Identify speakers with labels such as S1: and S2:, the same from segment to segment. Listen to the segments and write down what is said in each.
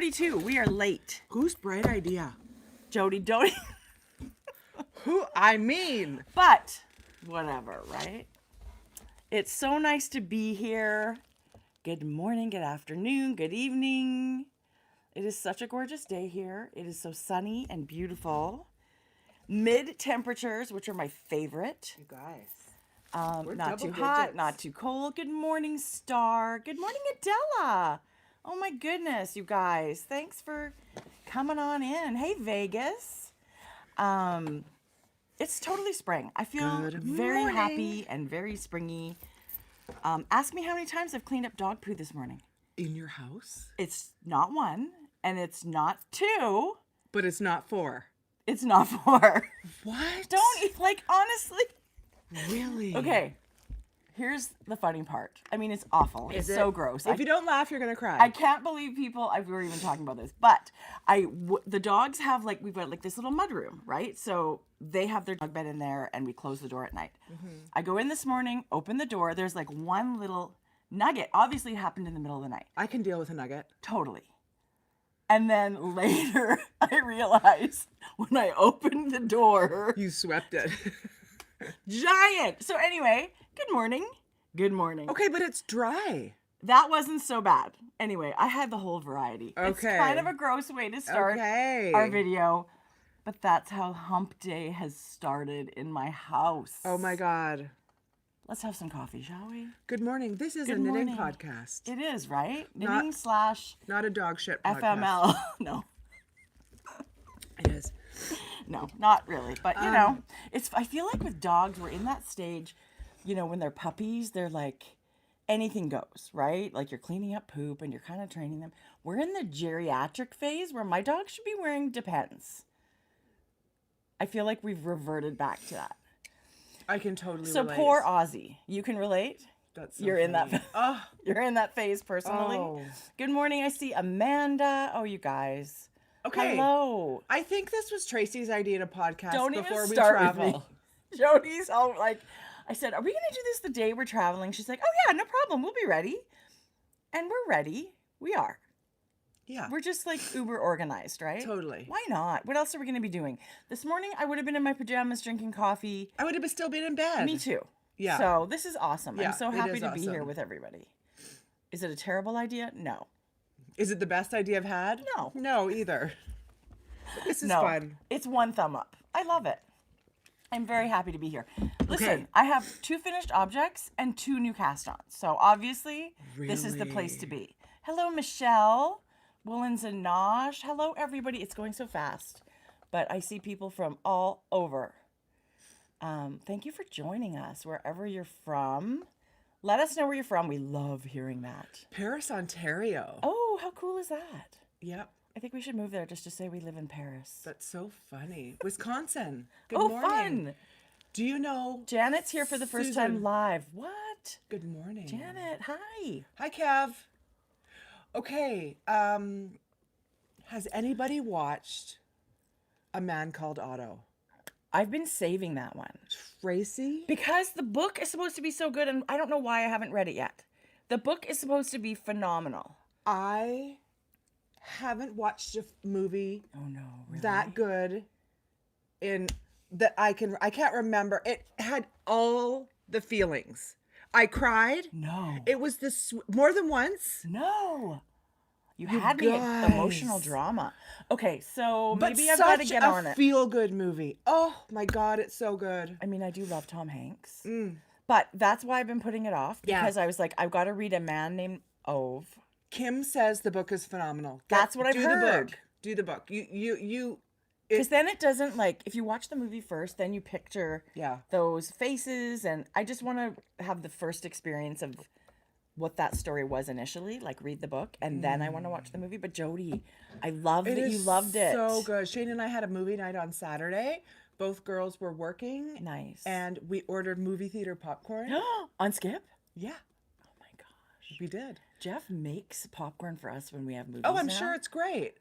S1: 10:32. We are late.
S2: Whose bright idea?
S1: Jodi.
S2: Who? I mean.
S1: But whatever, right? It's so nice to be here. Good morning, good afternoon, good evening. It is such a gorgeous day here. It is so sunny and beautiful. Mid temperatures, which are my favorite.
S2: You guys.
S1: Not too hot,
S2: digits.
S1: not too cold. Good morning, Star. Good morning, Adela. Oh my goodness, you guys. Thanks for coming on in. Hey, Vegas. It's totally spring. I feel very happy and very springy. Ask me how many times I've cleaned up dog poo this morning.
S2: In your house?
S1: It's not one, and it's not two.
S2: But it's not 4.
S1: It's not 4.
S2: What?
S1: Don't, like, honestly.
S2: Really?
S1: Okay, here's the funny part. I mean, it's awful. It's so gross.
S2: If you don't laugh, you're going to cry.
S1: I can't believe people, we were even talking about this, but the dogs have, like, we've got, like, this little mud room, right? So they have their dog bed in there, and we close the door at night. Mm-hmm. I go in this morning, open the door. There's, like, one little nugget. Obviously, it happened in the middle of the night.
S2: I can deal with a nugget.
S1: Totally. And then later, I realized when I opened the door.
S2: You swept it.
S1: Giant. So anyway, good morning. Good morning.
S2: Okay, but it's dry.
S1: That wasn't so bad. Anyway, I had the whole variety.
S2: Okay.
S1: It's kind of a gross way to start our video, but that's how hump day has started in my house.
S2: Oh my God.
S1: Let's have some coffee, shall we?
S2: Good morning. This is
S1: Good
S2: a knitting
S1: morning.
S2: podcast.
S1: It is, right?
S2: Not-
S1: Knitting /
S2: Not a dog shit podcast.
S1: FML. No.
S2: It is.
S1: No, not really. But, you know, I feel like with dogs, we're in that stage, you know, when they're puppies, they're like, anything goes, right? Like you're cleaning up poop and you're kind of training them. We're in the geriatric phase where my dog should be wearing Depends. I feel like we've reverted back to that.
S2: I can totally
S1: So
S2: relate.
S1: poor Ozzy. You can relate?
S2: That's so
S1: You're in
S2: funny.
S1: that.
S2: Oh.
S1: You're in that phase personally.
S2: Oh.
S1: Good morning. I see Amanda. Oh, you guys.
S2: Okay.
S1: Hello.
S2: I think this was Tracie's idea to podcast
S1: Don't
S2: before
S1: even
S2: we
S1: start
S2: travel.
S1: with me. Jodi's all like, I said, are we going to do this the day we're traveling? She's like, oh yeah, no problem. We'll be ready. And we're ready. We are.
S2: Yeah.
S1: We're just like uber organized, right?
S2: Totally.
S1: Why not? What else are we going to be doing? This morning, I would have been in my pajamas drinking coffee.
S2: I would have still been in bed.
S1: Me too.
S2: Yeah.
S1: So this is awesome.
S2: Yeah,
S1: I'm so
S2: it
S1: happy
S2: is
S1: to be here
S2: awesome.
S1: with everybody. Is it a terrible idea? No.
S2: Is it the best idea I've had?
S1: No.
S2: No, either. This is
S1: No.
S2: fun.
S1: It's one thumb up. I love it. I'm very happy to be here. Listen,
S2: Okay.
S1: I have 2 finished objects and 2 new cast-ons. So obviously, this is the place to be. Hello, Michelle, Woolens and Nosh. Hello, everybody. It's going so fast, but I see people from all over. Thank you for joining us wherever you're from. Let us know where you're from. We love hearing that.
S2: Paris, Ontario.
S1: Oh, how cool is that?
S2: Yep.
S1: I think we should move there just to say we live in Paris.
S2: That's so funny. Wisconsin. Good
S1: Oh,
S2: morning.
S1: fun.
S2: Do you know?
S1: Janet's here for the first time
S2: Susan.
S1: live. What?
S2: Good morning.
S1: Janet, hi.
S2: Hi, Kev. Okay. Has anybody watched A Man Called Otto?
S1: I've been saving that one.
S2: Tracie?
S1: Because the book is supposed to be so good, and I don't know why I haven't read it yet. The book is supposed to be phenomenal.
S2: I haven't watched a movie
S1: Oh, no, really?
S2: that good in that I can't remember. It had all the feelings. I cried.
S1: No.
S2: It was more than once.
S1: No. You had me at emotional
S2: guys.
S1: drama. Okay, so
S2: But
S1: maybe I've got to
S2: such
S1: get
S2: a
S1: on it.
S2: feel-good movie. Oh my God, it's so good.
S1: I mean, I do love Tom Hanks. But that's why I've been putting it off.
S2: Yeah.
S1: Because I was like, I've got to read A Man Named Ove.
S2: Kim says the book is phenomenal.
S1: That's what I've heard.
S2: Do the book. You.
S1: Because then it doesn't, like, if you watch the movie first, then you picture
S2: Yeah.
S1: those faces. And I just want to have the first experience of what that story was initially, like read the book, and then I want to watch the movie. But Jodi, I love that you loved it.
S2: So good. Shane and I had a movie night on Saturday. Both girls were working.
S1: Nice.
S2: And we ordered movie theater popcorn.
S1: On Skip?
S2: Yeah,
S1: Oh my gosh.
S2: we did.
S1: Jeff makes popcorn for us when we have movies.
S2: Oh, I'm
S1: now.
S2: sure it's great.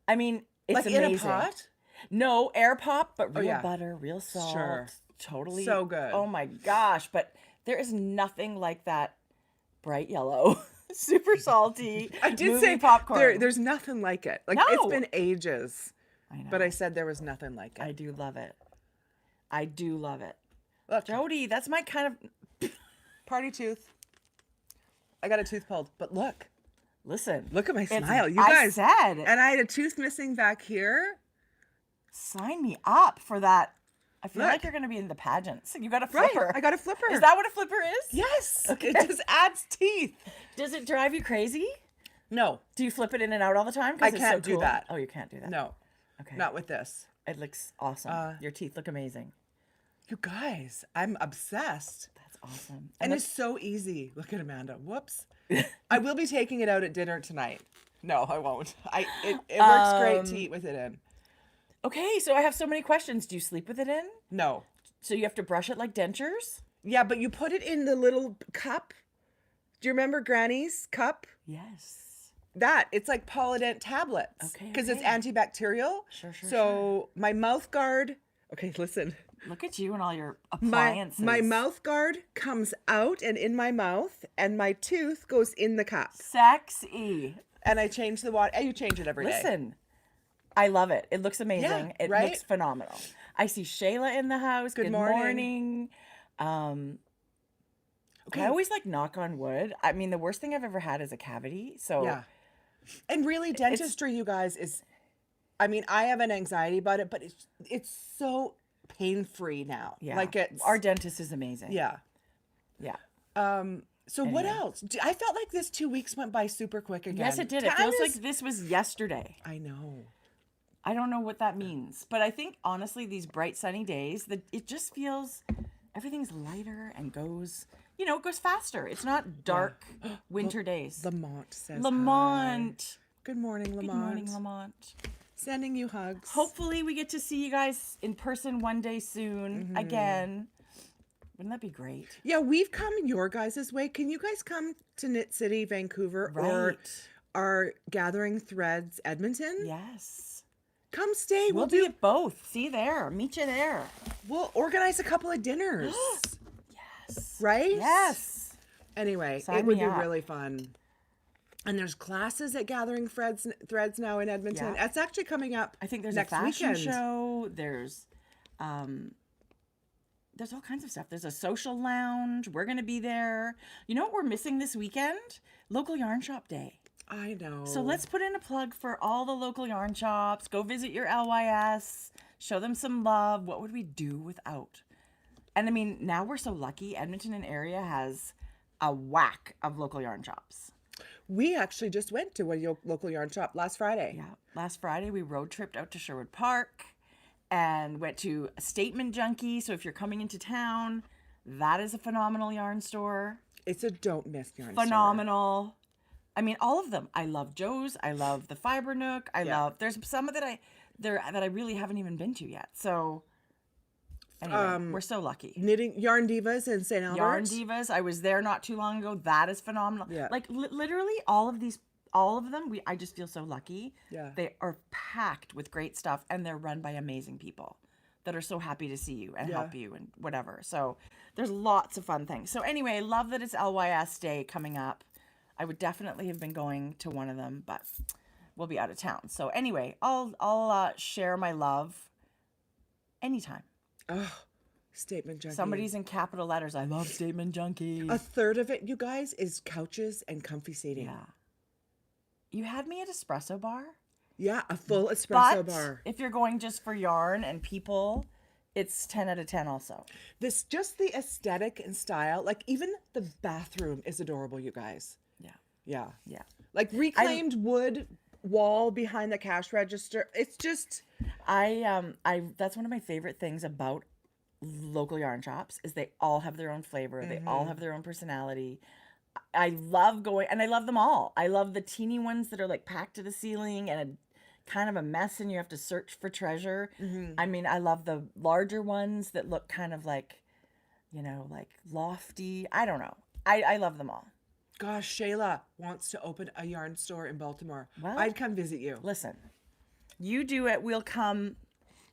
S1: I mean, it's
S2: like
S1: amazing.
S2: in a pot?
S1: No, air pop, but real
S2: yeah.
S1: butter, real salt.
S2: Sure.
S1: Totally.
S2: So good.
S1: Oh my gosh. But there is nothing like that bright yellow super salty.
S2: I did
S1: movie
S2: say
S1: popcorn.
S2: there's nothing like it. Like
S1: No.
S2: it's been ages.
S1: I know.
S2: But I said there was nothing like it.
S1: I do love it. I do love it.
S2: Look,
S1: Jodi, that's my kind of...
S2: party tooth. I got a tooth pulled, but look
S1: Listen.
S2: at my
S1: it's-
S2: smile, you
S1: I
S2: guys.
S1: said,
S2: And I had a tooth missing back here.
S1: sign me up for that. I feel
S2: Look.
S1: like you're going to be in the pageants. You got a
S2: Right,
S1: flipper.
S2: I got a flipper.
S1: Is that what a flipper is?
S2: Yes.
S1: Okay.
S2: It just adds teeth.
S1: Does it drive you crazy?
S2: No,
S1: Do you flip it in and out all the time? 'Cause
S2: I
S1: it's
S2: can't
S1: so
S2: do
S1: cool?
S2: that.
S1: Oh, you can't do that.
S2: no,
S1: Okay.
S2: not with this.
S1: It looks awesome. Your teeth look amazing.
S2: You guys, I'm obsessed.
S1: That's awesome.
S2: And it's so easy. Look at Amanda. Whoops. I will be taking it out at dinner tonight. No, I won't. It works great to eat with it in.
S1: Okay, so I have so many questions. Do you sleep with it in?
S2: No.
S1: So you have to brush it like dentures?
S2: Yeah, but you put it in the little cup. Do you remember Granny's cup?
S1: Yes.
S2: That. It's like Polident tablets.
S1: Okay,
S2: Because it's
S1: okay.
S2: antibacterial.
S1: Sure,
S2: So my mouth guard. Okay, listen.
S1: Look at you and all your
S2: My,
S1: appliances.
S2: my mouth guard comes out and in my mouth, and my tooth goes in the cup.
S1: Sexy.
S2: And I change the water. And you change it every day.
S1: Listen, I love it. It looks amazing.
S2: Yeah,
S1: It
S2: right?
S1: looks phenomenal. I see Shayla in the house. Good
S2: morning.
S1: morning.
S2: Okay.
S1: I always like knock on wood. I mean, the worst thing I've ever had is a cavity. So
S2: Yeah. And really, dentistry, you guys, is, I mean, I have an anxiety about it, but it's so pain-free now.
S1: yeah.
S2: Like it's,
S1: Our dentist is amazing.
S2: yeah.
S1: Yeah.
S2: So what
S1: Anyway.
S2: else? I felt like this 2 weeks went by super quick again.
S1: Yes, it did. It
S2: Time
S1: feels
S2: is-
S1: like this was yesterday.
S2: I know.
S1: I don't know what that means, but I think honestly, these bright sunny days, it just feels everything's lighter and goes, it goes faster. It's not dark winter days.
S2: Lamont says
S1: Lamont.
S2: hi. Good morning, Lamont.
S1: Good morning, Lamont.
S2: Sending you hugs.
S1: Hopefully, we get to see you guys in person one day soon again. Wouldn't that be great?
S2: Yeah, we've come your guys' way. Can you guys come to Knit City, Vancouver, or
S1: Right.
S2: our Gathering Threads, Edmonton?
S1: Yes.
S2: Come stay.
S1: We'll be at both. See you there. Meet you there.
S2: We'll organize a couple of dinners.
S1: Yes.
S2: Right?
S1: Yes.
S2: Anyway,
S1: Sign
S2: it would
S1: me
S2: be
S1: up.
S2: really fun. And there's classes at Gathering Threads now in Edmonton.
S1: Yeah.
S2: It's actually coming up.
S1: I think there's
S2: next
S1: a fashion
S2: weekend.
S1: show. There's all kinds of stuff. There's a social lounge. We're gonna be there. You know what we're missing this weekend? Local yarn shop day.
S2: I know.
S1: So let's put in a plug for all the local yarn shops. Go visit your LYS. Show them some love. What would we do without? And I mean, now we're so lucky. Edmonton and area has a whack of local yarn shops.
S2: We actually just went to a local yarn shop last Friday.
S1: Yeah. Last Friday, we road tripped out to Sherwood Park and went to a Statement Junkie. So if you're coming into town, that is a phenomenal yarn store.
S2: It's a don't miss yarn store.
S1: Phenomenal. I mean, all of them. I love Joe's. I love the Fiber Nook. There's some that I really haven't even been to yet. So anyway, we're so lucky.
S2: Knitting Yarn Divas in St. Albert.
S1: Yarn Divas. I was there not too long ago. That is phenomenal.
S2: Yeah.
S1: Like literally all of them. I just feel so lucky.
S2: Yeah.
S1: They are packed with great stuff, and they're run by amazing people that are so happy to see you and help you and whatever. So there's lots of fun things. So anyway, love that it's LYS Day coming up. I would definitely have been going to one of them, but we'll be out of town. So anyway, I'll share my love anytime.
S2: Oh, Statement Junkie.
S1: Somebody's in capital letters. I love Statement Junkie.
S2: A third of it, you guys, is couches and comfy seating.
S1: Yeah. You had me at espresso bar.
S2: Yeah, a full espresso
S1: But
S2: bar.
S1: if you're going just for yarn and people, it's 10 out of 10 also.
S2: Just the aesthetic and style. Like even the bathroom is adorable, you guys.
S1: Yeah.
S2: Yeah.
S1: Yeah.
S2: Like reclaimed wood wall behind the cash register. It's just
S1: That's one of my favorite things about local yarn shops is they all have their own flavor. They all have their own personality. I love going, and I love them all. I love the teeny ones that are like packed to the ceiling and a kind of a mess and you have to search for treasure. I mean, I love the larger ones that look kind of like, like lofty. I don't know. I love them all.
S2: gosh, Shayla wants to open a yarn store in Baltimore.
S1: Well,
S2: I'd come visit you.
S1: Listen, you do it, we'll come.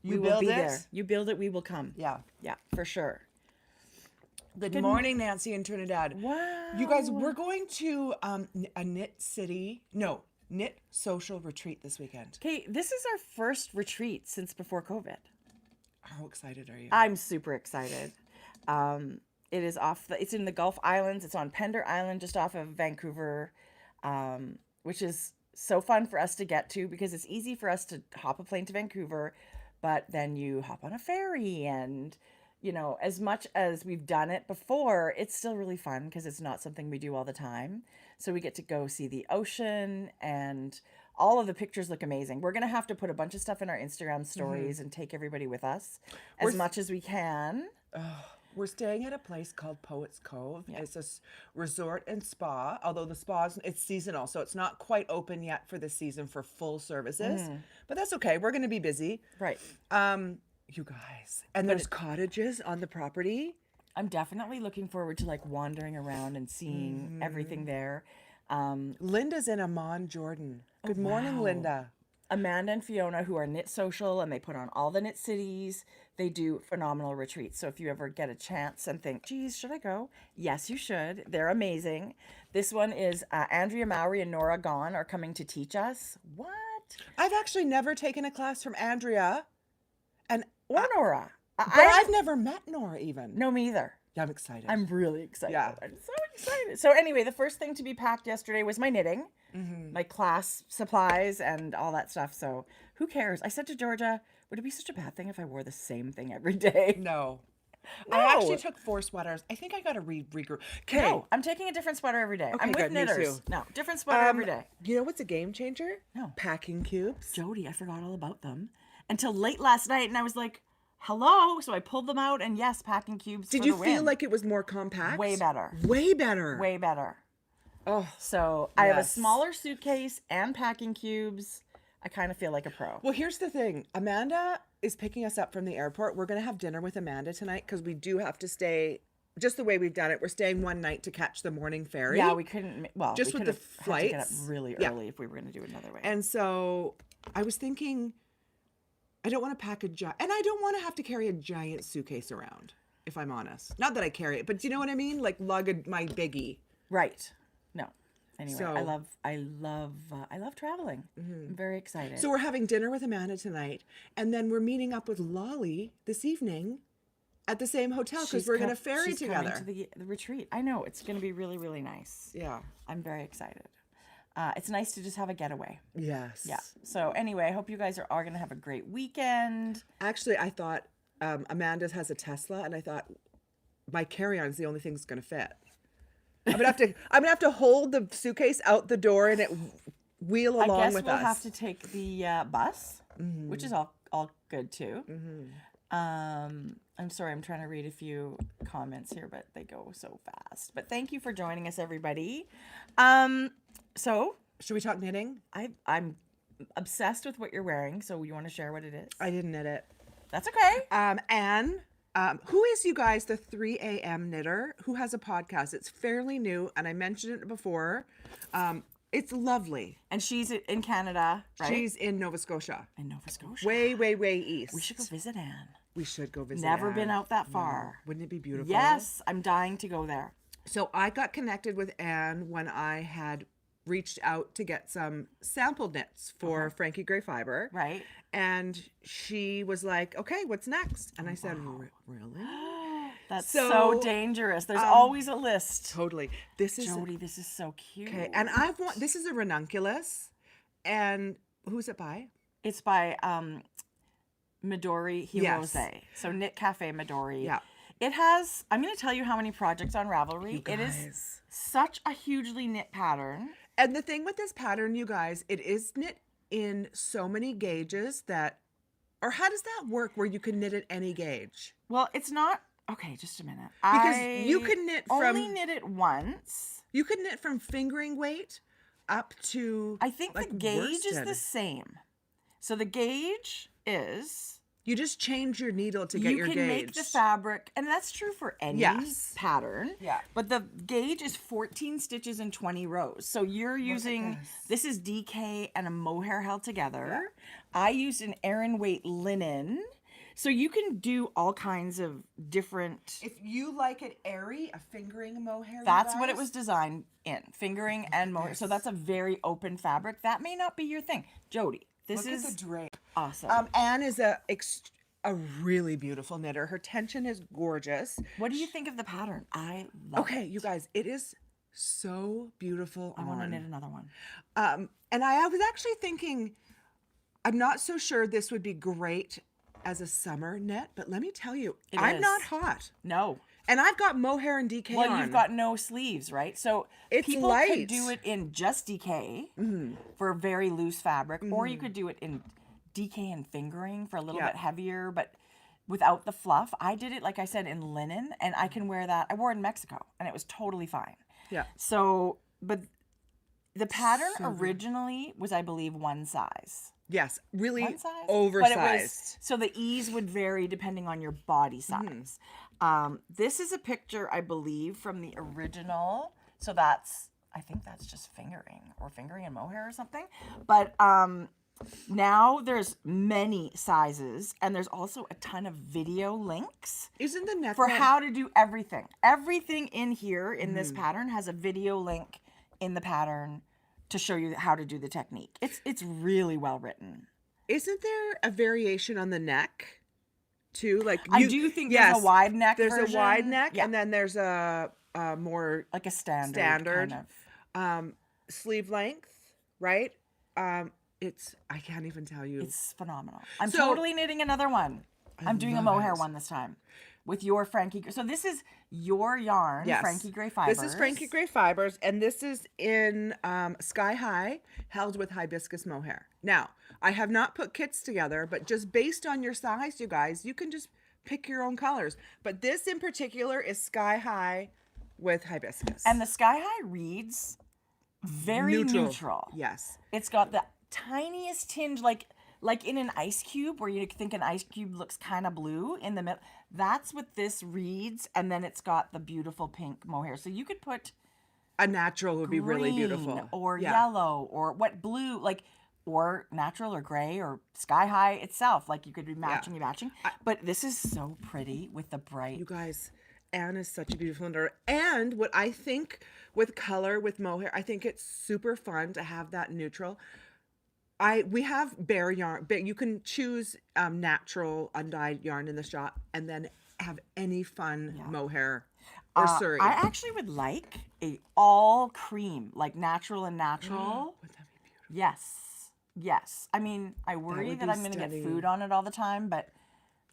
S2: You
S1: We will
S2: build
S1: be
S2: it?
S1: there. You build it, we will come.
S2: Yeah.
S1: Yeah, for sure.
S2: Good morning, Nancy in Trinidad.
S1: Wow.
S2: You guys, we're going to a knit social retreat this weekend.
S1: Okay, this is our first retreat since before COVID.
S2: How excited are you?
S1: I'm super excited. It is it's in the Gulf Islands. It's on Pender Island, just off of Vancouver, which is so fun for us to get to because it's easy for us to hop a plane to Vancouver, but then you hop on a ferry and, you know, as much as we've done it before, it's still really fun because it's not something we do all the time. So we get to go see the ocean and all of the pictures look amazing. We're going to have to put a bunch of stuff in our Instagram stories and take everybody with us as much as we can.
S2: We're staying at a place called Poets Cove. Yeah. It's a resort and spa, although the spa's, it's seasonal, so it's not quite open yet for the season for full services. But that's okay. We're going to be busy.
S1: Right.
S2: You guys. And there's cottages on the property.
S1: I'm definitely looking forward to like wandering around and seeing everything there.
S2: Linda's in Amman, Jordan. Good morning, Linda.
S1: Amanda and Fiona, who are Knit Social, and they put on all the Knit Cities. They do phenomenal retreats. So if you ever get a chance and think, geez, should I go? Yes, you should. They're amazing. This one is Andrea Mowry and Nora Gahn are coming to teach us. What?
S2: I've actually never taken a class from Andrea.
S1: Or Nora.
S2: But I've never met Nora even.
S1: No, me either.
S2: Yeah, I'm excited.
S1: I'm really excited.
S2: Yeah.
S1: I'm so excited. So anyway, the first thing to be packed yesterday was my knitting, my class supplies and all that stuff. So who cares? I said to Georgia, would it be such a bad thing if I wore the same thing every day?
S2: No. I actually took 4 sweaters. I think I got to regroup. Okay.
S1: No, I'm taking a different sweater every day.
S2: Okay,
S1: I'm with
S2: good, me
S1: knitters.
S2: too.
S1: No, different sweater every day.
S2: You know what's a game changer?
S1: No.
S2: Packing cubes.
S1: Jodi, I forgot all about them until late last night, and I was like, hello. So I pulled them out, and yes, packing cubes.
S2: Did you feel like it was more compact?
S1: Way better.
S2: Way better.
S1: Way better.
S2: Oh.
S1: So I have a smaller suitcase and packing cubes. I kind of feel like a pro.
S2: Well, here's the thing. Amanda is picking us up from the airport. We're going to have dinner with Amanda tonight because we do have to stay just the way we've done it. We're staying one night to catch the morning ferry.
S1: Yeah, we couldn't. Well,
S2: just
S1: we
S2: with the flights.
S1: Had to get up really early if we were going to do it another way.
S2: And so I was thinking, I don't want to pack and I don't want to have to carry a giant suitcase around, if I'm honest. Not that I carry it, but do you know what I mean? Like lug my biggie.
S1: Right. No. Anyway,
S2: So-
S1: I love traveling. I'm very excited.
S2: So we're having dinner with Amanda tonight, and then we're meeting up with Lolly this evening at the same hotel because we're going to ferry
S1: she's
S2: together.
S1: coming to the retreat. I know it's going to be really, really nice.
S2: Yeah.
S1: I'm very excited. It's nice to just have a getaway.
S2: Yes.
S1: Yeah. So anyway, I hope you guys are all going to have a great weekend.
S2: Actually, I thought Amanda's has a Tesla, and I thought my carry-on is the only thing that's going to fit. I'm gonna have to hold the suitcase out the door and it wheel along with us.
S1: I guess we'll have to take the bus, which is all good too. I'm sorry, I'm trying to read a few comments here, but they go so fast. But thank you for joining us, everybody. So
S2: should we talk knitting?
S1: I'm obsessed with what you're wearing. So you want to share what it is?
S2: I didn't knit it.
S1: That's okay.
S2: Anne. Who is, you guys, the 3 a.m. knitter who has a podcast? It's fairly new, and I mentioned it before. It's lovely.
S1: And she's in Canada, right?
S2: She's in Nova Scotia.
S1: In Nova Scotia.
S2: Way, way, way east.
S1: We should go visit Anne.
S2: We should go visit
S1: Never
S2: Anne.
S1: been out that far.
S2: No. Wouldn't it be beautiful?
S1: Yes, I'm dying to go there.
S2: So I got connected with Anne when I had reached out to get some sample knits for Frankie Gray Fiber.
S1: Right.
S2: And she was like, okay, what's next? And I said, really?
S1: That's so dangerous. There's always a list.
S2: Totally. This is
S1: Jodi, this is so cute.
S2: okay. And this is a Ranunculus. And who's it by?
S1: It's by Midori Hirose.
S2: Yes.
S1: So Knit Cafe Midori.
S2: Yeah.
S1: It has, I'm going to tell you how many projects on Ravelry.
S2: You
S1: It is
S2: guys.
S1: such a hugely knit pattern.
S2: And the thing with this pattern, you guys, it is knit in so many gauges that, or how does that work where you can knit at any gauge?
S1: Well, it's not, okay, just a minute.
S2: Because you can knit from,
S1: only knit it once.
S2: you can knit from fingering weight up to,
S1: I think
S2: like,
S1: the gauge is
S2: worsted.
S1: the same. So the gauge is,
S2: you just change your needle to get your gauge.
S1: You can make the fabric, and that's true for any pattern.
S2: Yeah.
S1: But the gauge is 14 stitches and 20 rows. So you're using, this is DK and a mohair held together. I used an Aran weight linen. So you can do all kinds of different.
S2: If you like it airy, a fingering mohair. you
S1: That's what it
S2: guys,
S1: was designed in, fingering and mohair. So that's a very open fabric. That may not be your thing, Jodi. This
S2: Look
S1: is
S2: at the drape.
S1: awesome.
S2: Anne is a really beautiful knitter. Her tension is gorgeous.
S1: What do you think of the pattern? I love it.
S2: Okay, you guys, it is so beautiful
S1: I want to
S2: on.
S1: knit another one.
S2: And I was actually thinking, I'm not so sure this would be great as a summer knit, but let me tell you, I'm
S1: is.
S2: not hot.
S1: No.
S2: And I've got mohair and DK
S1: Well,
S2: on.
S1: you've got no sleeves, right? So
S2: It's
S1: people
S2: light.
S1: could do it in just DK for very loose fabric, or you could do it in DK and fingering for a little
S2: Yeah.
S1: bit heavier, but without the fluff. I did it, like I said, in linen, and I can wear that. I wore it in Mexico, and it was totally fine.
S2: Yeah.
S1: So, but the pattern
S2: So good.
S1: originally was, I believe, one size.
S2: Yes, really
S1: One size?
S2: oversized.
S1: But it was, so the ease would vary depending on your body size. This is a picture, I believe, from the original. So that's, I think that's just fingering and mohair or something. But now there's many sizes, and there's also a ton of video links
S2: Isn't the neck
S1: for
S2: one-
S1: how to do everything. Everything in here in this pattern has a video link in the pattern to show you how to do the technique. It's really well written.
S2: Isn't there a variation on the neck too? Like
S1: I do think there's a wide neck
S2: There's
S1: version.
S2: a wide neck,
S1: Yeah.
S2: and then there's a more
S1: Like a standard.
S2: standard
S1: Kind of.
S2: sleeve length, right? I can't even tell you.
S1: It's phenomenal. I'm
S2: So-
S1: totally knitting another one. I'm doing a
S2: love
S1: mohair
S2: it.
S1: one this time with your Frankie. So this is your yarn,
S2: Yes.
S1: Frankie Gray Fibres.
S2: This is Frankie Gray Fibres, and this is in Sky High, held with hibiscus mohair. Now, I have not put kits together, but just based on your size, you guys, you can just pick your own colors. But this in particular is Sky High with hibiscus.
S1: And the Sky High reads very neutral.
S2: Yes.
S1: It's got the tiniest tinge, like in an ice cube, where you think an ice cube looks kind of blue in the middle. That's what this reads, and then it's got the beautiful pink mohair. So you could put
S2: A natural would be really
S1: green
S2: beautiful.
S1: or
S2: Yeah.
S1: yellow or what blue, like, or natural or gray or Sky High itself. Like you could be matching. But this is so pretty with the bright.
S2: You guys, Anne is such a beautiful knitter. And what I think with color, with mohair, I think it's super fun to have that neutral. We have bare yarn, but you can choose natural undyed yarn in the shop and then have any fun mohair or suri.
S1: I actually would like a all cream, like natural and natural.
S2: Would that be beautiful?
S1: Yes. I mean, I worry
S2: would
S1: that
S2: be
S1: I'm going to get
S2: stunning.
S1: food on it all the time, but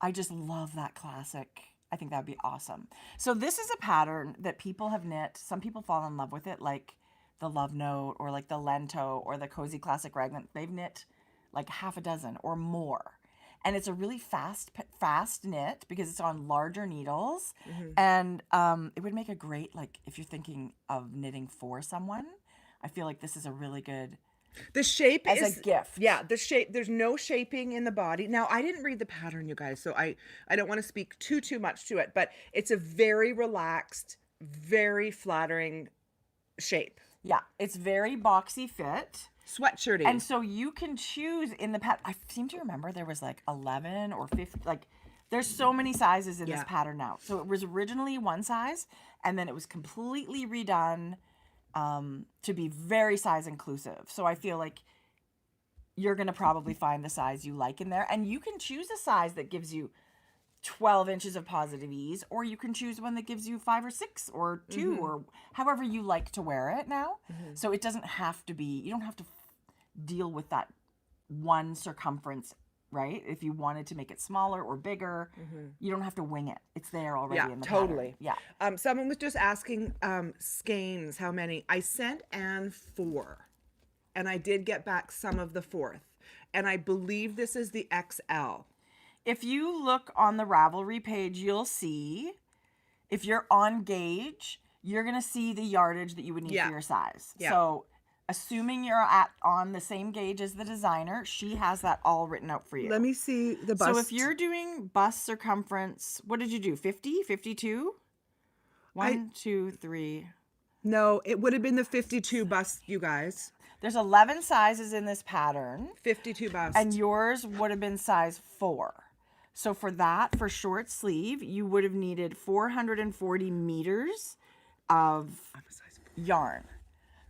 S1: I just love that classic. I think that would be awesome. So this is a pattern that people have knit. Some people fall in love with it, like the Love Note or like the Lento or the Cozy Classic Raglan. They've knit like half a dozen or more. And it's a really fast knit because it's on larger needles. And it would make a great, like, if you're thinking of knitting for someone, I feel like this is a really good
S2: The shape
S1: as
S2: is
S1: a gift.
S2: Yeah, the shape. There's no shaping in the body. Now, I didn't read the pattern, you guys, so I don't want to speak too much to it. But it's a very relaxed, very flattering shape.
S1: Yeah, it's very boxy fit.
S2: Sweatshirty.
S1: And so you can choose in the pattern. I seem to remember there was like 11 or 50. Like, there's so many sizes in this
S2: Yeah.
S1: pattern now. So it was originally one size, and then it was completely redone to be very size inclusive. So I feel like you're going to probably find the size you like in there. And you can choose a size that gives you 12 inches of positive ease, or you can choose one that gives you 5 or 6 or 2 or however you like to wear it now. So it doesn't have to be, you don't have to deal with that one circumference, right? If you wanted to make it smaller or bigger, you don't have to wing it. It's there already
S2: Yeah,
S1: in the
S2: totally.
S1: pattern. Yeah.
S2: Someone was just asking skeins, how many? I sent Anne 4, and I did get back some of the 4th. And I believe this is the XL.
S1: If you look on the Ravelry page, you'll see, if you're on gauge, you're going to see the yardage that you would need
S2: Yeah.
S1: for your size.
S2: Yeah.
S1: So assuming you're on the same gauge as the designer, she has that all written out for you.
S2: Let me see the bust.
S1: So if you're doing bust circumference, what did you do? 50, 52? 1, 2, 3.
S2: No, it would have been the 52 bust, you guys.
S1: There's 11 sizes in this pattern,
S2: 52 bust.
S1: and yours would have been size 4. So for that, for short sleeve, you would have needed 440 meters of yarn.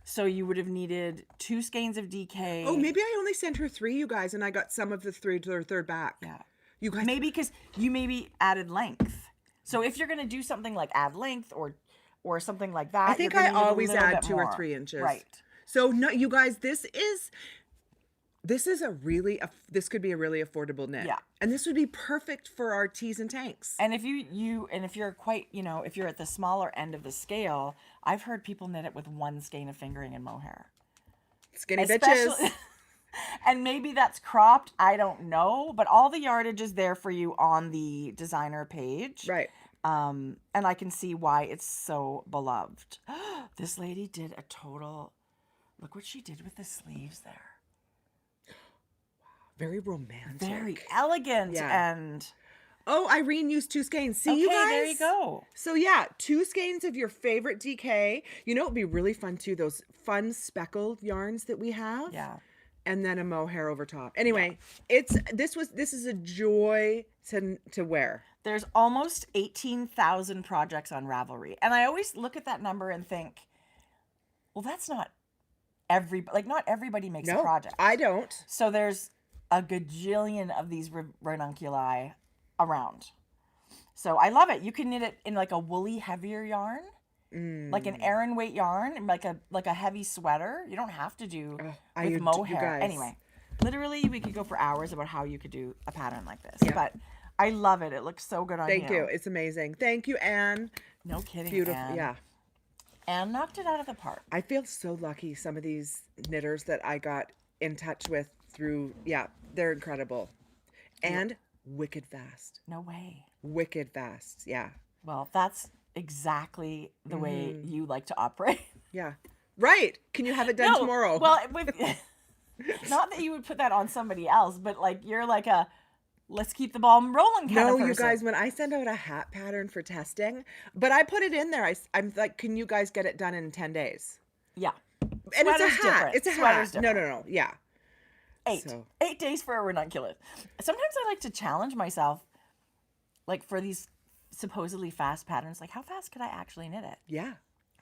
S1: So you would have needed 2 skeins of DK.
S2: Oh, maybe I only sent her 3, you guys, and I got some of the 3 to her third back.
S1: Yeah.
S2: You guys.
S1: Maybe because you maybe added length. So if you're going to do something like add length or something like that,
S2: I think
S1: you're
S2: I
S1: gonna need a
S2: always
S1: little
S2: add
S1: bit
S2: 2
S1: more.
S2: or 3 inches.
S1: Right.
S2: So no, you guys, this is a really, this could be a really affordable knit.
S1: Yeah.
S2: And this would be perfect for our tees and tanks.
S1: And if if you're quite, if you're at the smaller end of the scale, I've heard people knit it with 1 skein of fingering and mohair.
S2: Skinny bitches.
S1: And maybe that's cropped, I don't know, but all the yardage is there for you on the designer page.
S2: Right.
S1: And I can see why it's so beloved. This lady did a total, look what she did with the sleeves there.
S2: Very romantic.
S1: Very elegant.
S2: Yeah.
S1: And
S2: oh, Irene used 2 skeins. See,
S1: okay,
S2: you guys?
S1: there you go.
S2: So yeah, 2 skeins of your favorite DK. You know, it'd be really fun too, those fun speckled yarns that we have.
S1: Yeah.
S2: And then a mohair over top. Anyway, this is a joy to wear.
S1: There's almost 18,000 projects on Ravelry. And I always look at that number and think, well, that's not not everybody makes a project.
S2: I don't.
S1: So there's a gajillion of these ranunculi around. So I love it. You can knit it in like a woolly, heavier yarn, like an Aran weight yarn, like a heavy sweater. You don't have to do with mohair. Anyway, literally, we could go for hours about how you could do a pattern like this. Yeah. But I love it. It looks so good on you.
S2: Thank you. It's amazing. Thank you, Anne.
S1: No kidding,
S2: Beautiful.
S1: Anne.
S2: Yeah.
S1: Anne knocked it out of the park.
S2: I feel so lucky. Some of these knitters that I got in touch with through, they're incredible. And wicked fast.
S1: No way.
S2: Wicked fast. Yeah.
S1: Well, that's exactly the way you like to operate.
S2: Yeah. Right. Can you have it done tomorrow?
S1: Well, not that you would put that on somebody else, but like you're like a let's keep the ball rolling kind of person.
S2: You guys, when I send out a hat pattern for testing, but I put it in there, I'm like, can you guys get it done in 10 days?
S1: Yeah.
S2: And
S1: Sweater's
S2: it's a hat.
S1: different.
S2: It's a
S1: Sweater's
S2: hat.
S1: different.
S2: No. Yeah.
S1: 8 days for a ranunculus. Sometimes I like to challenge myself, like for these supposedly fast patterns, like how fast could I actually knit it?
S2: Yeah.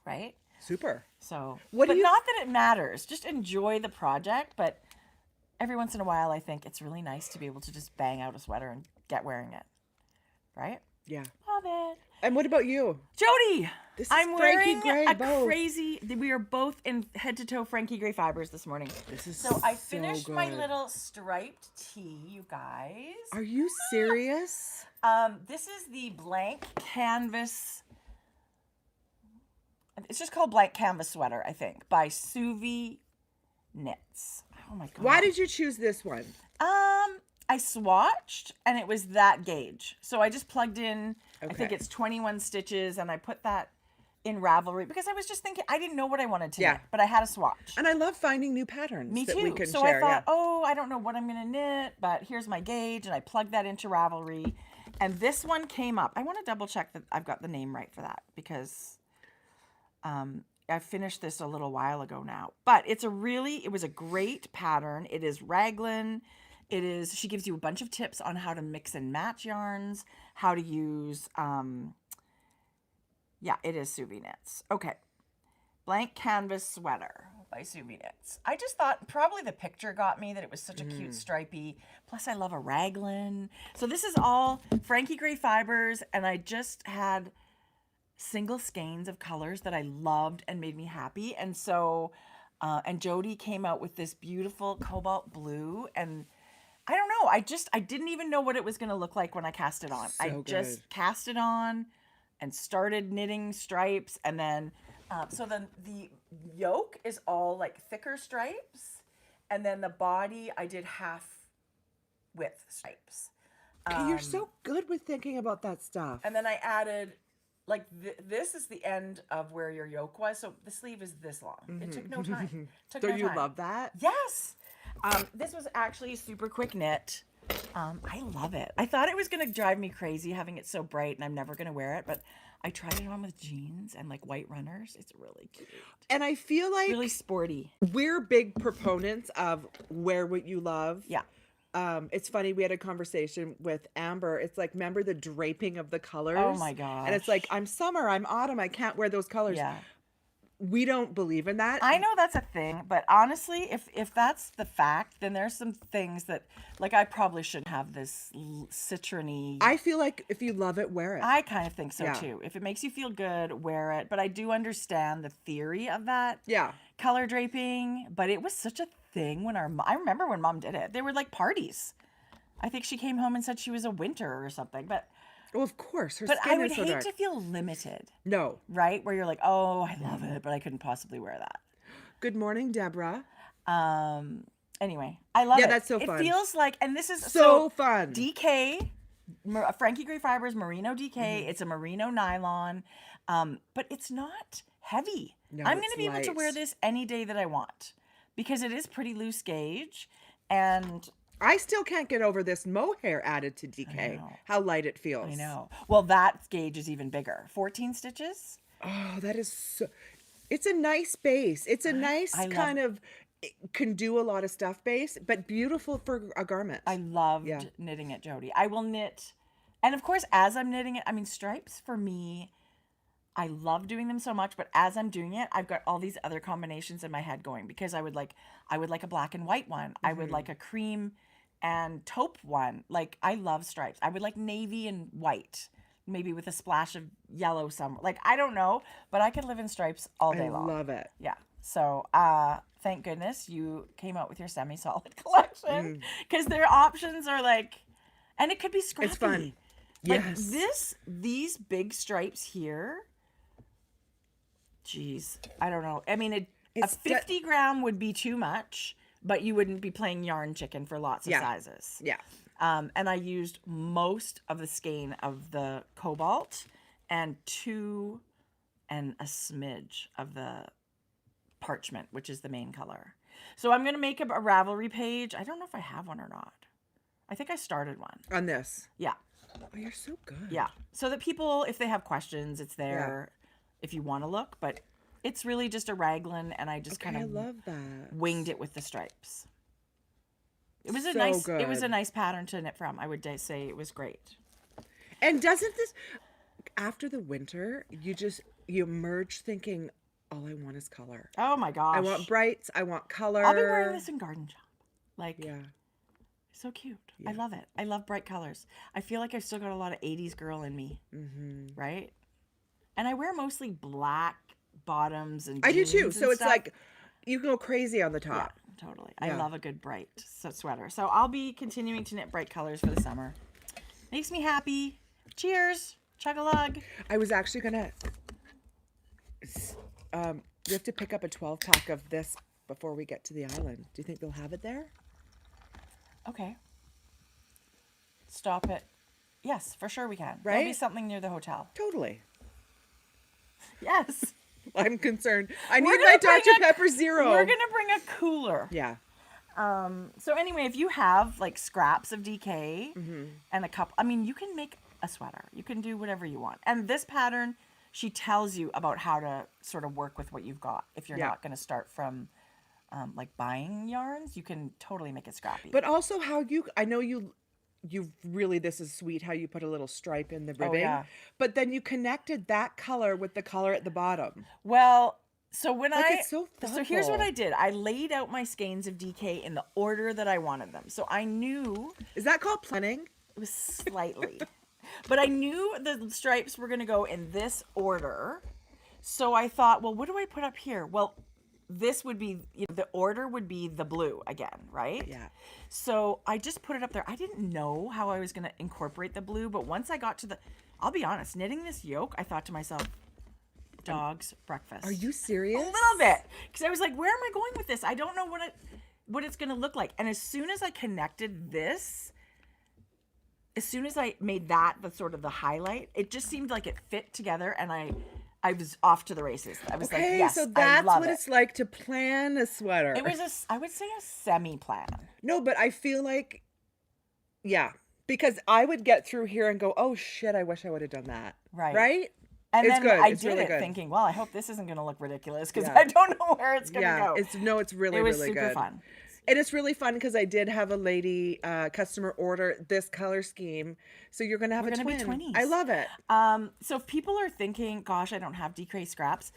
S1: Right?
S2: Super.
S1: So,
S2: not
S1: that it matters. Just enjoy the project, but every once in a while, I think it's really nice to be able to just bang out a sweater and get wearing it. Right?
S2: Yeah.
S1: Love it.
S2: And what about you?
S1: Jodi!
S2: This is
S1: I'm
S2: Frankie
S1: wearing
S2: Gray,
S1: a
S2: both.
S1: crazy... We are both in head-to-toe Frankie Gray Fibres this morning.
S2: This is
S1: so I finished
S2: good.
S1: my little striped tee, you guys.
S2: Are you serious?
S1: This is the blank canvas... It's just called Blank Canvas Sweater, I think, by Suvi Knits. Oh my God.
S2: Why did you choose this one?
S1: I swatched and it was that gauge. So I just plugged in, I think
S2: Okay.
S1: it's 21 stitches, and I put that in Ravelry because I was just thinking, I didn't know what I wanted to knit, but I had a swatch.
S2: And I love finding new patterns
S1: Me
S2: that
S1: too.
S2: we can
S1: so
S2: share.
S1: I thought, oh, I don't know what I'm going to knit, but here's my gauge, and I plugged that into Ravelry. And this one came up. I want to double check that I've got the name right for that because I finished this a little while ago now. But it was a great pattern. It is raglan. She gives you a bunch of tips on how to mix and match yarns, how to use, it is Suvi Knits. Okay. Blank Canvas Sweater by Suvi Knits. I just thought probably the picture got me that it was such a cute stripey. Plus I love a raglan. So this is all Frankie Gray Fibres, and I just had single skeins of colors that I loved and made me happy. And so, and Jodi came out with this beautiful cobalt blue, and I don't know. I didn't even know what it was going to look like when I cast it on. I just cast it on and started knitting stripes. And then, so then the yoke is all like thicker stripes. And then the body, I did half width stripes.
S2: Okay, you're so good with thinking about that stuff.
S1: And then I added, like, this is the end of where your yoke was. So the sleeve is this long. It took no time.
S2: Don't you love that?
S1: Yes. This was actually a super quick knit. I love it. I thought it was going to drive me crazy having it so bright and I'm never going to wear it, but I tried it on with jeans and like white runners. It's really cute.
S2: And I feel like
S1: really sporty.
S2: we're big proponents of wear what you love.
S1: Yeah.
S2: it's funny. We had a conversation with Amber. It's like, remember the draping of the colors?
S1: Oh my
S2: And it's like,
S1: gosh.
S2: I'm summer, I'm autumn, I can't wear those colors.
S1: Yeah.
S2: We don't believe in that.
S1: I know that's a thing, but honestly, if that's the fact, then there's some things that, like, I probably shouldn't have this citron-y.
S2: I feel like if you love it, wear it.
S1: I kind of think so
S2: Yeah.
S1: too. If it makes you feel good, wear it. But I do understand the theory of that
S2: Yeah.
S1: color draping. But it was such a thing when I remember when Mom did it. They were like parties. I think she came home and said she was a winter or something. But
S2: Well, of course. Her
S1: but
S2: skin
S1: I would
S2: is so
S1: hate
S2: dark.
S1: to feel limited,
S2: No.
S1: right? Where you're like, oh, I love it, but I couldn't possibly wear that.
S2: Good morning, Deborah.
S1: Anyway, I love it.
S2: Yeah, that's so fun.
S1: It feels like, and this is
S2: So fun.
S1: DK, Frankie Gray Fibres, Merino DK.
S2: Mm-hmm.
S1: It's a merino nylon, but it's not heavy.
S2: No,
S1: I'm going
S2: it's
S1: to be able to wear
S2: light.
S1: this any day that I want because it is pretty loose gauge, and
S2: I still can't get over this mohair added to DK.
S1: know.
S2: How light it feels.
S1: I know. Well, that gauge is even bigger. 14 stitches.
S2: Oh, that is so. It's a nice base. It's a nice
S1: I love
S2: kind of, it can do a lot of stuff base, but beautiful for a garment.
S1: I loved
S2: Yeah.
S1: knitting it, Jodi. I will knit, and of course, as I'm knitting it, I mean, stripes for me, I love doing them so much, but as I'm doing it, I've got all these other combinations in my head going because I would like a black and white one. I would like a cream and taupe one. Like, I love stripes. I would like navy and white, maybe with a splash of yellow somewhere. Like, I don't know, but I could live in stripes all day
S2: I
S1: long.
S2: love it.
S1: Yeah. So, thank goodness you came out with your semi-solid collection because their options are like, and it could be scrappy.
S2: It's fun.
S1: Like
S2: Yes.
S1: these big stripes here. Geez, I don't know. I mean, a
S2: It's
S1: 50-gram would be too much, but you wouldn't be playing yarn chicken for lots of
S2: Yeah.
S1: sizes.
S2: Yeah.
S1: And I used most of the skein of the cobalt and a smidge of the parchment, which is the main color. So I'm going to make a Ravelry page. I don't know if I have one or not. I think I started one.
S2: On this.
S1: Yeah.
S2: Oh, you're so good.
S1: Yeah. So that people, if they have questions, it's there if you want to look. But it's really just a raglan, and I just
S2: Okay, I
S1: kind of
S2: love that.
S1: winged it with the stripes. It was a
S2: So
S1: nice. It was a
S2: good.
S1: nice pattern to knit from. I would say it was great.
S2: And doesn't this, after the winter, you emerge thinking, all I want is color.
S1: Oh my gosh!
S2: I want brights. I want color.
S1: I'll be wearing this in garden shop. Like,
S2: Yeah.
S1: so cute. I love it. I love bright colors. I feel like I've still got a lot of 80s girl in me.
S2: Mm-hmm.
S1: Right? And I wear mostly black bottoms and
S2: I do
S1: jeans
S2: too.
S1: and
S2: So it's
S1: stuff.
S2: like, you go crazy on the
S1: Yeah,
S2: top.
S1: totally. I
S2: Yeah.
S1: love a good bright sweater. So I'll be continuing to knit bright colors for the summer. Makes me happy. Cheers. Chug-a-lug.
S2: I was actually gonna. We have to pick up a 12-pack of this before we get to the island. Do you think they'll have it there?
S1: Okay. Stop it. Yes, for sure we can. There'll be
S2: Right?
S1: something near the hotel.
S2: Totally.
S1: Yes.
S2: I'm concerned. I need
S1: We're
S2: my
S1: gonna bring
S2: Dr.
S1: a-
S2: Pepper Zero.
S1: We're going to bring a cooler.
S2: Yeah.
S1: So anyway, if you have like scraps of DK
S2: Mm-hmm.
S1: and a couple, I mean, you can make a sweater. You can do whatever you want. And this pattern, she tells you about how to sort of work with what you've got. If you're
S2: Yeah.
S1: not going to start from like buying yarns, you can totally make it scrappy.
S2: But also how I know you really, this is sweet how you put a little stripe in the ribbing.
S1: yeah.
S2: But then you connected that color with the color at the bottom.
S1: Well, so when
S2: Like,
S1: I
S2: it's so
S1: so here's what
S2: thoughtful.
S1: I did. I laid out my skeins of DK in the order that I wanted them. So I knew
S2: Is that called planning?
S1: it was slightly, but I knew the stripes were going to go in this order. So I thought, well, what do I put up here? Well, this would be, the order would be the blue again, right?
S2: Yeah.
S1: So I just put it up there. I didn't know how I was going to incorporate the blue, but once I got to I'll be honest, knitting this yoke, I thought to myself, dog's breakfast.
S2: Are you
S1: A
S2: serious?
S1: little bit, because I was like, where am I going with this? I don't know what it's going to look like. And as soon as I connected this, as soon as I made that the sort of the highlight, it just seemed like it fit together, and I was off to the races. I was like,
S2: Okay,
S1: yes,
S2: so
S1: I
S2: that's
S1: love
S2: what
S1: it.
S2: it's like to plan a sweater.
S1: It was I would say a semi-plan.
S2: No, but I feel like, yeah, because I would get through here and go, oh shit, I wish I would have done that.
S1: Right.
S2: Right?
S1: And
S2: It's
S1: then
S2: good.
S1: I
S2: It's
S1: did
S2: really
S1: it
S2: good.
S1: thinking, well, I hope this isn't going to look ridiculous because
S2: Yeah.
S1: I don't know where it's going to
S2: Yeah,
S1: go.
S2: it's really,
S1: it was
S2: really
S1: super
S2: good.
S1: fun.
S2: And it's really fun because I did have a lady customer order this color scheme. So you're going to have
S1: We're
S2: a
S1: gonna be
S2: twin.
S1: twinnies.
S2: I love it.
S1: So if people are thinking, gosh, I don't have decray scraps,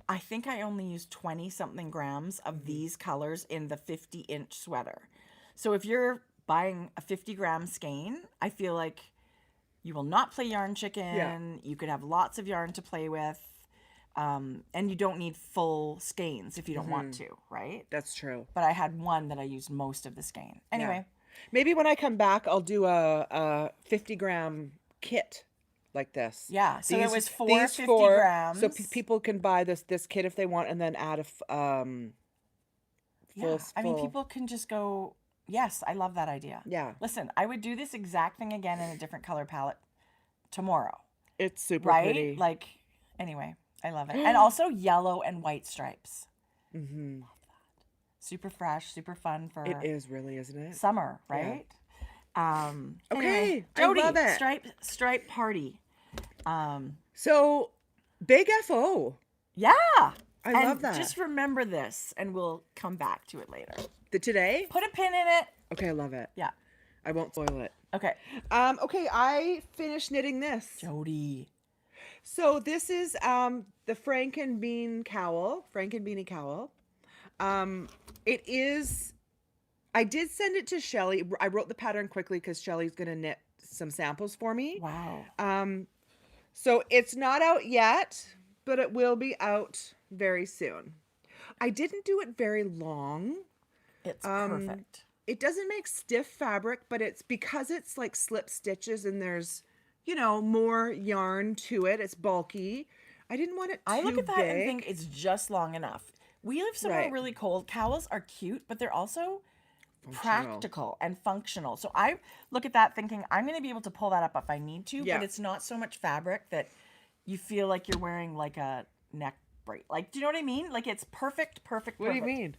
S1: I think I only used 20 something grams of these colors in the 50-inch sweater. So if you're buying a 50-gram skein, I feel like you will not play yarn chicken.
S2: Yeah.
S1: You could have lots of yarn to play with. And you don't need full skeins if you don't want to, right?
S2: That's true.
S1: But I had one that I used most of the skein. Anyway,
S2: Maybe when I come back, I'll do a 50-gram kit like this.
S1: yeah. So it was
S2: these
S1: 50
S2: four,
S1: grams.
S2: so people can buy this kit if they want, and then add a
S1: Yeah, I mean, people can just go, yes, I love that idea.
S2: Yeah.
S1: Listen, I would do this exact thing again in a different color palette tomorrow,
S2: It's super
S1: right?
S2: pretty.
S1: Like, anyway, I love it. And also yellow and white stripes.
S2: Mm-hmm.
S1: Super fresh, super fun for
S2: It is really, isn't it?
S1: summer, right?
S2: Okay,
S1: Anyway,
S2: I
S1: Jodi,
S2: love it.
S1: stripe party.
S2: So, big FO.
S1: Yeah.
S2: I
S1: And
S2: love that.
S1: just remember this, and we'll come back to it later.
S2: Today?
S1: Put a pin in it.
S2: Okay, I love it.
S1: Yeah.
S2: I won't spoil it.
S1: Okay.
S2: Okay, I finished knitting this.
S1: Jodi.
S2: So this is the Franken Beanie cowl. It is. I did send it to Shelly. I wrote the pattern quickly because Shelly's gonna knit some samples for me.
S1: Wow.
S2: So it's not out yet, but it will be out very soon. I didn't do it very long.
S1: It's perfect.
S2: It doesn't make stiff fabric, but it's because it's like slip stitches and there's, more yarn to it. It's bulky. I didn't want it too
S1: I look at that
S2: big.
S1: and think it's just long enough. We live somewhere
S2: Right.
S1: really cold. Cowls are cute, but they're also practical and functional. So I look at that thinking I'm going to be able to pull that up if I need to,
S2: Yeah.
S1: but it's not so much fabric that you feel like you're wearing like a neck braid. Like, do you know what I mean? Like it's perfect.
S2: What do you mean?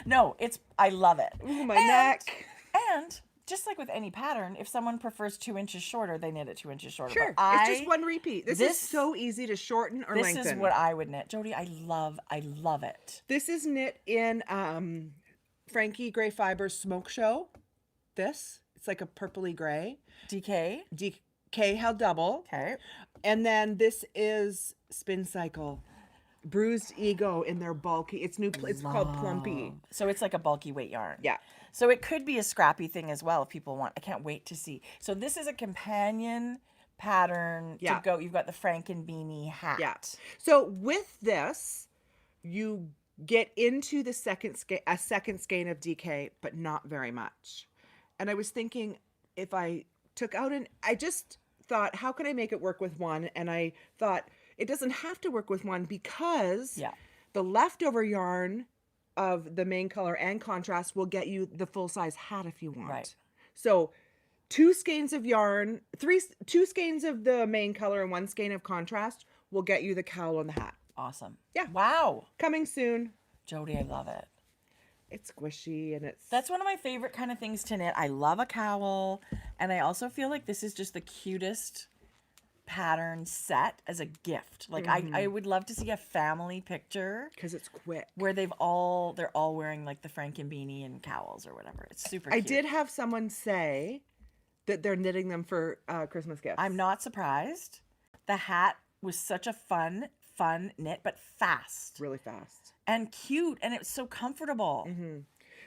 S1: No, I love it.
S2: Ooh, my neck.
S1: And just like with any pattern, if someone prefers 2 inches shorter, they knit it 2 inches shorter.
S2: Sure.
S1: But
S2: It's just one repeat. This is so easy to shorten or
S1: This
S2: lengthen.
S1: is what I would knit. Jodi, I love it.
S2: This is knit in Frankie Gray Fibres Smoke Show. It's like a purpley gray.
S1: DK.
S2: DK held double.
S1: Okay.
S2: And then this is Spin Cycle. Bruised Ego in their bulky. It's called Plumpy.
S1: So it's like a bulky weight yarn.
S2: Yeah.
S1: So it could be a scrappy thing as well if people want. I can't wait to see. So this is a companion pattern to go. You've got the Franken Beanie hat.
S2: Yeah. So with this, you get into the second skein of DK, but not very much. And I was thinking if I took out I just thought, how can I make it work with one? And I thought it doesn't have to work with one because the leftover yarn of the main color and contrast will get you the full size hat if you want.
S1: Right.
S2: So 2 skeins of yarn, 2 skeins of the main color and 1 skein of contrast will get you the cowl and the hat.
S1: Awesome.
S2: Yeah.
S1: Wow.
S2: Coming soon.
S1: Jodi, I love it.
S2: It's squishy and
S1: That's one of my favorite kind of things to knit. I love a cowl, and I also feel like this is just the cutest pattern set as a gift. Like I would love to see a family picture
S2: because it's quick
S1: where they're all wearing like the Franken Beanie and cowls or whatever. It's super cute.
S2: I did have someone say that they're knitting them for Christmas gifts.
S1: I'm not surprised. The hat was such a fun knit, but fast.
S2: Really fast.
S1: And cute, and it was so comfortable.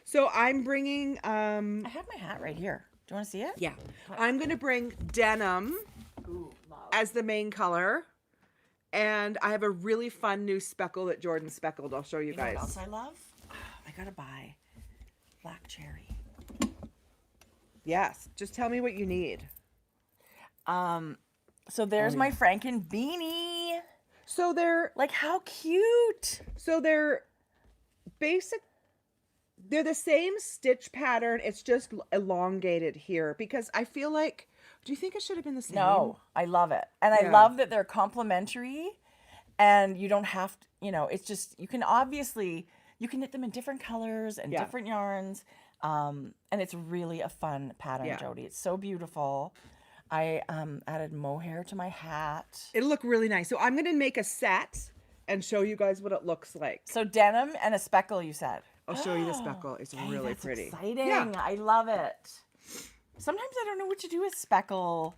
S2: So I'm bringing
S1: I have my hat right here. Do you want to see it?
S2: yeah. I'm going to bring denim as the main color. And I have a really fun new speckle that Jordan speckled. I'll show you
S1: You know
S2: guys.
S1: what else I love? I gotta buy black cherry.
S2: Yes. Just tell me what you need.
S1: So there's my Franken Beanie.
S2: So they're
S1: Like, how cute.
S2: basic. They're the same stitch pattern. It's just elongated here because I feel like, do you think it should have been the same?
S1: No, I love it. And I love that they're complementary and you don't have to, it's just, you can knit them in different colors and different yarns. And it's really a fun pattern, Jodi. It's so beautiful. I added mohair to my hat.
S2: It'll look really nice. So I'm going to make a set and show you guys what it looks like.
S1: So denim and a speckle, you said.
S2: I'll show you the speckle. It's
S1: Okay,
S2: really
S1: that's
S2: pretty.
S1: exciting.
S2: Yeah.
S1: I love it. Sometimes I don't know what to do with speckle,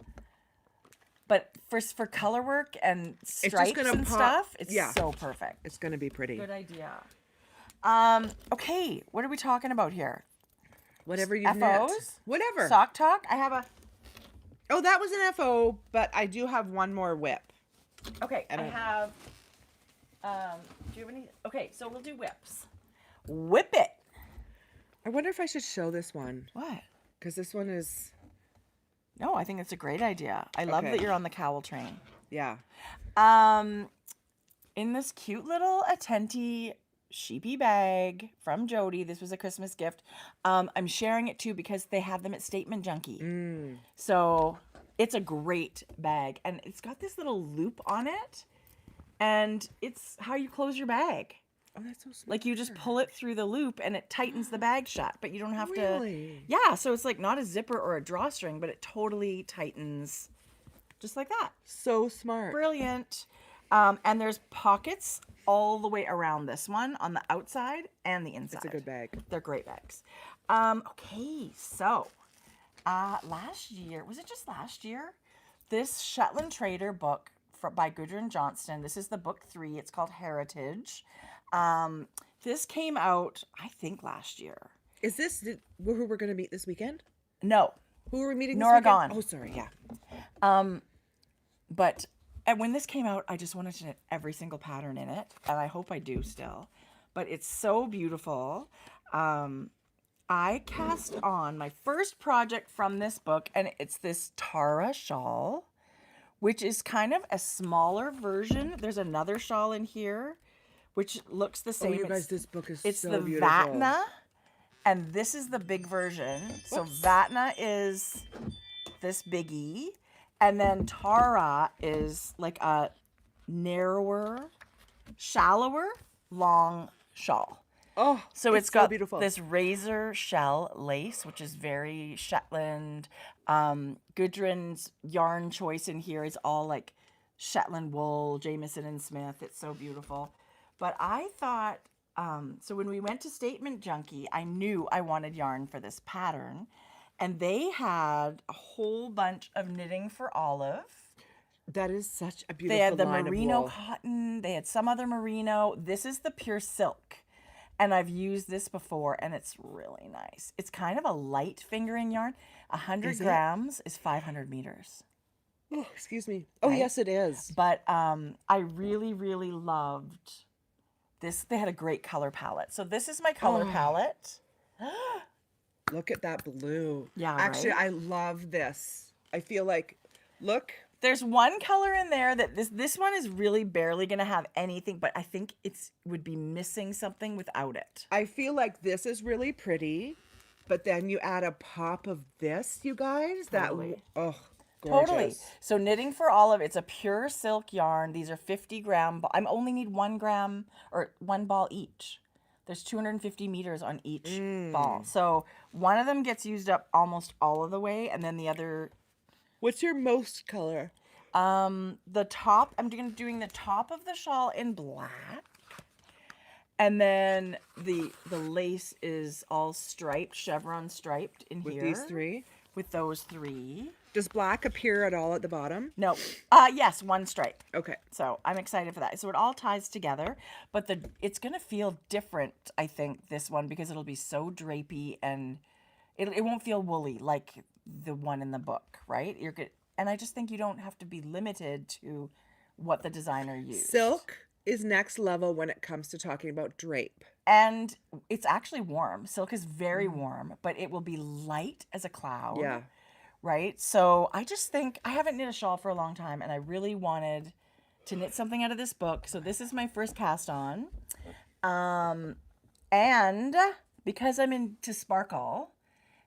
S1: but for color work and
S2: just
S1: stripes
S2: gonna
S1: and
S2: pop-
S1: stuff, it's
S2: yeah.
S1: so perfect.
S2: It's going to be pretty.
S1: Good idea. Okay, what are we talking about here?
S2: Whatever you knit.
S1: FOs?
S2: Whatever.
S1: Sock talk? I have a...
S2: Oh, that was an FO, but I do have one more whip.
S1: Okay, I
S2: don't-
S1: have... do you have any... Okay, so we'll do whips. Whip it!
S2: I wonder if I should show this one.
S1: What?
S2: Because this one is,
S1: No, I think it's a great idea. I love
S2: Okay.
S1: that you're on the cowl train.
S2: yeah.
S1: In this cute little Attenti sheepy bag from Jodi, this was a Christmas gift. I'm sharing it too because they have them at Statement Junkie. So it's a great bag, and it's got this little loop on it, and it's how you close your bag.
S2: Oh, that's so smart.
S1: Like you just pull it through the loop and it tightens the bag shut, but you don't have
S2: Really?
S1: to. Yeah, so it's like not a zipper or a drawstring, but it totally tightens just like that.
S2: So smart.
S1: Brilliant. And there's pockets all the way around this one on the outside and the inside.
S2: It's a good bag.
S1: They're great bags. Okay, so last year, was it just last year? This Shetland Trader book by Gudrun Johnston. This is the book 3. It's called Heritage. This came out, I think, last year.
S2: Is this who we're going to meet this weekend?
S1: No,
S2: Who are we meeting this
S1: Nora
S2: weekend?
S1: Gone.
S2: Oh, sorry. Yeah.
S1: but and when this came out, I just wanted to knit every single pattern in it, and I hope I do still. But it's so beautiful. I cast on my first project from this book, and it's this Tara shawl, which is kind of a smaller version. There's another shawl in here, which looks the same.
S2: Oh, you guys, this book is
S1: It's
S2: so
S1: the
S2: beautiful.
S1: Vatna, and this is the big version. So Vatna is this biggie, and then Tara is like a narrower, shallower, long shawl.
S2: Oh,
S1: So it's got
S2: beautiful.
S1: this razor shell lace, which is very Shetland. Gudrun's yarn choice in here is all like Shetland wool, Jameson and Smith. It's so beautiful. But I thought, so when we went to Statement Junkie, I knew I wanted yarn for this pattern. And they had a whole bunch of knitting for Olive.
S2: That is such a beautiful
S1: They had the
S2: line of
S1: merino
S2: wool.
S1: cotton. They had some other merino. This is the pure silk. And I've used this before, and it's really nice. It's kind of a light fingering yarn. 100
S2: Is it?
S1: grams is 500 meters.
S2: Oh, excuse me. Oh,
S1: Right?
S2: yes, it is.
S1: But I really, really loved this. They had a great color palette. So this is my color palette.
S2: Look at that blue.
S1: Yeah,
S2: Actually,
S1: right?
S2: I love this. I feel like, look.
S1: There's one color in there that this one is really barely going to have anything, but I think it's would be missing something without it.
S2: I feel like this is really pretty, but then you add a pop of this, you guys.
S1: Totally.
S2: Oh, gorgeous.
S1: Totally. So knitting for Olive, it's a pure silk yarn. These are 50 gram. I only need 1 gram or 1 ball each. There's 250 meters on each ball. So one of them gets used up almost all of the way, and then the other.
S2: What's your most color?
S1: The top, I'm doing the top of the shawl in black. And then the lace is all striped, chevron striped in
S2: With
S1: here.
S2: these 3?
S1: With those 3.
S2: Does black appear at all at the bottom?
S1: No. Yes, 1 stripe.
S2: Okay.
S1: So I'm excited for that. So it all ties together, but it's gonna feel different, I think, this one, because it'll be so drapey and it won't feel woolly like the one in the book, right? You're good, and I just think you don't have to be limited to what the designer used.
S2: Silk is next level when it comes to talking about drape.
S1: And it's actually warm. Silk is very warm, but it will be light as a cloud.
S2: Yeah.
S1: Right? So I just think I haven't knit a shawl for a long time, and I really wanted to knit something out of this book. So this is my first cast on. And because I'm into sparkle,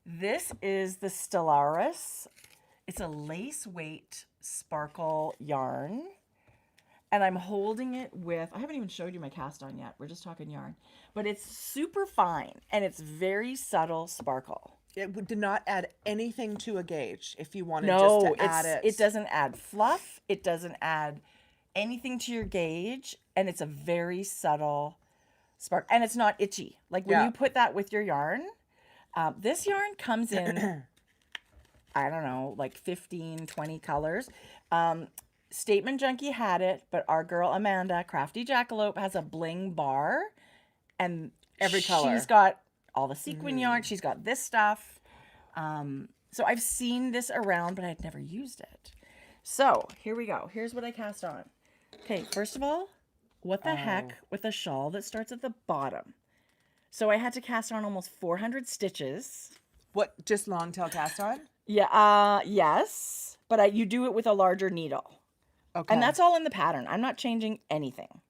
S1: this is the Stellaris. It's a lace weight sparkle yarn. And I'm holding it with, I haven't even showed you my cast on yet. We're just talking yarn. But it's super fine, and it's very subtle sparkle.
S2: It did not add anything to a gauge if you wanted
S1: No,
S2: just to add it.
S1: it doesn't add fluff. It doesn't add anything to your gauge, and it's a very subtle spark, and it's not itchy. Like when
S2: Yeah.
S1: you put that with your yarn, this yarn comes in, I don't know, like 15, 20 colors. Statement Junkie had it, but our girl Amanda, Crafty Jackalope, has a bling bar, and
S2: Every color.
S1: she's got all the sequin yarn. She's got this stuff. So I've seen this around, but I'd never used it. So here we go. Here's what I cast on. Okay, first of all, what the heck with a shawl that starts at the bottom? So I had to cast on almost 400 stitches.
S2: What, just long tail cast on?
S1: Yeah, yes, but you do it with a larger needle.
S2: Okay.
S1: And that's all in the pattern. I'm not changing anything.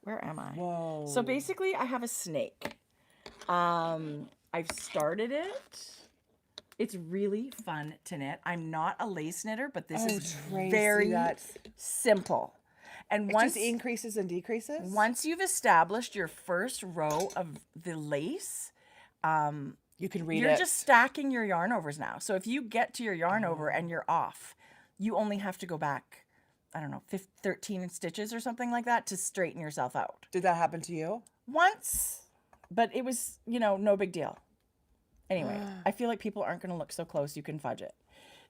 S1: Where am I?
S2: Whoa.
S1: So basically, I have a snake. I've started it. It's really fun to knit. I'm not a lace knitter, but this is
S2: Tracie,
S1: very
S2: that's...
S1: simple. And
S2: It
S1: once
S2: just increases and decreases?
S1: once you've established your first row of the lace,
S2: You can read
S1: you're
S2: it.
S1: just stacking your yarn overs now. So if you get to your yarn over and you're off, you only have to go back, I don't know, 13 stitches or something like that to straighten yourself out.
S2: Did that happen to you?
S1: Once, but it was, no big deal. Anyway, I feel like people aren't going to look so close. You can fudge it.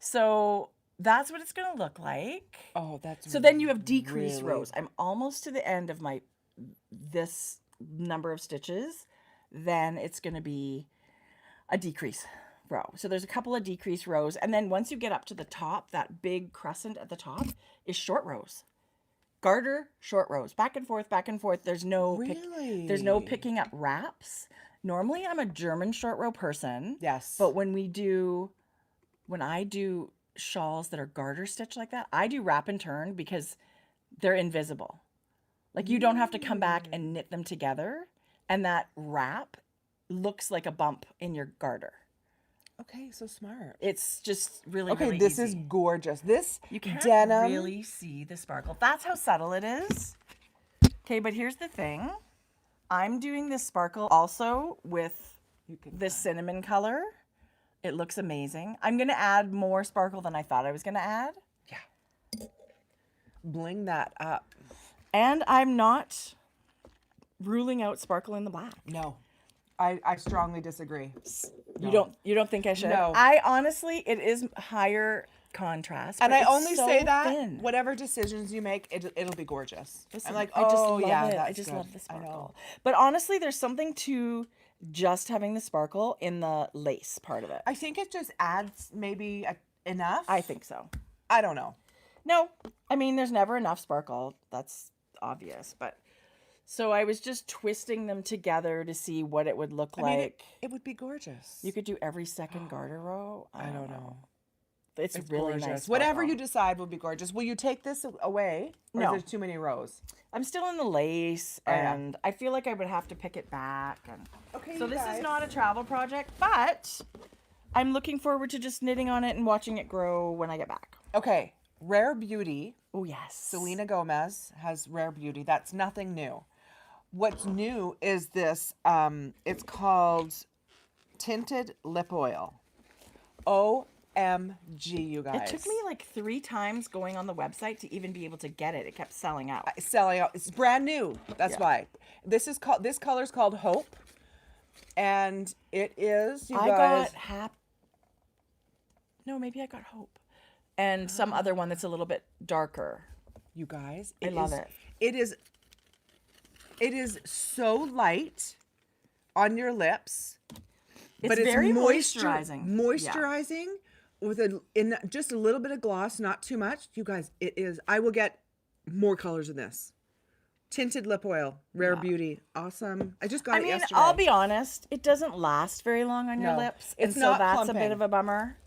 S1: So that's what it's going to look like.
S2: Oh, that's
S1: So then you have decreased
S2: really...
S1: rows. I'm almost to the end of this number of stitches. Then it's going to be a decrease row. So there's a couple of decrease rows. And then once you get up to the top, that big crescent at the top is short rows. Garter, short rows. Back and forth, back and forth. There's no there's no picking up wraps. Normally I'm a German short row person.
S2: Yes.
S1: But when I do shawls that are garter stitch like that, I do wrap and turn because they're invisible. Like you don't have to come back and knit them together. And that wrap looks like a bump in your garter.
S2: Okay, so smart.
S1: It's just really,
S2: Okay,
S1: really
S2: this
S1: easy.
S2: is gorgeous. This
S1: You can't
S2: denim...
S1: really see the sparkle. That's how subtle it is. Okay, but here's the thing. I'm doing this sparkle also with this cinnamon color. It looks amazing. I'm going to add more sparkle than I thought I was going to add.
S2: Yeah. Bling that up.
S1: And I'm not ruling out sparkle in the black.
S2: No. I strongly disagree.
S1: You don't think I should?
S2: No.
S1: I honestly, it is higher contrast.
S2: And
S1: but
S2: I
S1: it's
S2: only
S1: so
S2: say that
S1: thin.
S2: whatever decisions you make, it'll be gorgeous.
S1: Listen,
S2: I'm like,
S1: I just
S2: oh
S1: love
S2: yeah,
S1: it.
S2: that's
S1: I just
S2: good.
S1: love the
S2: I know.
S1: sparkle. But honestly, there's something to just having the sparkle in the lace part of it.
S2: I think it just adds maybe enough.
S1: I think so.
S2: I don't know.
S1: No, I mean, there's never enough sparkle. That's obvious. But so I was just twisting them together to see what it would look like.
S2: mean, it would be gorgeous.
S1: You could do every second garter row.
S2: I don't know.
S1: It's really
S2: gorgeous.
S1: nice.
S2: Whatever
S1: sparkle.
S2: you decide will be gorgeous. Will you take this away? Or
S1: No.
S2: is there too many rows?
S1: I'm still in the lace,
S2: yeah.
S1: and I feel like I would have to pick it back. And
S2: Okay,
S1: so
S2: you
S1: this
S2: guys.
S1: is not a travel project, but I'm looking forward to just knitting on it and watching it grow when I get back.
S2: Okay, Rare Beauty.
S1: Oh, yes.
S2: Selena Gomez has Rare Beauty. That's nothing new. What's new is this. It's called Tinted Lip Oil. OMG, you guys.
S1: It took me like 3 times going on the website to even be able to get it. It kept selling out.
S2: Selling out. It's brand new. That's why. This color is called Hope. And it is, you guys.
S1: No, maybe I got Hope. And some other one that's a little bit darker.
S2: You guys.
S1: I love it.
S2: It is so light on your lips.
S1: It's very moisturizing.
S2: Moisturizing with just a little bit of gloss, not too much. You guys, it is. I will get more colors in this. Tinted lip oil, Rare Beauty, awesome. I just got it yesterday.
S1: I'll be honest, it doesn't last very long on your
S2: No,
S1: lips,
S2: it's
S1: and so
S2: not
S1: that's
S2: clumping.
S1: a bit of a bummer.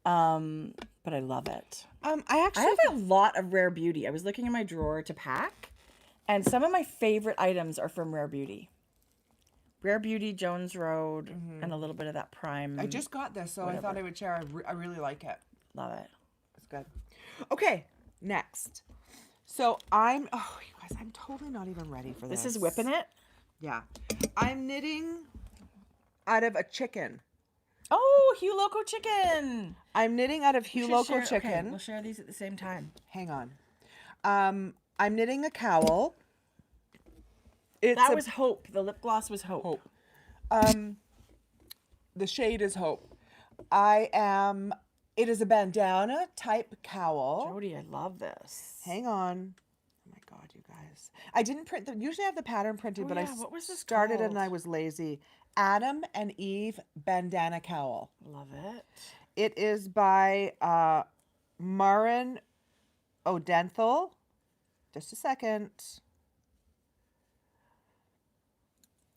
S1: But I love it.
S2: I
S1: have a lot of Rare Beauty. I was looking in my drawer to pack, and some of my favorite items are from Rare Beauty. Rare Beauty, Jones Road, and a little bit of that Prime.
S2: I just got this, so I thought I would share. I really like it.
S1: Love it.
S2: It's good. Okay, next. So you guys, I'm totally not even ready for this.
S1: This is whipping it.
S2: Yeah. I'm knitting out of a chicken.
S1: Oh, Hue Loco chicken.
S2: I'm knitting out of Hue Loco chicken.
S1: Okay, we'll share these at the same time.
S2: Hang on. I'm knitting a cowl.
S1: That was Hope. The lip gloss was Hope.
S2: Hope. The shade is Hope. It is a bandana type cowl.
S1: Jodi, I love this.
S2: Hang on. Oh my God, you guys. I didn't print usually I have the pattern printed, but
S1: what was this
S2: started
S1: called?
S2: and I was lazy. Adam and Eve bandana cowl.
S1: Love it.
S2: It is by Marin Odenthal. Just a second.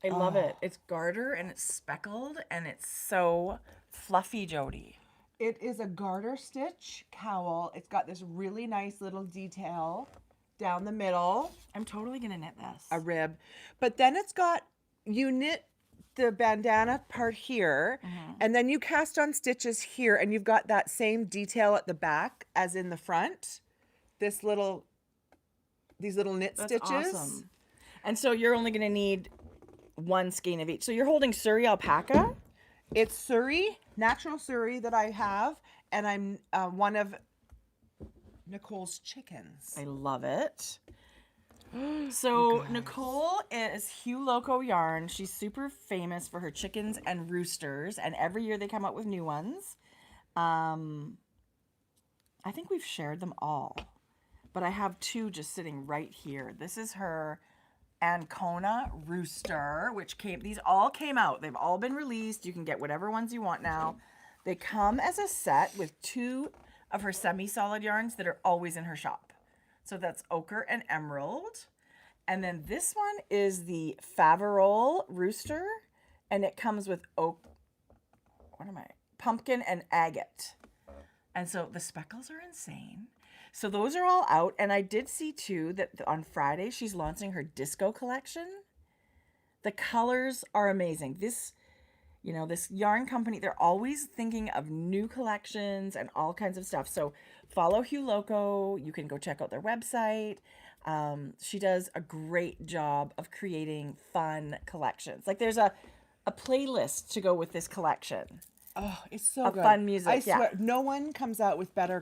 S1: I love it. It's garter and it's speckled and it's so fluffy, Jodi.
S2: It is a garter stitch cowl. It's got this really nice little detail down the middle.
S1: I'm totally going to knit this.
S2: A rib. But then it's got, you knit the bandana part here, and then you cast on stitches here, and you've got that same detail at the back as in the front. These little knit stitches.
S1: Awesome. And so you're only going to need one skein of each. So you're holding Surrey alpaca?
S2: It's Surrey, natural Surrey that I have, and I'm one of Nicole's chickens.
S1: I love it. So Nicole is Hue Loco yarn. She's super famous for her chickens and roosters, and every year they come out with new ones. I think we've shared them all, but I have two just sitting right here. This is her Ancona rooster, which these all came out. They've all been released. You can get whatever ones you want now. They come as a set with two of her semi-solid yarns that are always in her shop. So that's ochre and emerald. And then this one is the Faverolles rooster, and it comes with pumpkin and agate. And so the speckles are insane. So those are all out, and I did see too that on Friday she's launching her disco collection. The colors are amazing. This yarn company, they're always thinking of new collections and all kinds of stuff. So follow Hue Loco. You can go check out their website. She does a great job of creating fun collections. Like there's a playlist to go with this collection.
S2: Oh, it's so
S1: of
S2: good.
S1: Fun music.
S2: I swear, no one comes out with better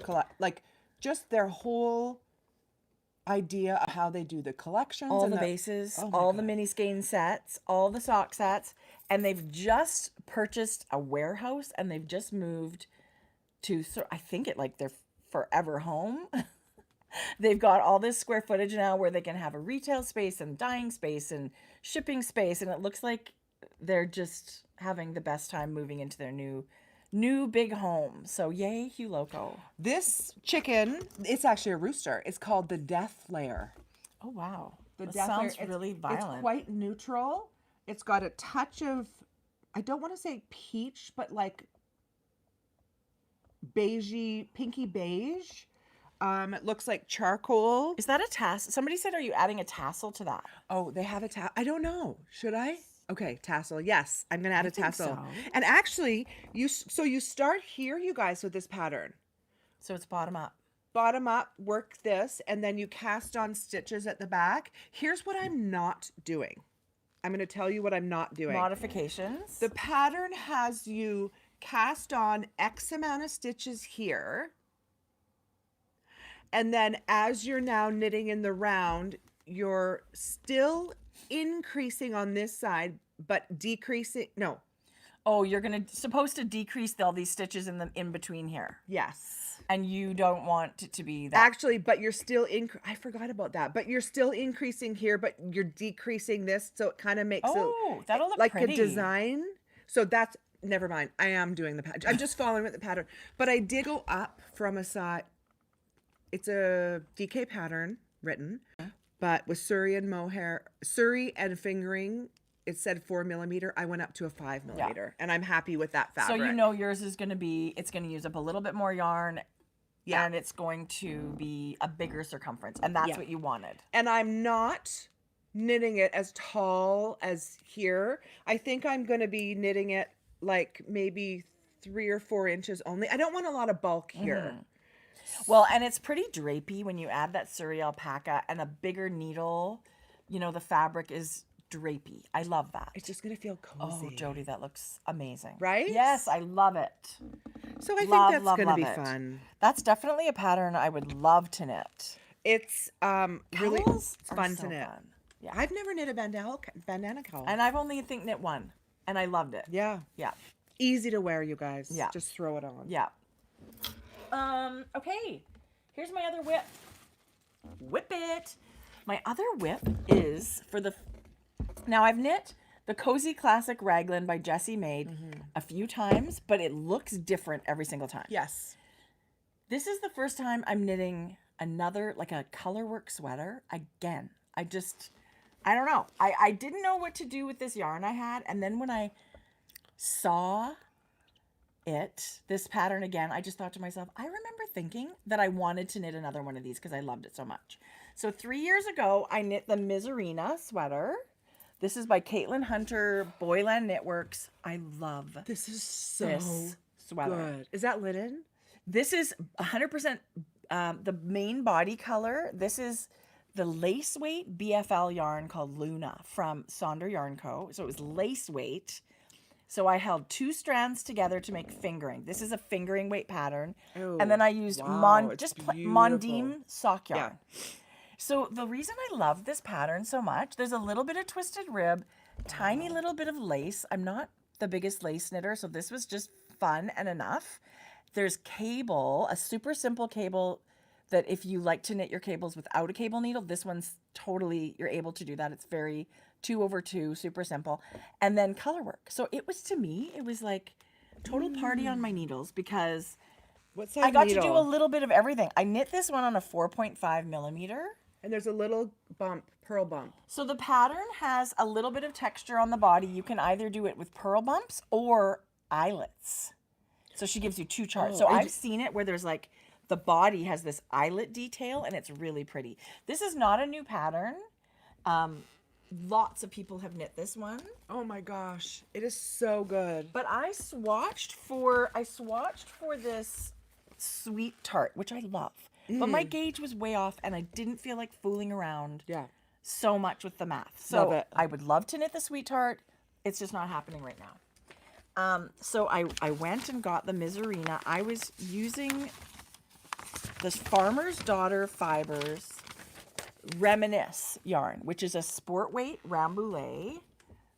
S2: just their whole idea of how they do the collections.
S1: All
S2: and
S1: the bases,
S2: oh
S1: all
S2: God.
S1: the mini skein sets, all the sock sets. And they've just purchased a warehouse and they've just moved to, I think their forever home. They've got all this square footage now where they can have a retail space and dyeing space and shipping space. And it looks like they're just having the best time moving into their new big home. So yay, Hue Loco.
S2: This chicken, it's actually a rooster. It's called the Death Layer.
S1: Oh, wow. That
S2: Death
S1: sounds
S2: Layer.
S1: really violent.
S2: It's quite neutral. It's got a touch of, I don't want to say peach, but like beigey, pinky beige. It looks like charcoal.
S1: Is that a tassel? Somebody said, are you adding a tassel to that?
S2: Oh, they have a tassel. I don't know. Should I? Okay, tassel. Yes, I'm going to add a tassel.
S1: So.
S2: And actually, you start here, you guys, with this pattern.
S1: So it's bottom up.
S2: Bottom up, work this, and then you cast on stitches at the back. Here's what I'm not doing. I'm going to tell you what I'm not doing.
S1: Modifications.
S2: The pattern has you cast on X amount of stitches here. And then as you're now knitting in the round, you're still increasing on this side, but decreasing. No.
S1: Oh, you're supposed to decrease all these stitches in between here.
S2: Yes.
S1: And you don't want it to be that.
S2: Actually, but you're still I forgot about that. But you're still increasing here, but you're decreasing this, so it kind of makes
S1: that'll look
S2: like
S1: pretty.
S2: a design. So that's never mind. I am doing the pattern. I'm just following with the pattern. But I did go up from a side. It's a DK pattern written, but with Surrey and fingering. It said 4 millimeter. I went up to a 5 millimeter, and I'm happy with that fabric.
S1: So you know yours is going to it's going to use up a little bit more yarn, and it's going to be a bigger circumference, and that's what you wanted.
S2: And I'm not knitting it as tall as here. I think I'm going to be knitting it like maybe 3 or 4 inches only. I don't want a lot of bulk here.
S1: Well, and it's pretty drapey when you add that Surrey alpaca and a bigger needle. You know, the fabric is drapey. I love that.
S2: It's just going to feel cozy.
S1: Oh, Jodi, that looks amazing.
S2: Right?
S1: Yes, I love it.
S2: So I think that's going to be fun.
S1: That's definitely a pattern I would love to knit.
S2: It's really
S1: Cowls
S2: it's
S1: are
S2: fun
S1: so
S2: to knit.
S1: fun. Yeah.
S2: I've never knit a bandana cowl.
S1: And I've only, I think, knit one. And I loved it.
S2: Yeah.
S1: Yeah.
S2: Easy to wear, you guys.
S1: Yeah.
S2: Just throw it on.
S1: Yeah. Okay. Here's my other whip. Whip it. My other whip is for the... Now, I've knit the Cozy Classic Raglan by Jessie Maid a few times, but it looks different every single time.
S2: Yes.
S1: This is the first time I'm knitting another, like a colorwork sweater again. I don't know. I didn't know what to do with this yarn I had. And then when I saw this pattern again, I just thought to myself, I remember thinking that I wanted to knit another one of these because I loved it so much. So 3 years ago, I knit the Miserina sweater. This is by Caitlin Hunter, Boyland Knitworks. I love
S2: This is so
S1: this sweater.
S2: good. Is that linen?
S1: This is 100% the main body color. This is the lace weight BFL yarn called Luna from Sonder Yarn Co. So it was lace weight. So I held 2 strands together to make fingering. This is a fingering weight pattern.
S2: Oh,
S1: and then I used
S2: wow, it's
S1: Mondim sock yarn.
S2: Yeah.
S1: So the reason I love this pattern so much, there's a little bit of twisted rib, tiny little bit of lace. I'm not the biggest lace knitter, so this was just fun and enough. There's cable, a super simple cable that if you like to knit your cables without a cable needle, this one's totally, you're able to do that. It's very 2/2, super simple. And then color work. So it was, to me, it was like total party on my needles because
S2: What size
S1: I got
S2: needle?
S1: to do a little bit of everything. I knit this one on a 4.5 millimeter.
S2: And there's a little bump, pearl bump.
S1: So the pattern has a little bit of texture on the body. You can either do it with pearl bumps or eyelets. So she gives you 2 charts. So I've seen it where there's like the body has this eyelet detail and it's really pretty. This is not a new pattern. Lots of people have knit this one.
S2: Oh my gosh, it is so good.
S1: But I swatched for this sweet tart, which I love. But my gauge was way off and I didn't feel like fooling around so much with the math. So
S2: Love it.
S1: I would love to knit the sweet tart. It's just not happening right now. So I went and got the Miserina. I was using this Farmer's Daughter Fibres Reminisce yarn, which is a sport weight rambouillet.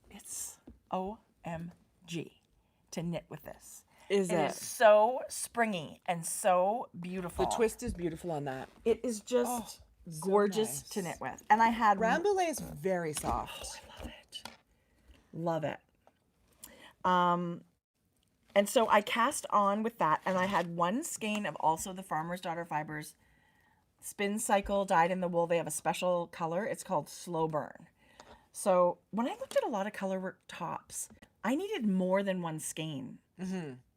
S1: It's OMG to knit with this.
S2: Is
S1: It
S2: it?
S1: is so springy and so beautiful.
S2: The twist is beautiful on that.
S1: It is just gorgeous
S2: nice.
S1: to knit with. And I had
S2: Rambouillet is very soft.
S1: I love it. Love it. And so I cast on with that, and I had 1 skein of also the Farmer's Daughter Fibres Spin Cycle dyed in the wool. They have a special color. It's called Slow Burn. So when I looked at a lot of colorwork tops, I needed more than 1 skein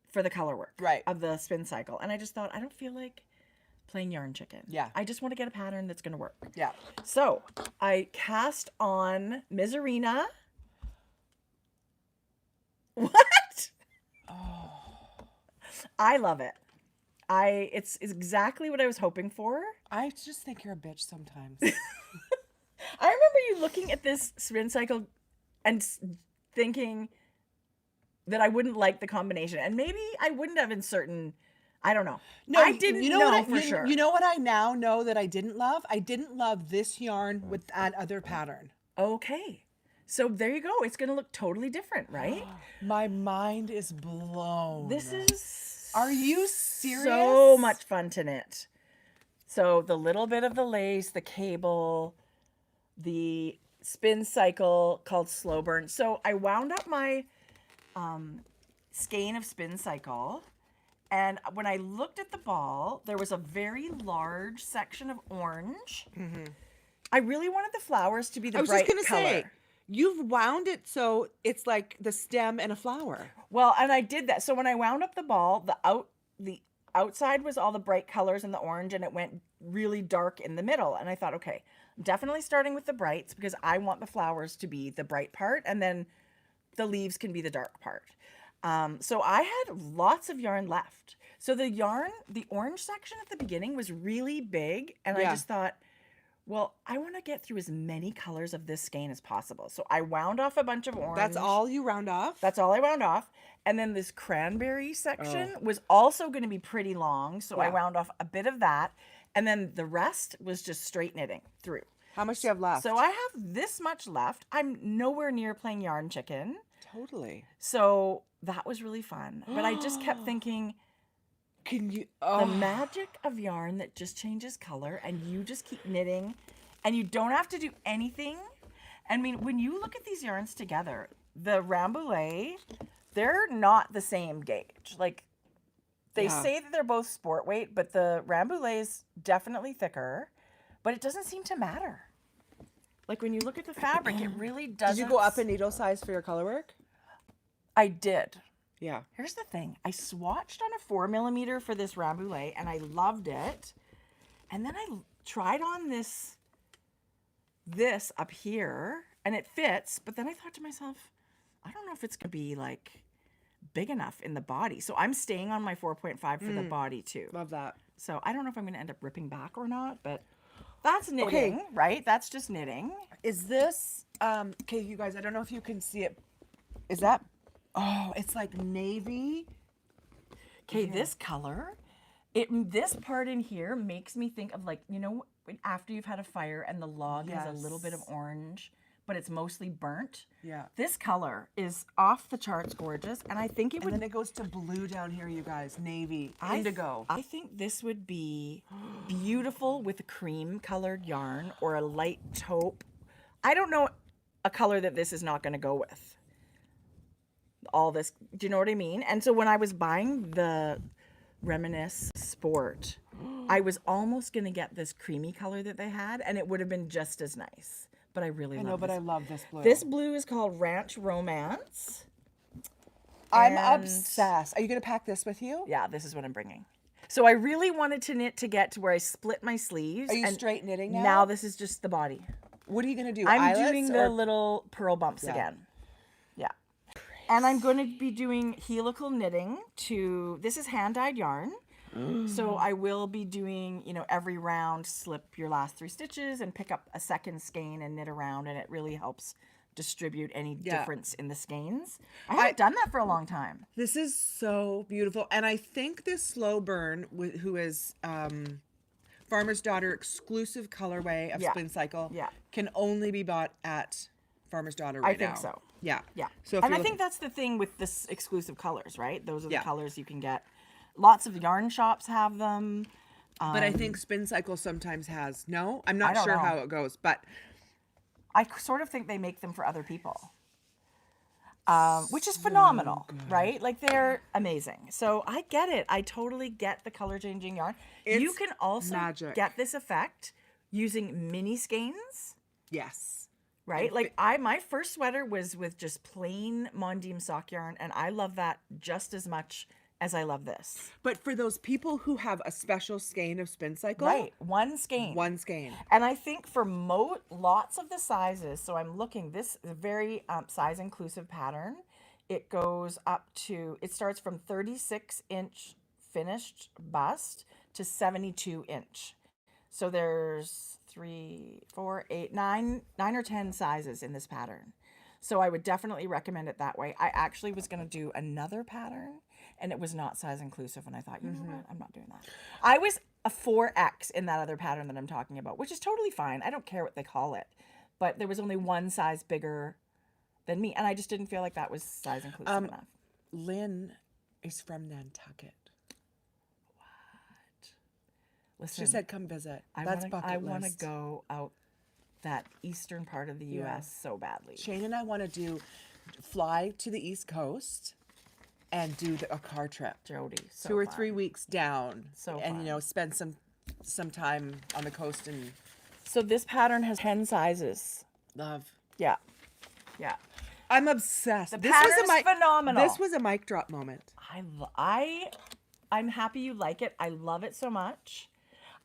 S1: for the colorwork of the Spin Cycle. And I just thought, I don't feel like playing yarn chicken.
S2: Yeah.
S1: I just want to get a pattern that's going to work.
S2: Yeah.
S1: So I cast on Miserina. What?
S2: Oh.
S1: I love it. It's exactly what I was hoping for.
S2: I just think you're a bitch sometimes.
S1: I remember you looking at this Spin Cycle and thinking that I wouldn't like the combination. And maybe I wouldn't have in certain, I don't know.
S2: No,
S1: I didn't know for sure.
S2: You know what I now know that I didn't love? I didn't love this yarn with that other pattern.
S1: Okay. So there you go. It's going to look totally different, right?
S2: My mind is blown.
S1: This is...
S2: Are you serious?
S1: So much fun to knit. So the little bit of the lace, the cable, the Spin Cycle called Slow Burn. So I wound up my skein of Spin Cycle, and when I looked at the ball, there was a very large section of orange. I really wanted the flowers to be the bright color.
S2: Say, you've wound it so it's like the stem and a flower.
S1: Well, and I did that. So when I wound up the ball, the outside was all the bright colors and the orange, and it went really dark in the middle. And I thought, okay, I'm definitely starting with the brights because I want the flowers to be the bright part, and then the leaves can be the dark part. So I had lots of yarn left. So the orange section at the beginning was really big, and I just thought, well, I want to get through as many colors of this skein as possible. So I wound off a bunch of orange.
S2: That's all you round off?
S1: That's all I wound off. And then this cranberry section was also going to be pretty long. So I wound off a bit of that. And then the rest was just straight knitting through.
S2: How much do you have left?
S1: So I have this much left. I'm nowhere near playing Yarn Chicken.
S2: Totally.
S1: So that was really fun. But I just kept thinking,
S2: can you?
S1: The magic of yarn that just changes color and you just keep knitting and you don't have to do anything. I mean, when you look at these yarns together, the Rambouillet, they're not the same gauge. Like, they say that they're both sport weight, but the Rambouillet is definitely thicker, but it doesn't seem to matter. Like, when you look at the fabric, it really doesn't.
S2: Did you go up in needle size for your color work?
S1: I did.
S2: Yeah.
S1: Here's the thing. I swatched on a 4mm for this Rambouillet, and I loved it. And then I tried on this up here, and it fits, but then I thought to myself, I don't know if it's going to be, like, big enough in the body. So I'm staying on my 4.5 for the body, too.
S2: Love that.
S1: So I don't know if I'm going to end up ripping back or not, but that's knitting, right? That's just knitting.
S2: Is this, okay, you guys, I don't know if you can see it. Is that, oh, it's like navy.
S1: Okay, this color, this part in here makes me think of, like, you know, after you've had a fire and the log has a little bit of orange, but it's mostly burnt.
S2: Yeah.
S1: This color is off the charts gorgeous, and I think it would.
S2: And then it goes to blue down here, you guys. Navy, indigo.
S1: I think this would be beautiful with a cream colored yarn or a light taupe. I don't know a color that this is not going to go with. All this, do you know what I mean? And so when I was buying the Reminisce Sport, I was almost going to get this creamy color that they had, and it would have been just as nice. But I really love
S2: I love this blue.
S1: This blue is called Ranch Romance.
S2: I'm obsessed. Are you going to pack this with you?
S1: Yeah, this is what I'm bringing. So I really wanted to knit to get to where I split my sleeves.
S2: Are you straight knitting now?
S1: Now this is just the body.
S2: What are you going to do?
S1: I'm
S2: eyelets
S1: doing the little purl bumps again. Yeah. And I'm going to be doing helical knitting to, this is hand-dyed yarn. So I will be doing, you know, every round, slip your last 3 stitches and pick up a second skein and knit around, and it really helps distribute any difference in the skeins. I haven't done that for a long time.
S2: This is so beautiful. And I think this Slow Burn, who is Farmer's Daughter exclusive colorway of Spin Cycle, can only be bought at Farmer's Daughter right now.
S1: I think so.
S2: Yeah.
S1: Yeah.
S2: So
S1: and I think that's the thing with this exclusive colors, right? Those are the colors you can get. Lots of yarn shops have them.
S2: But I think Spin Cycle sometimes has. No? I'm not sure how it goes, but
S1: I sort of think they make them for other people. Which is phenomenal, right? Like, they're amazing. So I get it. I totally get the color changing yarn. You can also get this effect using mini skeins.
S2: Yes.
S1: Right? Like, my first sweater was with just plain Mondim sock yarn, and I love that just as much as I love this.
S2: But for those people who have a special skein of Spin Cycle.
S1: Right. One skein.
S2: One skein.
S1: And I think for lots of the sizes, so I'm looking, this is a very size inclusive pattern. It goes up to, it starts from 36-inch finished bust to 72-inch. So there's 3, 4, 8, 9 or 10 sizes in this pattern. So I would definitely recommend it that way. I actually was going to do another pattern, and it was not size inclusive, and I thought, you know what, I'm not doing that. I was a 4X in that other pattern that I'm talking about, which is totally fine. I don't care what they call it. But there was only one size bigger than me, and I just didn't feel like that was size inclusive enough.
S2: Lynn is from Nantucket.
S1: What? Listen,
S2: she said come visit. That's bucket list.
S1: I want to go out that eastern part of the U.S. so badly.
S2: Shane and I want to fly to the East Coast and do a car trip.
S1: Jodi, so
S2: 2 or
S1: fun.
S2: 3 weeks down.
S1: So
S2: and
S1: fun.
S2: you know, spend some time on the coast and.
S1: So this pattern has 10 sizes.
S2: Love.
S1: Yeah. Yeah.
S2: I'm obsessed.
S1: The pattern's phenomenal.
S2: This was a mic drop moment.
S1: I'm happy you like it. I love it so much.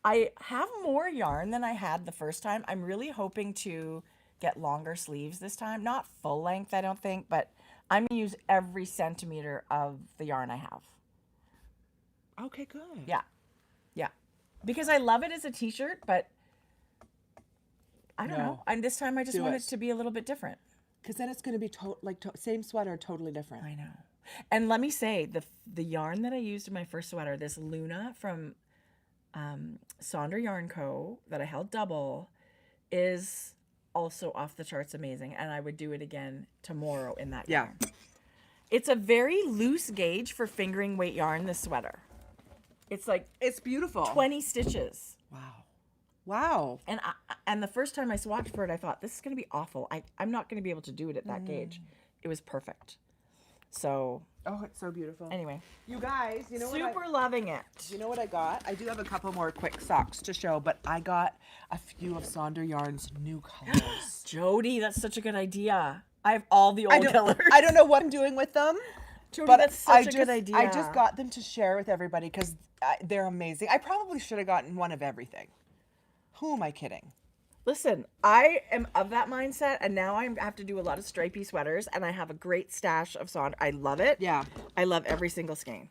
S1: I have more yarn than I had the first time. I'm really hoping to get longer sleeves this time. Not full length, I don't think, but I'm going to use every centimeter of the yarn I have.
S2: Okay, good.
S1: Yeah. Yeah. Because I love it as a t-shirt, but I don't know. And this time I just want it to be a little bit different.
S2: Because then it's going to be same sweater, totally different.
S1: I know. And let me say, the yarn that I used in my first sweater, this Luna from Sonder Yarn Co. that I held double, is also off the charts amazing, and I would do it again tomorrow in that
S2: Yeah.
S1: yarn. It's a very loose gauge for fingering weight yarn, this sweater. It's like
S2: It's beautiful.
S1: 20 stitches.
S2: Wow. Wow.
S1: And the first time I swatched for it, I thought, this is going to be awful. I'm not going to be able to do it at that gauge. It was perfect. So,
S2: Oh, it's so beautiful.
S1: anyway.
S2: You guys, you know
S1: Super loving it.
S2: You know what I got? I do have a couple more quick socks to show, but I got a few of Sonder Yarn's new colors.
S1: Jodi, that's such a good idea. I have all the old colors.
S2: I don't know what I'm doing with them.
S1: Jodi,
S2: But
S1: that's such a good idea.
S2: I just got them to share with everybody because they're amazing. I probably should have gotten one of everything. Who am I kidding?
S1: Listen, I am of that mindset, and now I have to do a lot of stripy sweaters, and I have a great stash of Sonder. I love it.
S2: Yeah.
S1: I love every single skein.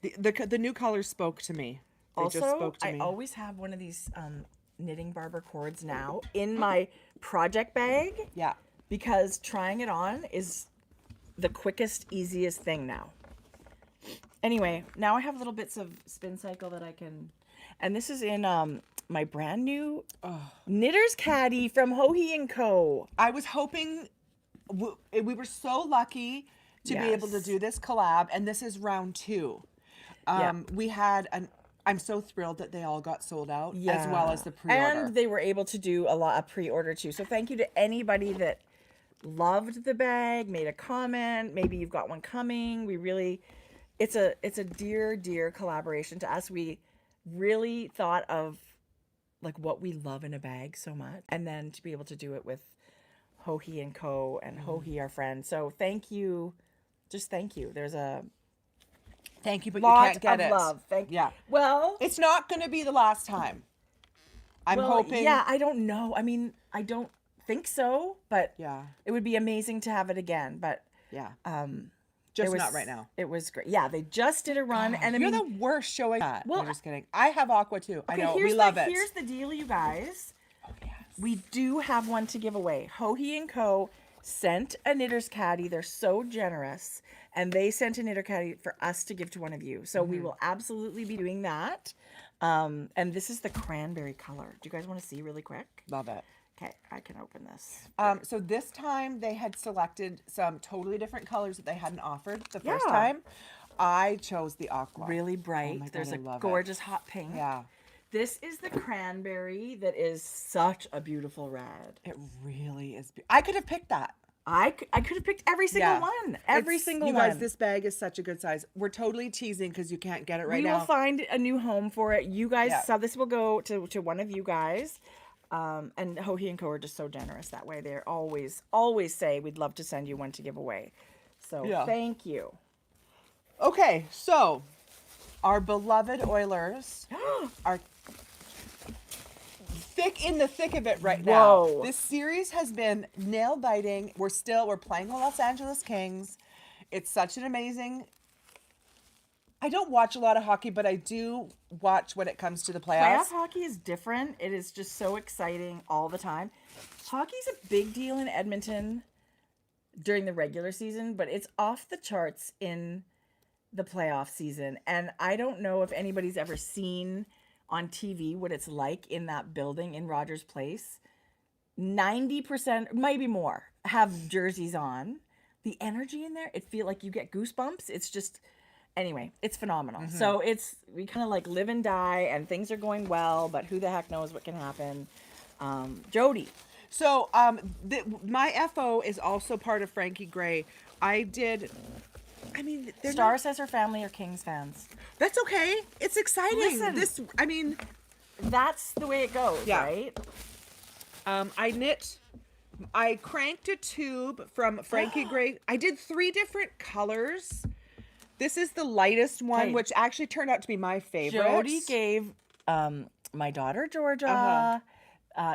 S2: The new colors spoke to me. They
S1: Also,
S2: just spoke to
S1: I
S2: me.
S1: always have one of these knitting barber cords now in my project bag
S2: Yeah.
S1: because trying it on is the quickest, easiest thing now. Anyway, now I have little bits of spin cycle that I can, and this is in my brand new knitter's caddy from Hue Co.
S2: I was hoping we were so lucky to be able to
S1: Yes.
S2: do this collab, and this is round 2. We had I'm so thrilled that they all got sold out, as well as the pre-order.
S1: And they were able to do a lot of pre-order too. So thank you to anybody that loved the bag, made a comment. Maybe you've got one coming. We really, it's a dear, dear collaboration to us. We really thought of like what we love in a bag so much, and then to be able to do it with Hue and Co. and Hue, our friend. So thank you, just thank you. There's a
S2: Thank you, but
S1: lot
S2: you can't get
S1: of
S2: it.
S1: love. Thank
S2: Yeah.
S1: Well,
S2: It's not going to be the last time. I'm hoping.
S1: Yeah, I don't know. I mean, I don't think so, but
S2: Yeah.
S1: it would be amazing to have it again. But
S2: Yeah.
S1: it
S2: Just
S1: was,
S2: not right now.
S1: It was great. Yeah, they just did a run, and I
S2: You're
S1: mean,
S2: the worst showing that.
S1: Well,
S2: I'm just kidding. I have aqua too. I
S1: okay,
S2: know.
S1: here's
S2: We love
S1: the,
S2: it.
S1: Here's the deal, you guys.
S2: Oh, yes.
S1: We do have one to give away. Hue and Co. sent a knitter's caddy. They're so generous, and they sent a knitter caddy for us to give to one of you. So we will absolutely be doing that. And this is the cranberry color. Do you guys want to see really quick?
S2: Love it.
S1: Okay, I can open this.
S2: So this time they had selected some totally different colors that they hadn't offered the first
S1: Yeah.
S2: time. I chose the aqua.
S1: Really bright.
S2: my God,
S1: There's
S2: I
S1: a
S2: love it.
S1: gorgeous hot pink.
S2: Yeah.
S1: This is the cranberry that is such a beautiful red.
S2: It really is. I could have picked that.
S1: I could have picked every single
S2: Yeah.
S1: one. Every
S2: It's-
S1: single
S2: you
S1: one.
S2: guys, this bag is such a good size. We're totally teasing because you can't get it right
S1: we
S2: now.
S1: will find a new home for it. You guys,
S2: Yeah.
S1: so this will go to one of you guys. And Hue and Co. are just so generous that way. They're always say we'd love to send you one to give away. So
S2: Yeah.
S1: thank you.
S2: Okay, so our beloved Oilers are in the thick of it right now.
S1: Whoa.
S2: This series has been nail biting. We're playing the Los Angeles Kings. It's such an amazing. I don't watch a lot of hockey, but I do watch when it comes to the playoffs.
S1: Playoff hockey is different. It is just so exciting all the time. Hockey's a big deal in Edmonton during the regular season, but it's off the charts in the playoff season. And I don't know if anybody's ever seen on TV what it's like in that building in Rogers Place. 90%, maybe more, have jerseys on. The energy in there, it feels like you get goosebumps. It's just, anyway, it's phenomenal. So we kind of like live and die, and things are going well, but who the heck knows what can happen. Jodi.
S2: So my FO is also part of Frankie Gray. They're
S1: Star says her family are Kings fans.
S2: That's okay. It's exciting.
S1: Listen.
S2: That's
S1: the way it goes,
S2: Yeah.
S1: right?
S2: I cranked a tube from Frankie Gray. I did 3 different colors. This is the lightest one,
S1: Okay.
S2: which actually turned out to be my favorite.
S1: Jodi gave my daughter Georgia.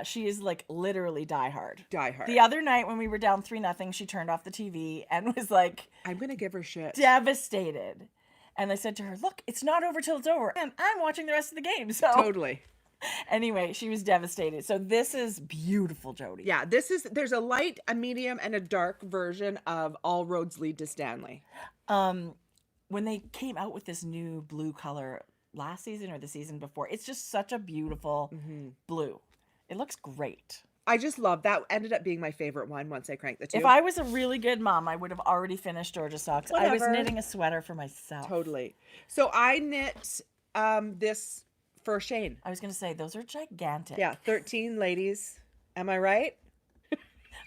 S1: She is like literally diehard.
S2: Diehard.
S1: The other night when we were down 3-0, she turned off the TV and was like
S2: I'm going to give her shit.
S1: devastated. And I said to her, "Look, it's not over till it's over, and I'm watching the rest of the game." So
S2: Totally.
S1: anyway, she was devastated. So this is beautiful, Jodi.
S2: Yeah, there's a light, a medium, and a dark version of All Roads Lead to Stanley.
S1: When they came out with this new blue color last season or the season before, it's just such a beautiful blue. It looks great.
S2: I just love that. Ended up being my favorite one once I cranked the two.
S1: If I was a really good mom, I would have already finished Georgia socks. I was
S2: Whatever.
S1: knitting a sweater for myself.
S2: Totally. So I knit this for Shane.
S1: I was going to say, those are gigantic.
S2: Yeah, 13 ladies. Am I right?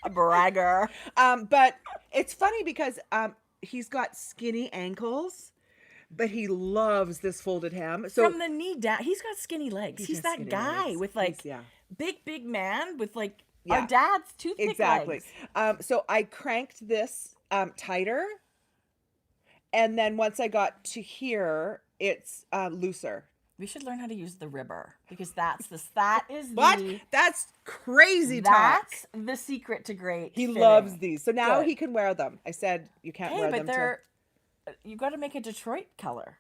S1: A bragger.
S2: But it's funny because he's got skinny ankles, but he loves this folded hem. So
S1: From the knee down, he's got skinny legs. He's that
S2: skinny
S1: guy
S2: legs.
S1: with like
S2: Yeah.
S1: big man with like
S2: Yeah.
S1: our dad's toothpick
S2: Exactly.
S1: legs.
S2: So I cranked this tighter, and then once I got to here, it's looser.
S1: We should learn how to use the ribber because that is
S2: What?
S1: the
S2: That's crazy talk.
S1: that's the secret to great.
S2: He
S1: fitting.
S2: loves these. So now
S1: Good.
S2: he can wear them. I said you can't
S1: Hey,
S2: wear
S1: but
S2: them.
S1: they're you got to make a Detroit color.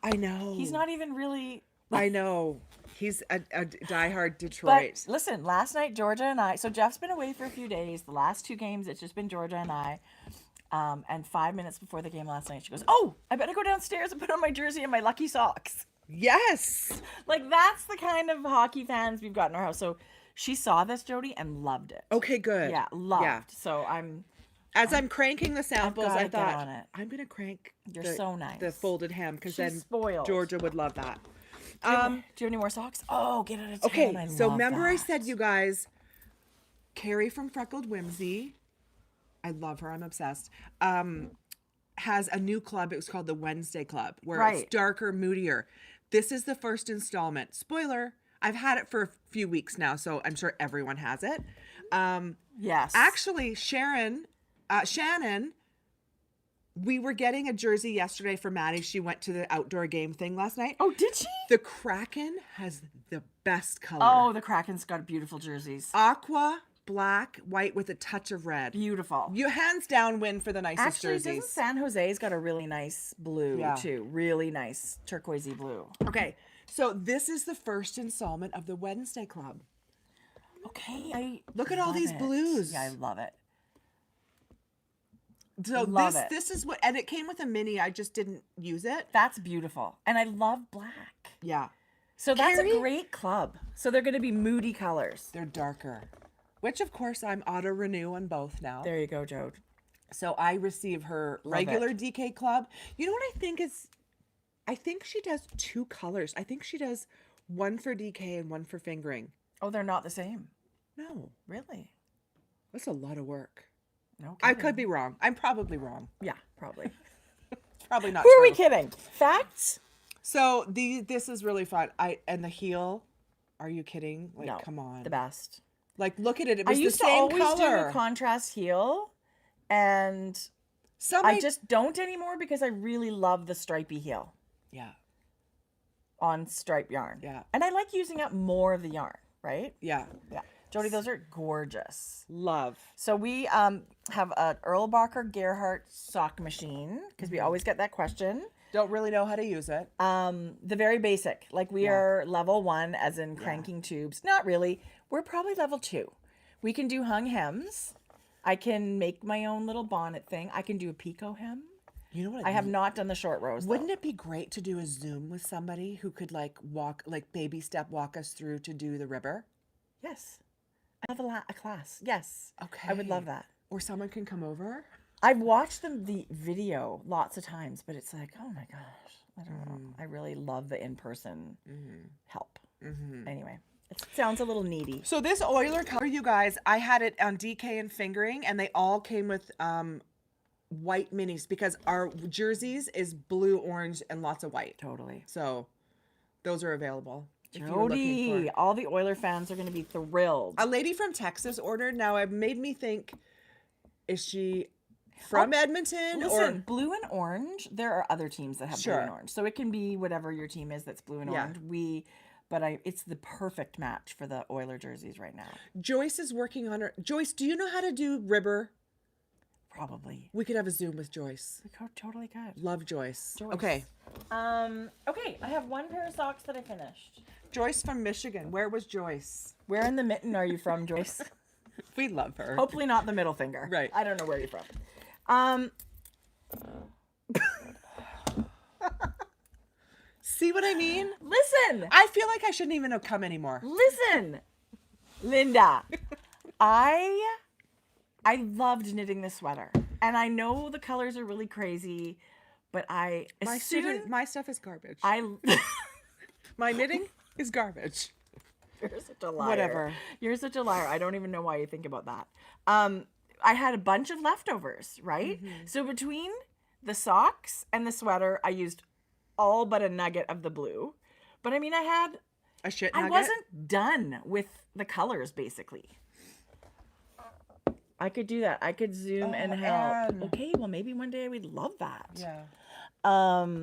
S2: I know.
S1: He's not even really.
S2: I know. He's a diehard
S1: But
S2: Detroit.
S1: listen, last night Georgia and I. So Jeff's been away for a few days. The last 2 games, it's just been Georgia and I. And 5 minutes before the game last night, she goes, "Oh, I better go downstairs and put on my jersey and my lucky socks."
S2: Yes.
S1: Like that's the kind of hockey fans we've got in our house. So she saw this, Jodi, and loved it.
S2: Okay, good.
S1: Yeah, loved.
S2: Yeah.
S1: So I'm.
S2: As I'm cranking the samples,
S1: gotta
S2: I
S1: get
S2: thought
S1: on it.
S2: I'm gonna crank.
S1: You're so nice.
S2: The folded hem because
S1: She's
S2: then
S1: spoiled.
S2: Georgia would love that.
S1: Do you have any more socks? Oh, get out of 10.
S2: Okay,
S1: I
S2: so
S1: love
S2: remember I
S1: that.
S2: said you guys, Carrie from Freckled Whimsy, I love her, I'm obsessed, has a new club. It was called the Wednesday Club, where
S1: Right.
S2: it's darker, moodier. This is the first installment. Spoiler, I've had it for a few weeks now, so I'm sure everyone has it.
S1: Yes.
S2: Actually, Shannon, we were getting a jersey yesterday for Maddie. She went to the outdoor game thing last night.
S1: Oh, did she?
S2: The Kraken has the best color.
S1: Oh, the Kraken's got beautiful jerseys.
S2: Aqua, black, white with a touch of red.
S1: Beautiful.
S2: You hands down win for the nicest
S1: Actually, doesn't
S2: jerseys.
S1: San Jose's got a really nice blue
S2: Yeah.
S1: too? Really nice turquoisey blue.
S2: Okay, so this is the first installment of the Wednesday Club.
S1: Okay, I
S2: Look at all
S1: love
S2: these
S1: it.
S2: blues.
S1: Yeah, I love it.
S2: So
S1: Love it.
S2: this is what, and it came with a mini. I just didn't use it.
S1: That's beautiful, and I love black.
S2: Yeah,
S1: So that's
S2: Carrie?
S1: a great club. So they're going to be moody colors.
S2: they're darker, which of course I'm auto renew on both now.
S1: There you go, Jode.
S2: So I receive her
S1: Love
S2: regular
S1: it.
S2: DK Club. You know what I think is? I think she does 2 colors. I think she does one for DK and one for fingering.
S1: Oh, they're not the same.
S2: No,
S1: Really?
S2: that's a lot of work.
S1: No.
S2: I
S1: kidding.
S2: could be wrong. I'm probably wrong.
S1: Yeah, probably.
S2: It's probably not
S1: Who are
S2: true.
S1: we kidding? Facts?
S2: So this is really fun. And the heel. Are you kidding? Like,
S1: No.
S2: come on.
S1: The best.
S2: Like, look at it. It
S1: I
S2: was the
S1: used to
S2: same
S1: always do
S2: color.
S1: a contrast heel, and
S2: Some
S1: I just don't anymore because I really love the stripy heel
S2: yeah,
S1: on stripe yarn.
S2: Yeah.
S1: And I like using up more of the yarn, right?
S2: yeah.
S1: Yeah. Jodi, those are gorgeous.
S2: Love.
S1: So we have an Erlbacher Gerhardt sock machine because we always get that question.
S2: Don't really know how to use it.
S1: The very basic, like we
S2: Yeah.
S1: are level 1 as in cranking tubes. Not really. We're probably level 2. We can do hung hems. I can make my own little bonnet thing. I can do a picot hem.
S2: You know what?
S1: I have not done the short rows.
S2: Wouldn't it be great to do a Zoom with somebody who could like baby step walk us through to do the ribber?
S1: Yes. I have a class. Yes.
S2: Okay.
S1: I would love that.
S2: Or someone can come over.
S1: I've watched the video lots of times, but it's like, oh my gosh, I don't know. I really love the in-person help. Anyway, it sounds a little needy.
S2: So this oiler color, you guys, I had it on DK and fingering, and they all came with white minis because our jerseys is blue, orange, and lots of white.
S1: Totally.
S2: So those are available. If you were looking
S1: Jodi,
S2: for.
S1: all the Oiler fans are going to be thrilled.
S2: A lady from Texas ordered. Now it made me think, is she from Edmonton
S1: Listen, blue and orange, there are other teams that have blue and
S2: Sure.
S1: orange. So it can be whatever your team is that's blue and
S2: Yeah.
S1: orange. It's the perfect match for the Oiler jerseys right now.
S2: Joyce is working on her. Joyce, do you know how to do ribber?
S1: Probably.
S2: We could have a Zoom with Joyce.
S1: We totally could.
S2: Love Joyce.
S1: Joyce.
S2: Okay.
S1: Okay, I have one pair of socks that I finished.
S2: Joyce from Michigan. Where was Joyce?
S1: Where in the mitten are you from, Joyce?
S2: We love her.
S1: Hopefully not the middle finger.
S2: Right.
S1: I don't know where you're from.
S2: See what I mean?
S1: Listen.
S2: I feel like I shouldn't even have come anymore.
S1: Listen. Linda, I loved knitting this sweater. And I know the colors are really crazy, but my
S2: stuff is garbage.
S1: My
S2: My knitting is garbage.
S1: You're such a liar.
S2: Whatever.
S1: You're such a liar. I don't even know why you think about that. I had a bunch of leftovers, right? So between the socks and the sweater, I used all but a nugget of the blue. But I mean, I had
S2: A shit
S1: I
S2: nugget?
S1: wasn't done with the colors, basically. I could do that. I could zoom and help.
S2: Anne.
S1: Okay, well, maybe one day I would love that.
S2: Yeah.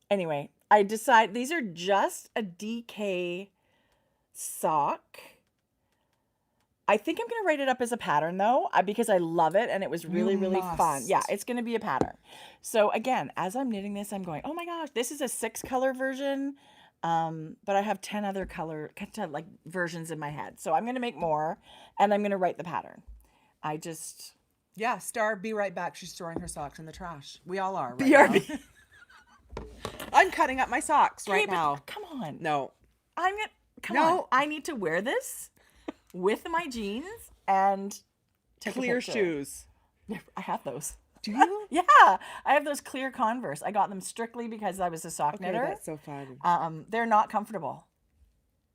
S1: Anyway, I decide these are just a DK sock. I think I'm going to write it up as a pattern, though, because I love it, and it was really, really fun.
S2: must.
S1: Yeah, it's going to be a pattern. So, again, as I'm knitting this, I'm going, oh, my gosh, this is a 6-color version. But I have 10 other like versions in my head. So I'm going to make more, and I'm going to write the pattern.
S2: Yeah, Star, be right back. She's throwing her socks in the trash. We all are right
S1: BRB.
S2: now. I'm cutting up my socks right
S1: Okay, but
S2: now.
S1: come on.
S2: No.
S1: Come on. I need to wear this with my jeans and take
S2: Clear
S1: a picture.
S2: shoes.
S1: I have those.
S2: Do you?
S1: Yeah, I have those clear Converse. I got them strictly because I was a sock
S2: Okay,
S1: knitter.
S2: that's so fun.
S1: They're not comfortable.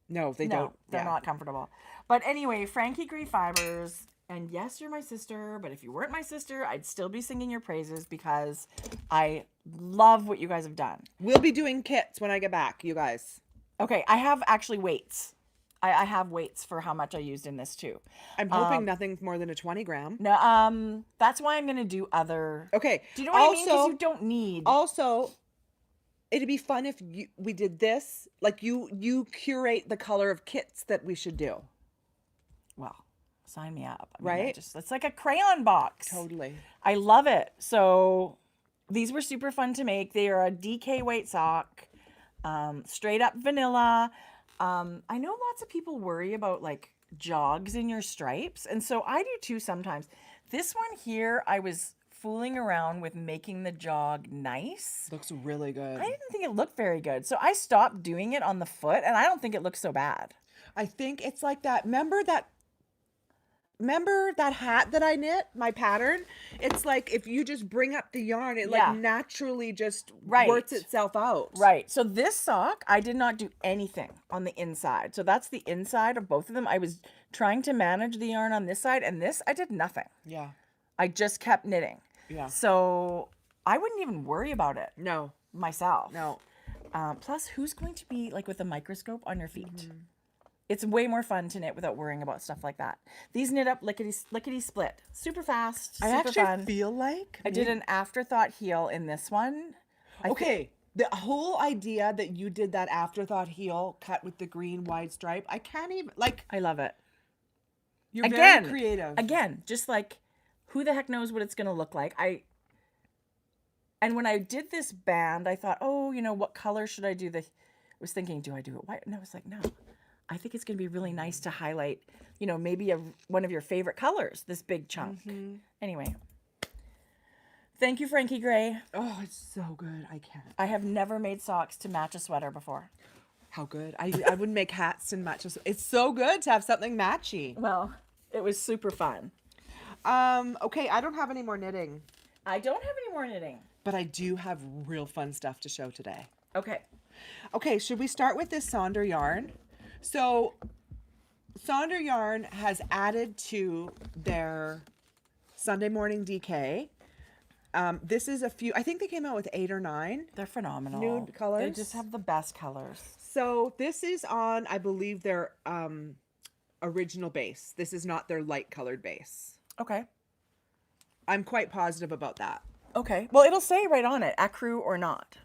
S2: No, they
S1: No,
S2: don't.
S1: they're
S2: Yeah.
S1: not comfortable. But anyway, Frankie Gray Fibres, and yes, you're my sister, but if you weren't my sister, I'd still be singing your praises because I love what you guys have done.
S2: We'll be doing kits when I get back, you guys.
S1: Okay, I have actually weights. I have weights for how much I used in this too.
S2: I'm hoping nothing's more than a 20 gram.
S1: No, that's why I'm gonna do other.
S2: Okay.
S1: Do you know what I mean? Because you don't need.
S2: Also, it'd be fun if we did this. Like you curate the color of kits that we should do.
S1: Well, sign me up. I mean,
S2: Right?
S1: it's like a crayon box.
S2: Totally.
S1: I love it. So these were super fun to make. They are a DK weight sock, straight up vanilla. I know lots of people worry about like jogs in your stripes, and so I do too sometimes. This one here, I was fooling around with making the jog nice.
S2: Looks really good.
S1: I didn't think it looked very good, so I stopped doing it on the foot, and I don't think it looks so bad.
S2: I think it's like that. Remember that hat that I knit, my pattern? It's like if you just bring up the yarn, it
S1: Yeah.
S2: like naturally just
S1: Right.
S2: works itself out.
S1: Right. So this sock, I did not do anything on the inside. So that's the inside of both of them. I was trying to manage the yarn on this side, and this, I did nothing.
S2: Yeah.
S1: I just kept knitting.
S2: Yeah.
S1: So I wouldn't even worry about it
S2: No.
S1: myself.
S2: No.
S1: Plus, who's going to be like with a microscope on your feet? It's way more fun to knit without worrying about stuff like that. These knit up lickety split. Super fast, super
S2: I actually
S1: fun.
S2: feel like
S1: I did an afterthought heel in this one.
S2: Okay, the whole idea that you did that afterthought heel cut with the green wide stripe, I can't even like.
S1: I love it.
S2: You're very creative.
S1: Again, just like who the heck knows what it's going to look like. And when I did this band, I thought, oh, what color should I do? I was thinking, do I do it white? And I was like, no. I think it's going to be really nice to highlight, maybe one of your favorite colors, this big chunk. Anyway. Thank you, Frankie Gray.
S2: Oh, it's so good. I can't.
S1: I have never made socks to match a sweater before.
S2: How good. I would make hats and matches. It's so good to have something matchy.
S1: Well, it was super fun.
S2: Okay, I don't have any more knitting.
S1: I don't have any more knitting.
S2: But I do have real fun stuff to show today.
S1: Okay.
S2: Okay, should we start with this Sonder yarn? So Sonder Yarn has added to their Sunday Morning DK. This is I think they came out with 8 or 9.
S1: They're phenomenal.
S2: Nude colors.
S1: They just have the best colors.
S2: So this is on, I believe, their original base. This is not their light colored base.
S1: Okay.
S2: I'm quite positive about that.
S1: Okay. Well, it'll say right on it, ecru or not.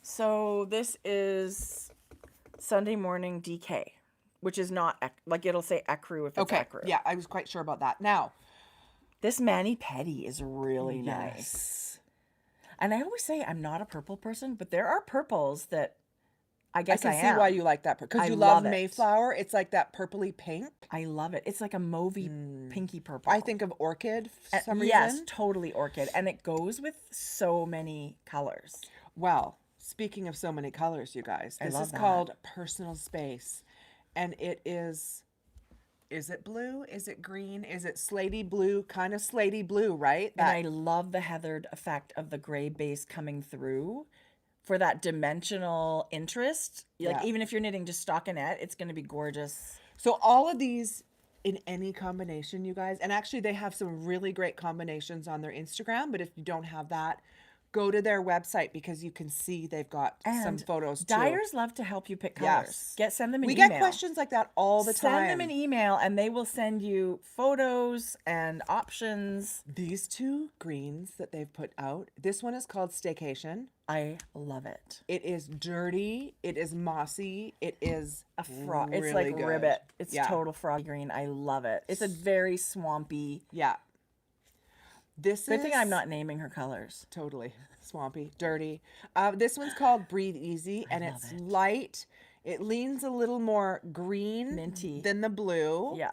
S1: So this is Sunday Morning DK, which is not, it'll say ecru if it's ecru.
S2: Yeah, I was quite sure about that. Now,
S1: this mani-pedi is really nice. And I always say I'm not a purple person, but there are purples that I guess I
S2: can see why you like that. Because
S1: I
S2: you love
S1: love it.
S2: Mayflower. It's like that purpley pink.
S1: I love it. It's like a mauvey pinky purple.
S2: I think of orchid for some reason.
S1: Yes, totally orchid. And it goes with so many colors.
S2: Well, speaking of so many colors, you guys, this
S1: love
S2: is
S1: that.
S2: called Personal Space. And it is it blue? Is it green? Is it slatey blue? Kind of slatey blue, right?
S1: And I love the heathered effect of the gray base coming through for that dimensional interest. Like,
S2: Yeah.
S1: even if you're knitting just stockinette, it's going to be gorgeous.
S2: So all of these in any combination, you guys, and actually they have some really great combinations on their Instagram, but if you don't have that, go to their website because you can see they've got some
S1: And
S2: photos too.
S1: dyers love to help you pick colors.
S2: Yes.
S1: Send them an
S2: We
S1: email.
S2: get questions like that all the time.
S1: Send them an email and they will send you photos and options.
S2: These two greens that they've put out, this one is called Staycation.
S1: I love it.
S2: It is dirty. It is mossy. It is really
S1: It's like
S2: good.
S1: ribbit. It's
S2: Yeah.
S1: total froggy green. I love it. It's a very swampy.
S2: Yeah. This
S1: Good
S2: is
S1: thing I'm not naming her colors.
S2: totally swampy, dirty. This one's called Breathe Easy, and it's light. It leans a little more green
S1: Minty.
S2: than the blue.
S1: Yeah.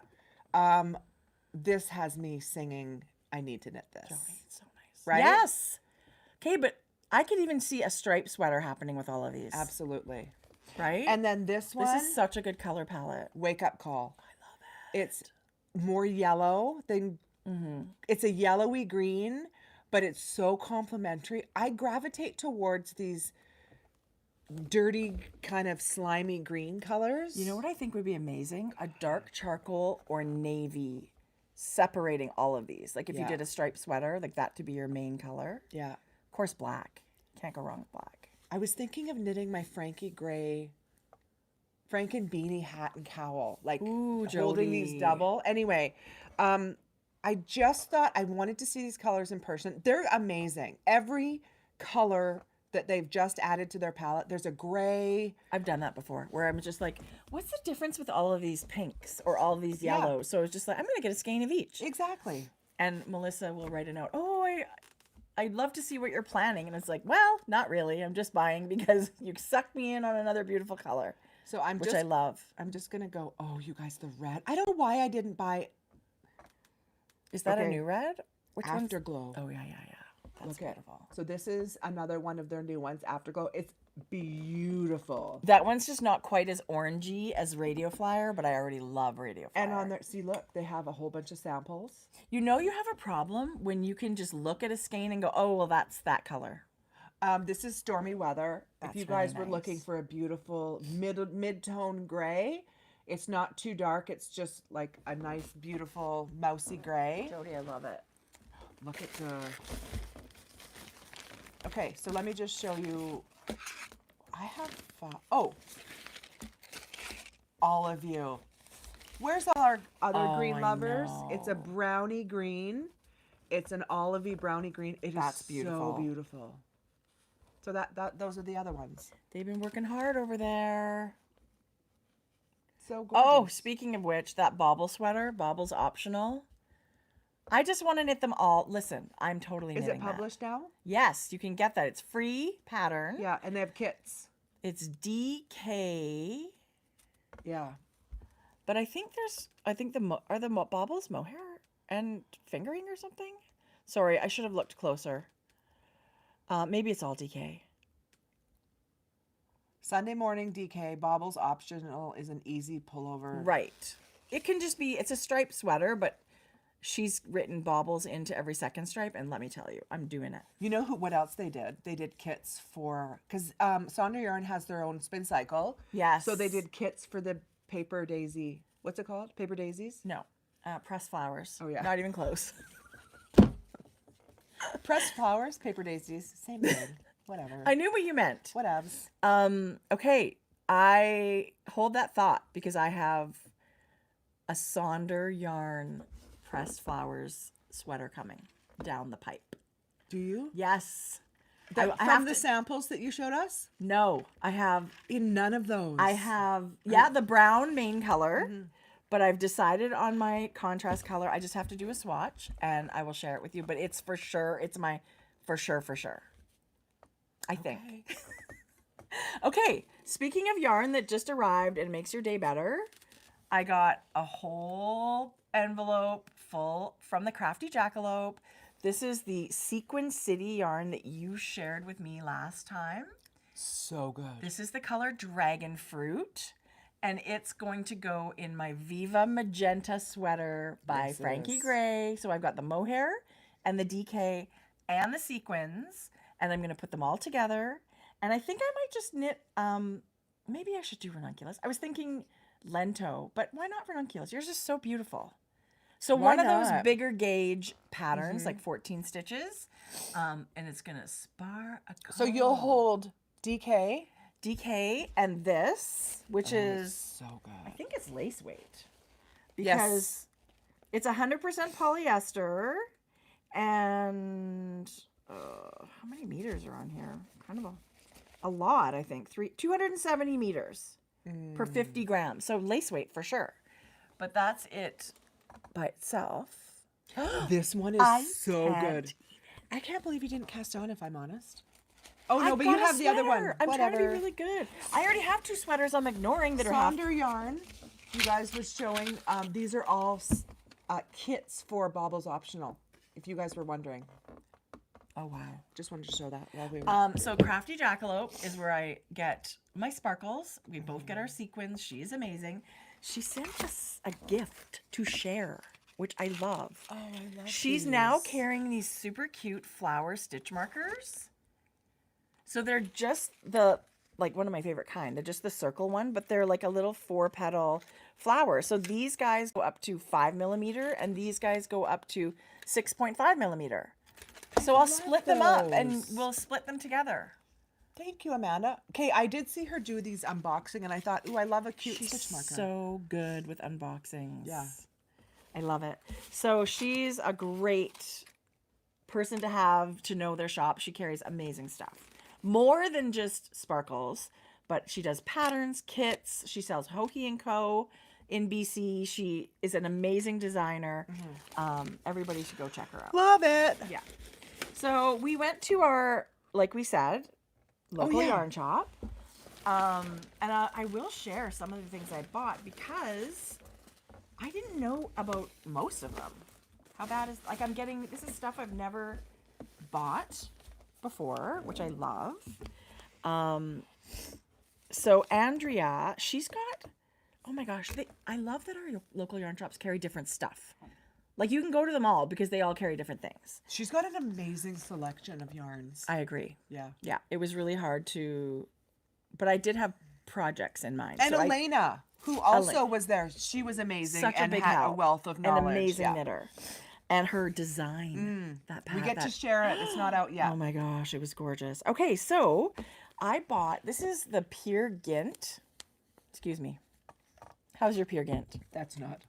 S2: This has me singing, I need to knit this.
S1: Jodi, it's so nice.
S2: Right?
S1: Yes. Okay, but I could even see a striped sweater happening with all of these.
S2: Absolutely.
S1: Right?
S2: And then this one,
S1: this is such a good color palette.
S2: Wake Up Call. I love it. It's more yellow than, it's a yellowy green, but it's so complementary. I gravitate towards these dirty, kind of slimy green colors.
S1: You know what I think would be amazing? A dark charcoal or navy separating all of these. Like if you
S2: Yeah.
S1: did a striped sweater, like that to be your main color.
S2: Yeah.
S1: Of course, black. Can't go wrong with black.
S2: I was thinking of knitting my Frankie gray Franken Beanie hat and cowl, like
S1: Ooh,
S2: holding these
S1: Jodi.
S2: double. Anyway, I just thought I wanted to see these colors in person. They're amazing. Every color that they've just added to their palette, there's a gray.
S1: I've done that before where I'm just like, what's the difference with all of these pinks or all of these
S2: Yeah.
S1: yellows? So it's just like, I'm going to get a skein of each.
S2: Exactly.
S1: And Melissa will write a note. Oh, I'd love to see what you're planning. And it's like, well, not really. I'm just buying because you sucked me in on another beautiful color,
S2: So I'm
S1: which
S2: just
S1: I love.
S2: I'm just gonna go, oh, you guys, the red. I don't know why I didn't buy
S1: Is that a
S2: Okay.
S1: new red? Which one's?
S2: Afterglow.
S1: Oh, yeah. That's
S2: Okay.
S1: beautiful.
S2: So this is another one of their new ones, Afterglow. It's beautiful.
S1: That one's just not quite as orangey as Radio Flyer, but I already love Radio Flyer.
S2: And on their, see, look, they have a whole bunch of samples.
S1: You know you have a problem when you can just look at a skein and go, oh, well, that's that color.
S2: This is Stormy Weather.
S1: That's
S2: if you
S1: really
S2: guys were looking
S1: nice.
S2: for a beautiful mid-tone gray, it's not too dark. It's just like a nice, beautiful, mousy gray.
S1: Jodi, I love it.
S2: Look at the... Okay, so let me just show you. I have... all of you. Where's all our other
S1: Oh,
S2: green
S1: I
S2: lovers? It's a
S1: know.
S2: brownie green. It's an olivey brownie green. It is
S1: That's beautiful.
S2: so beautiful. So those are the other ones.
S1: They've been working hard over there.
S2: So gorgeous.
S1: Oh, speaking of which, that bauble sweater, bauble's optional. I just want to knit them all. Listen, I'm totally
S2: Is
S1: knitting
S2: it published now?
S1: that. Yes, you can get that. It's free pattern.
S2: Yeah, and they have kits.
S1: It's DK,
S2: Yeah.
S1: but I think are the baubles mohair and fingering or something? Sorry, I should have looked closer. Maybe it's all DK.
S2: Sunday morning DK, baubles optional is an easy pullover.
S1: Right. It can just be, it's a striped sweater, but she's written baubles into every second stripe, and let me tell you, I'm doing it.
S2: You know what else they did? They did kits for, because Sonder Yarn has their own spin cycle.
S1: Yes.
S2: So they did kits for the paper daisy. What's it called? Paper daisies?
S1: No. Pressed flowers.
S2: Oh, yeah.
S1: Not even close.
S2: Pressed flowers, paper daisies, same thing. Whatever.
S1: I knew what you meant.
S2: Whatevs.
S1: Okay. I hold that thought because I have a Sonder Yarn pressed flowers sweater coming down the pipe.
S2: Do you?
S1: Yes.
S2: That,
S1: I
S2: from
S1: have
S2: the
S1: to-
S2: samples that you showed us?
S1: No, I have
S2: In none of those.
S1: I have, yeah, the brown main color, but I've decided on my contrast color. I just have to do a swatch and I will share it with you, but it's for sure. It's my for sure. I think. Okay. Speaking of yarn that just arrived and makes your day better, I got a whole envelope full from the Crafty Jackalope. This is the Sequin City yarn that you shared with me last time.
S2: So good.
S1: This is the color Dragon Fruit, And it's going to go in my Viva Magenta sweater by
S2: Yes, it
S1: Frankie
S2: is.
S1: Gray. So I've got the mohair and the DK and the sequins, and I'm going to put them all together. And I think I might just knit, maybe I should do ranunculus. I was thinking lento, but why not ranunculus? Yours is so beautiful. So
S2: Why
S1: one of those
S2: not?
S1: bigger gauge patterns, like 14 stitches, and it's going to spar a color.
S2: So you'll hold DK.
S1: DK and this, which is,
S2: So good.
S1: I think it's lace weight. Because it's 100% polyester. And how many meters are on here? Kind of a lot, I think. 270 meters per 50 grams. So lace weight for sure. But that's it by itself.
S2: This one
S1: I
S2: is so
S1: can't
S2: good. I can't believe you didn't cast on, if I'm honest. Oh, no,
S1: I've
S2: but you
S1: got a
S2: have the other one.
S1: sweater. I'm
S2: Whatever.
S1: trying to be really good. I already have 2 sweaters I'm ignoring that are half.
S2: Sonder yarn. You guys was showing. These are all kits for Baubles Optional, if you guys were wondering.
S1: Oh, wow.
S2: Just wanted to show that while we were.
S1: So Crafty Jackalope is where I get my sparkles. We both get our sequins. She is amazing. She sent us a gift to share, which I love.
S2: Oh, I love
S1: She's now carrying these super cute flower stitch markers. So they're just like one of my favorite kind. They're just the circle one, but they're like a little 4-petal flower. So these guys go up to 5 millimeter and these guys go up to 6.5 millimeter. So I'll split them up and
S2: those.
S1: we'll split them together.
S2: Thank you, Amanda. Okay, I did see her do these unboxing, and I thought, ooh, I love a cute
S1: She's
S2: stitch marker.
S1: so good with unboxings.
S2: Yeah.
S1: I love it. So she's a great person to have to know their shop. She carries amazing stuff. More than just sparkles, but she does patterns, kits. She sells Hokie & Co. in BC. She is an amazing designer. Everybody should go check her out.
S2: Love it.
S1: Yeah. So we went to our, like we said, local
S2: yeah.
S1: yarn shop. And I will share some of the things I bought because I didn't know about most of them. How bad is, like, I'm getting, this is stuff I've never bought before, which I love. So Andrea, she's got, oh my gosh, I love that our local yarn shops carry different stuff. Like, you can go to them all because they all carry different things.
S2: She's got an amazing selection of yarns.
S1: I agree.
S2: Yeah.
S1: Yeah, it was really hard to, but I did have projects in mind.
S2: And
S1: So
S2: Elena, who also was there. She was amazing
S1: such a
S2: and
S1: big
S2: had
S1: help.
S2: a wealth of knowledge.
S1: An amazing
S2: Yeah.
S1: knitter. And her design. That
S2: We get to share it. It's not out yet.
S1: Oh my gosh, it was gorgeous. Okay, so I bought, this is the Peer Gynt. Excuse me. How's your Peer Gynt?
S2: That's not.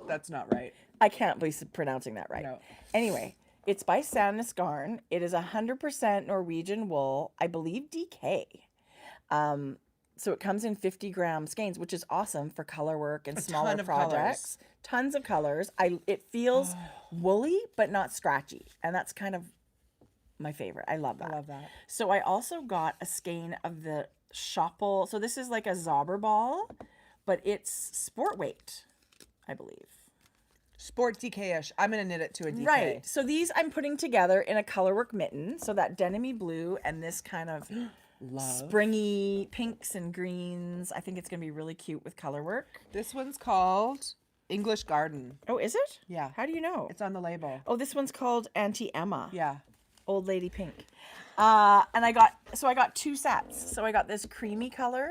S2: That's not right.
S1: I can't be pronouncing that right.
S2: No.
S1: Anyway, it's by Sandnes Garn. It is 100% Norwegian wool, I believe DK. So it comes in 50-gram skeins, which is awesome for color work and smaller
S2: ton of
S1: projects.
S2: colors.
S1: Tons of colors. It feels woolly but not scratchy, and that's kind of my favorite. I love that.
S2: I love that.
S1: So I also got a skein of the Shawls. So this is like a Zauber ball, but it's sport weight, I believe.
S2: Sport DK-ish. I'm going to knit it to a DK.
S1: Right. So these I'm putting together in a colorwork mitten. So that denim-y blue and this kind of springy pinks and greens. I think it's going to be really cute with colorwork.
S2: This one's called English Garden.
S1: Oh, is it?
S2: Yeah.
S1: How do you know?
S2: It's on the label.
S1: Oh, this one's called Auntie Emma.
S2: Yeah.
S1: Old Lady Pink. And I got 2 sets. So I got this creamy color,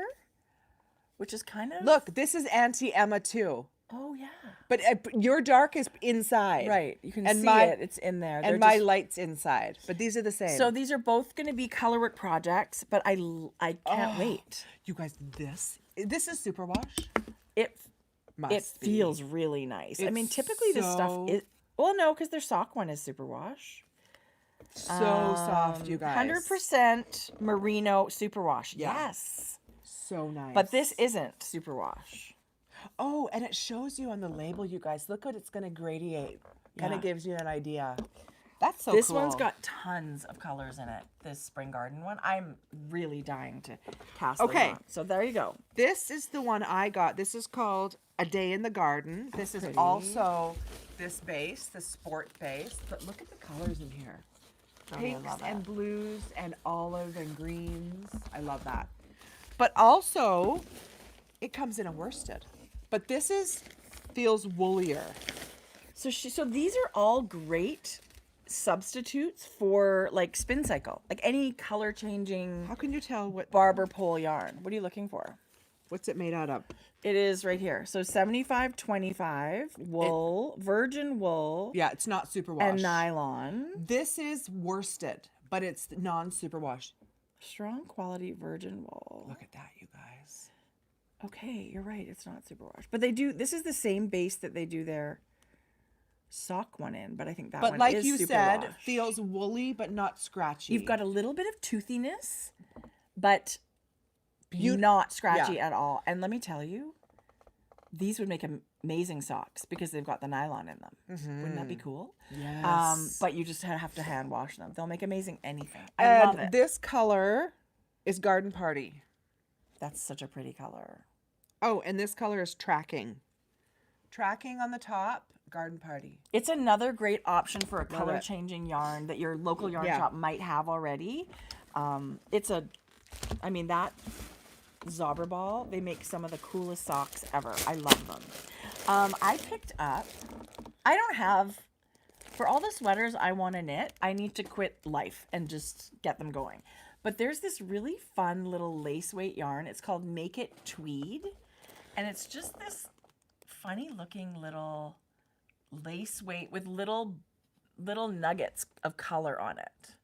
S1: which is kind of...
S2: Look, this is Auntie Emma too.
S1: Oh, yeah.
S2: But your dark is inside.
S1: Right. You can
S2: And
S1: see
S2: my-
S1: it. It's in there.
S2: And my light's inside. But these are the same.
S1: So these are both going to be colorwork projects, but I can't wait.
S2: You guys, this is superwash.
S1: It
S2: Must be.
S1: feels really nice. I mean,
S2: It's
S1: typically this stuff
S2: so-
S1: is... Well, no, because their sock one is superwash.
S2: So soft, you guys.
S1: 100% merino superwash.
S2: Yeah.
S1: Yes.
S2: So nice.
S1: But this isn't superwash.
S2: Oh, and it shows you on the label, you guys. Look what it's going to gradiate. Kind
S1: Yeah.
S2: of gives you an idea. That's so
S1: This
S2: cool.
S1: one's got tons of colors in it. This spring garden one. I'm really dying to cast those
S2: Okay.
S1: on. So there you go.
S2: This is the one I got. This is called A Day in the Garden. This is
S1: Pretty.
S2: also this base, the sport base. But look at the colors in here.
S1: I
S2: Pinks
S1: love
S2: and
S1: that.
S2: blues and olive and greens. I love that. But also, It comes in a worsted. But this feels woollier.
S1: So these are all great substitutes for like spin cycle, like any color changing
S2: How can you tell
S1: barber pole yarn. What are you looking for?
S2: what's it made out of?
S1: It is right here. So 75-25 wool, virgin wool,
S2: Yeah, it's not superwash.
S1: and nylon.
S2: This is worsted, but it's non-superwash.
S1: Strong quality virgin wool.
S2: Look at that, you guys.
S1: Okay, you're right. It's not superwash. But they do, this is the same base that they do their sock one in, but I think that
S2: But
S1: one
S2: like
S1: is
S2: you said,
S1: superwash.
S2: feels woolly but not scratchy.
S1: You've got a little bit of toothiness, but not scratchy at all. And let me tell you, these would make amazing socks because they've got the nylon in them. Wouldn't that be cool?
S2: Yes.
S1: But you just have to hand wash them. They'll make amazing anything. I love it.
S2: This color is Garden Party.
S1: That's such a pretty color.
S2: Oh, and this color is Tracking. Tracking on the top, Garden Party.
S1: It's another great option for a color changing yarn that your local yarn shop might have already. That Zauberball, they make some of the coolest socks ever. I love them. I picked up, I don't have, for all the sweaters I want to knit, I need to quit life and just get them going. But there's this really fun little lace weight yarn. It's called Make It Tweed. And it's just this funny looking little lace weight with little nuggets of color on it.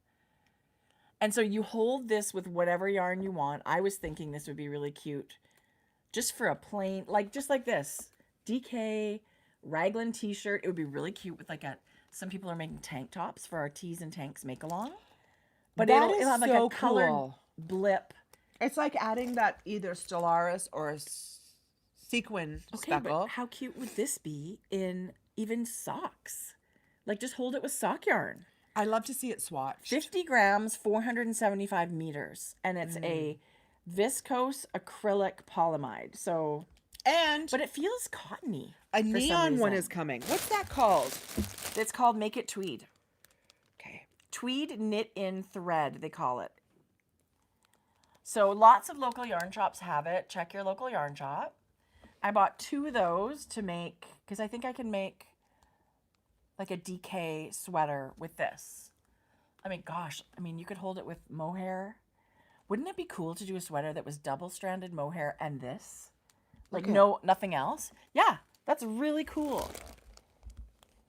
S1: And so you hold this with whatever yarn you want. I was thinking this would be really cute just for a plain, just like this, DK raglan t-shirt. It would be really cute with some people are making tank tops for our tees and tanks make along. But it'll have like a colored blip.
S2: It's like adding that either Stellaris or a sequin speckle.
S1: But how cute would this be in even socks? Like just hold it with sock yarn.
S2: I love to see it swatched.
S1: 50 grams, 475 meters. And it's a viscose acrylic polyamide. So, but it feels cottony.
S2: A neon one is coming. What's that called?
S1: It's called Make It Tweed.
S2: Okay.
S1: Tweed knit in thread, they call it. So lots of local yarn shops have it. Check your local yarn shop. I bought 2 of those to make, because I think I can make like a DK sweater with this. You could hold it with mohair. Wouldn't it be cool to do a sweater that was double-stranded mohair and this? Nothing else? Yeah, that's really cool.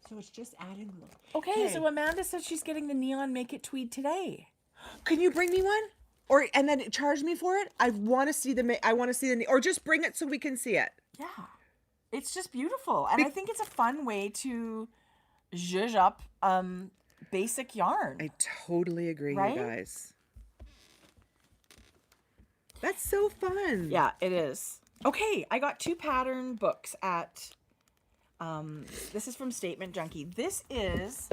S2: So it's just adding.
S1: Okay, so Amanda says she's getting the neon Make It Tweed today.
S2: Can you bring me one? And then charge me for it? I want to see or just bring it so we can see it.
S1: Yeah. It's just beautiful. And I think it's a fun way to zhuzh up basic yarn.
S2: I totally agree,
S1: right?
S2: You guys. That's so fun.
S1: Yeah, it is. Okay, I got 2 pattern books at, this is from Statement Junkie. This is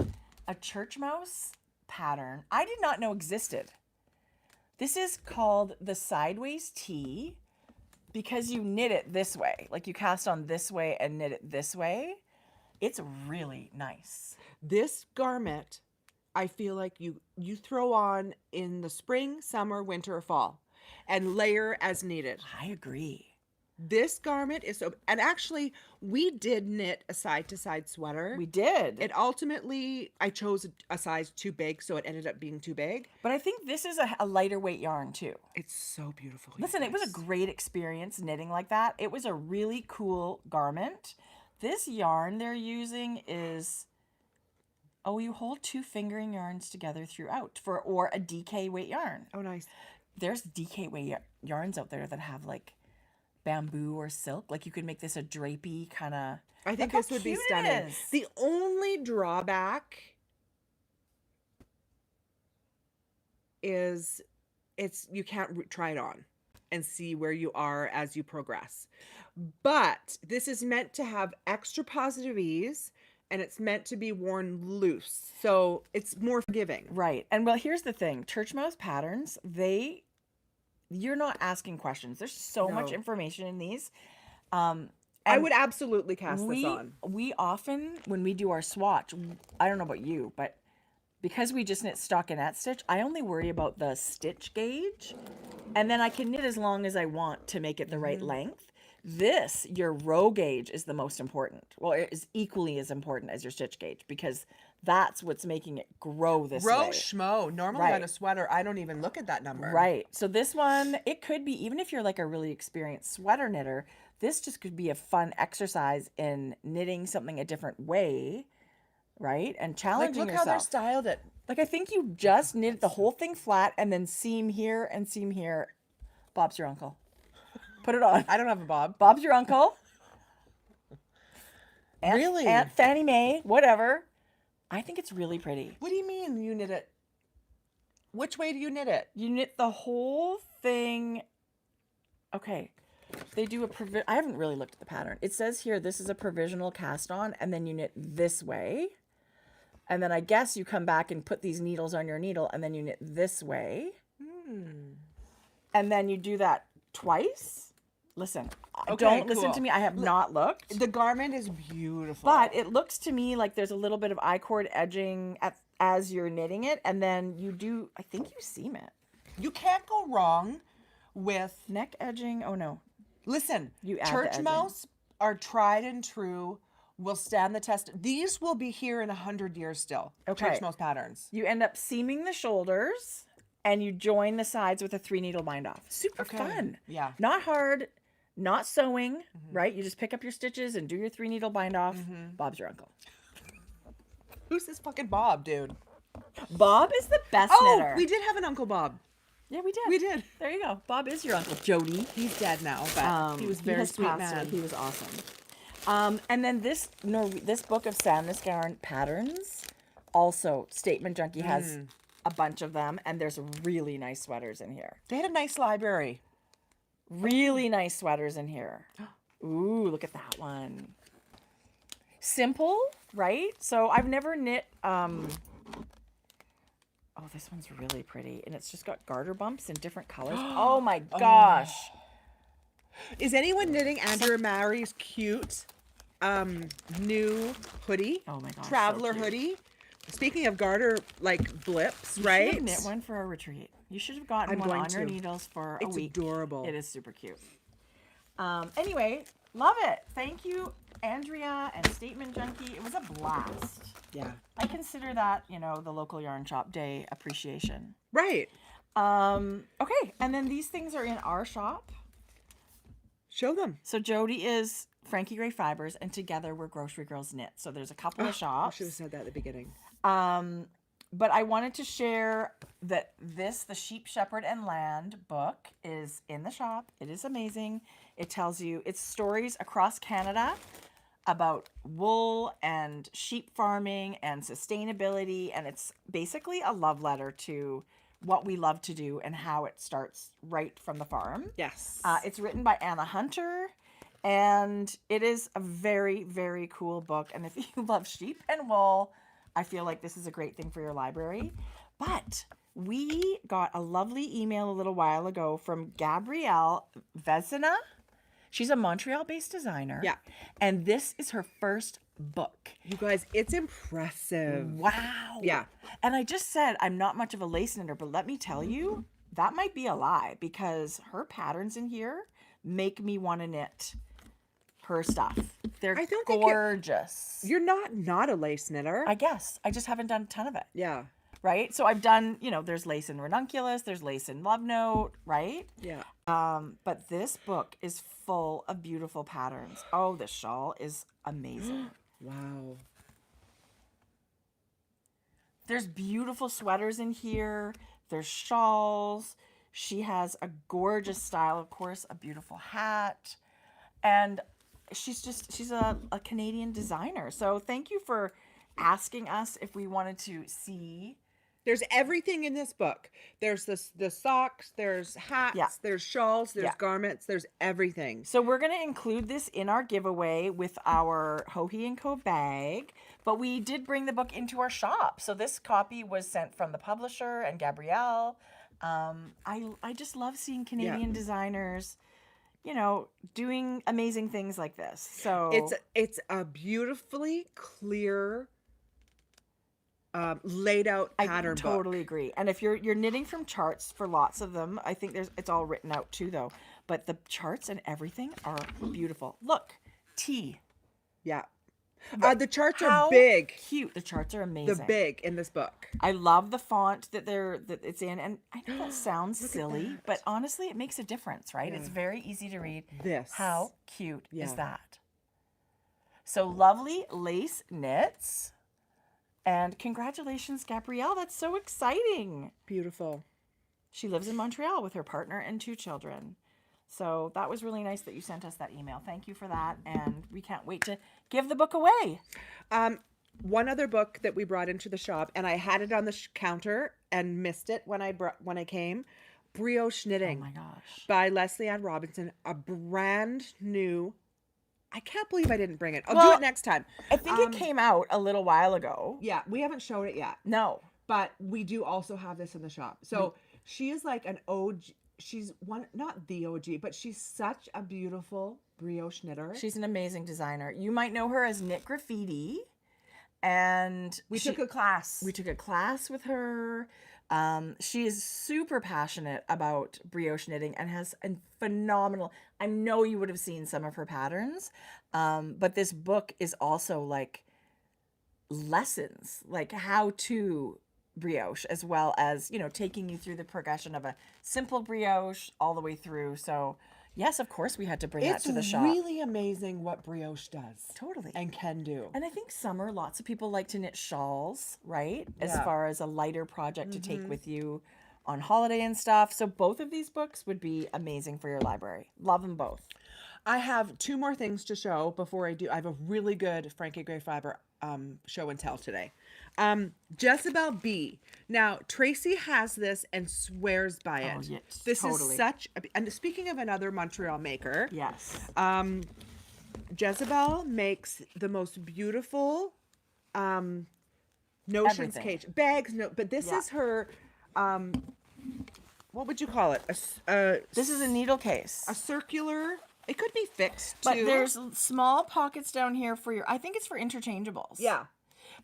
S1: a church mouse pattern I did not know existed. This is called the Sideways Tee because you knit it this way. Like you cast on this way and knit it this way. It's really nice.
S2: This garment, I feel like you throw on in the spring, summer, winter, or fall and layer as needed.
S1: I agree.
S2: This garment is so, and actually we did knit a side-to-side sweater.
S1: We did.
S2: It ultimately, I chose a size too big, so it ended up being too big.
S1: But I think this is a lighter weight yarn too.
S2: It's so beautiful.
S1: Listen, it was a great experience knitting like that. It was a really cool garment. This yarn they're using is, you hold 2 fingering yarns together throughout or a DK weight yarn.
S2: Oh, nice.
S1: There's DK weight yarns out there that have like bamboo or silk. Like you could make this a drapey kind of.
S2: I think this would be stunning. The only drawback is you can't try it on and see where you are as you progress. But this is meant to have extra positive ease and it's meant to be worn loose. So it's more forgiving.
S1: Right. And well, here's the thing. Church mouse patterns, you're not asking questions. There's so much information in these.
S2: I would absolutely cast this on.
S1: We often, when we do our swatch, I don't know about you, but because we just knit stockinette stitch, I only worry about the stitch gauge. And then I can knit as long as I want to make it the right length. Your row gauge is the most important. Well, it is equally as important as your stitch gauge because that's what's making it grow this
S2: Row
S1: way.
S2: schmo. Normally
S1: Right.
S2: on a sweater, I don't even look at that number.
S1: Right. So this one, it could be, even if you're like a really experienced sweater knitter, this just could be a fun exercise in knitting something a different way, right? And
S2: Like,
S1: challenging
S2: look
S1: yourself.
S2: how they're styled it.
S1: Like, I think you just knit the whole thing flat and then seam here and seam here. Bob's your uncle. Put it on.
S2: I don't have a bob.
S1: Bob's your uncle.
S2: Really?
S1: Aunt Fannie Mae, whatever. I think it's really pretty.
S2: What do you mean you knit it? Which way do you knit it?
S1: You knit the whole thing. Okay. They do I haven't really looked at the pattern. It says here, this is a provisional cast on, and then you knit this way. And then I guess you come back and put these needles on your needle, and then you knit this way. And then you do that twice. Listen,
S2: Okay,
S1: don't listen
S2: cool.
S1: to me. I have not looked.
S2: The garment is beautiful.
S1: But it looks to me like there's a little bit of I-cord edging as you're knitting it. And then you do, I think you seam it.
S2: you can't go wrong with,
S1: Neck edging. Oh, no.
S2: listen,
S1: You add the
S2: church
S1: edging.
S2: mouse are tried and true, will stand the test. These will be here in 100 years still.
S1: Okay.
S2: Church mouse patterns.
S1: You end up seaming the shoulders and you join the sides with a 3-needle bind off. Super fun.
S2: Yeah.
S1: Not hard, not sewing, right? You just pick up your stitches and do your 3-needle bind off. Bob's your uncle.
S2: Who's this fucking Bob, dude?
S1: Bob is the best
S2: Oh,
S1: knitter.
S2: we did have an Uncle Bob.
S1: Yeah, we did.
S2: We did.
S1: There you go. Bob is your Uncle Jodi.
S2: He's dead now, but he was very
S1: has
S2: sweet
S1: passed
S2: man.
S1: away. He was awesome. And then this book of Sandnes Garn patterns, also Statement Junkie has a bunch of them, and there's really nice sweaters in here.
S2: They had a nice library.
S1: Really nice sweaters in here. Ooh, look at that one. Simple, right? So I've never knit. Oh, this one's really pretty, and it's just got garter bumps in different colors. Oh my gosh.
S2: Is anyone knitting Andrew Mary's cute new hoodie?
S1: Oh my gosh, so
S2: Traveler
S1: cute.
S2: hoodie. Speaking of garter, like blips,
S1: You should
S2: right?
S1: have knit one for a retreat. You should have gotten
S2: I'm
S1: one
S2: going
S1: on your
S2: to.
S1: needles for a
S2: It's
S1: week.
S2: adorable.
S1: It is super cute. Anyway, love it. Thank you, Andrea and Statement Junkie. It was a blast.
S2: Yeah.
S1: I consider that, the local yarn shop day appreciation.
S2: Right.
S1: Okay, and then these things are in our shop.
S2: Show them.
S1: So Jodi is Frankie Gray Fibres, and together we're Grocery Girls Knit. So there's a couple of
S2: I
S1: shops.
S2: should have said that at the beginning.
S1: But I wanted to share that the Sheep, Shepherd, and Land book is in the shop. It is amazing. It tells you, it's stories across Canada about wool and sheep farming and sustainability. And it's basically a love letter to what we love to do and how it starts right from the farm.
S2: Yes.
S1: It's written by Anna Hunter, and it is a very, very cool book. And if you love sheep and wool, I feel like this is a great thing for your library. But we got a lovely email a little while ago from Gabrielle Vezina. She's a Montreal-based designer.
S2: Yeah.
S1: And this is her first book.
S2: You guys, it's impressive.
S1: Wow.
S2: Yeah.
S1: And I just said I'm not much of a lace knitter, but let me tell you, that might be a lie because her patterns in here make me want to knit her stuff. They're
S2: I don't think
S1: gorgeous.
S2: You're not a lace knitter.
S1: I guess. I just haven't done a ton of it.
S2: Yeah.
S1: Right? So I've done, there's lace in Ranunculus, there's lace in Love Note, right?
S2: Yeah.
S1: But this book is full of beautiful patterns. Oh, the shawl is amazing.
S2: Wow.
S1: There's beautiful sweaters in here. There's shawls. She has a gorgeous style, of course, a beautiful hat. And she's a Canadian designer. So thank you for asking us if we wanted to see.
S2: There's everything in this book. There's the socks, there's hats,
S1: Yeah.
S2: there's shawls, there's
S1: Yeah.
S2: garments, there's everything.
S1: So we're going to include this in our giveaway with our Hohe & Co. bag, but we did bring the book into our shop. So this copy was sent from the publisher and Gabrielle. I just love seeing Canadian designers, doing amazing things like this. So
S2: It's a beautifully clear laid out pattern book.
S1: I totally agree. And if you're knitting from charts for lots of them, I think it's all written out too though. But the charts and everything are beautiful. Look, T.
S2: Yeah. The charts are big.
S1: Cute. The charts are amazing.
S2: The big in this book.
S1: I love the font that it's in, and I know that sounds silly, but honestly, it makes a difference, right? Yeah. It's very easy to read. How cute is that? So lovely lace knits, and congratulations, Gabrielle. That's so exciting.
S2: Beautiful.
S1: She lives in Montreal with her partner and 2 children. So that was really nice that you sent us that email. Thank you for that. And we can't wait to give the book away.
S2: One other book that we brought into the shop, and I had it on the counter and missed it when I came. Brioche Knitting.
S1: Oh my gosh.
S2: By Leslie Ann Robinson. A brand new. I can't believe I didn't bring it. I'll do it next time.
S1: I think it came out a little while ago.
S2: Yeah, we haven't showed it yet.
S1: No.
S2: But we do also have this in the shop. So she is like an OG. She's not the OG, but she's such a beautiful brioche knitter.
S1: She's an amazing designer. You might know her as Knit Graffiti. And
S2: we took a class.
S1: We took a class with her. She is super passionate about brioche knitting and has a phenomenal, I know you would have seen some of her patterns, but this book is also like lessons, like how to brioche, as well as, you know, taking you through the progression of a simple brioche all the way through. So yes, of course we had to bring that to the shop.
S2: It's really amazing what brioche does.
S1: Totally.
S2: And can do.
S1: And I think summer, lots of people like to knit shawls, right? As far as a lighter project to take with you on holiday and stuff. So both of these books would be amazing for your library. Love them both.
S2: I have 2 more things to show before I do. I have a really good Frankie Gray Fiber show and tell today. Jezebel B. Now, Tracie has this and swears by it.
S1: Oh, yes,
S2: this is such and speaking of another Montreal maker.
S1: Yes.
S2: Jezebel makes the most beautiful notions cage bags. No, but this is her what would you call it?
S1: This is a needle case.
S2: A circular. It could be fixed too.
S1: But there's small pockets down here for I think it's for interchangeables.
S2: Yeah.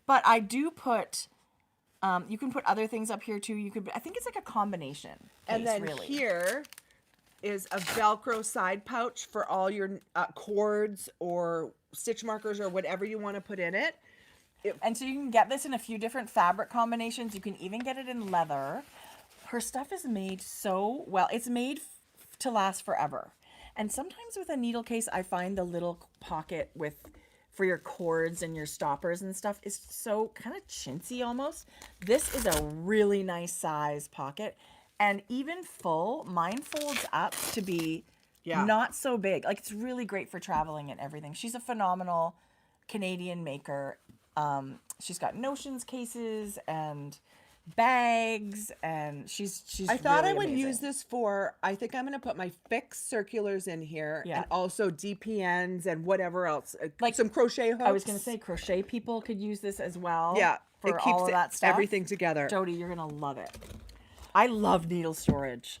S1: But I do put, you can put other things up here too. I think it's like a combination case,
S2: and then
S1: really. Here
S2: is a Velcro side pouch for all your cords or stitch markers or whatever you want to put in it.
S1: And so you can get this in a few different fabric combinations. You can even get it in leather. Her stuff is made so well. It's made to last forever. And sometimes with a needle case, I find the little pocket for your cords and your stoppers and stuff is so kind of chintzy almost. This is a really nice size pocket. And even full, mine folds up to be not so big. Like, it's really great for traveling and everything. She's a phenomenal Canadian maker. She's got notions cases and bags, and she's
S2: I thought
S1: really
S2: I would
S1: amazing.
S2: use this for, I think I'm going to put my fixed circulars in here and also DPNs and whatever else, like some crochet hooks.
S1: I was going to say crochet people could use this as well.
S2: Yeah,
S1: for all of that stuff.
S2: Everything together.
S1: Jodi, you're going to love it. I love needle storage.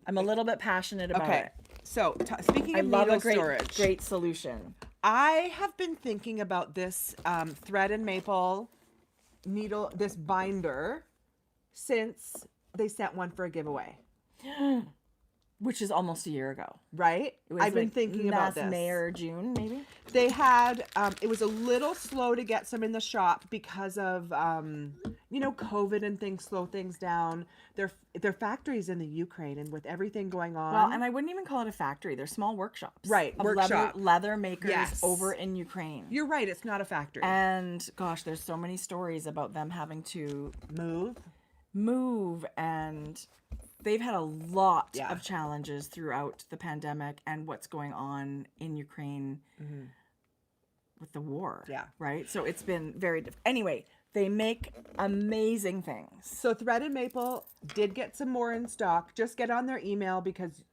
S1: I'm a little bit passionate about it.
S2: So speaking of needle storage,
S1: great solution.
S2: I have been thinking about this thread and maple needle, this binder, since they sent one for a giveaway.
S1: Which is almost a year ago.
S2: Right? I've been thinking about this.
S1: May or June, maybe?
S2: They had, it was a little slow to get some in the shop because of, COVID and things slow things down. Their factories in the Ukraine, and with everything going on.
S1: Well, and I wouldn't even call it a factory. They're small workshops.
S2: Right, workshop.
S1: Leather makers over in Ukraine.
S2: You're right, it's not a factory.
S1: And gosh, there's so many stories about them having to move, and they've had a lot of challenges throughout the pandemic and what's going on in Ukraine with the war. Yeah. Right? So it's been very difficult. Anyway, they make amazing things.
S2: So Thread and Maple did get some more in stock. Just get on their email because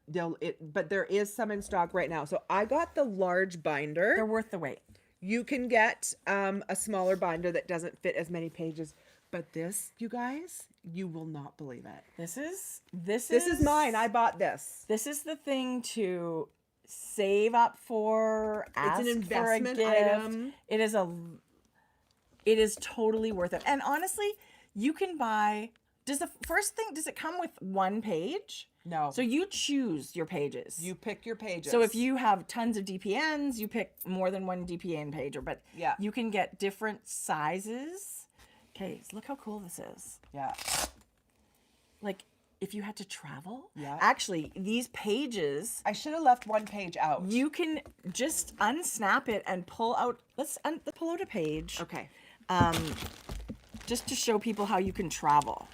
S2: but there is some in stock right now. So I got the large binder.
S1: They're worth the wait.
S2: You can get a smaller binder that doesn't fit as many pages. But this, you guys, you will not believe it.
S1: This is
S2: mine. I bought this.
S1: This is the thing to save up for.
S2: It's an investment item.
S1: It is It is totally worth it. And honestly, you can buy, does it come with one page?
S2: No.
S1: So you choose your pages.
S2: You pick your pages.
S1: So if you have tons of DPNs, you pick more than one DPN page, but
S2: yeah,
S1: you can get different sizes. Okay, so look how cool this is.
S2: Yeah.
S1: Like if you had to travel.
S2: Yeah.
S1: Actually, these pages.
S2: I should have left one page out.
S1: You can just unsnap it and pull out. Let's pull out a page.
S2: Okay.
S1: Just to show people how you can travel.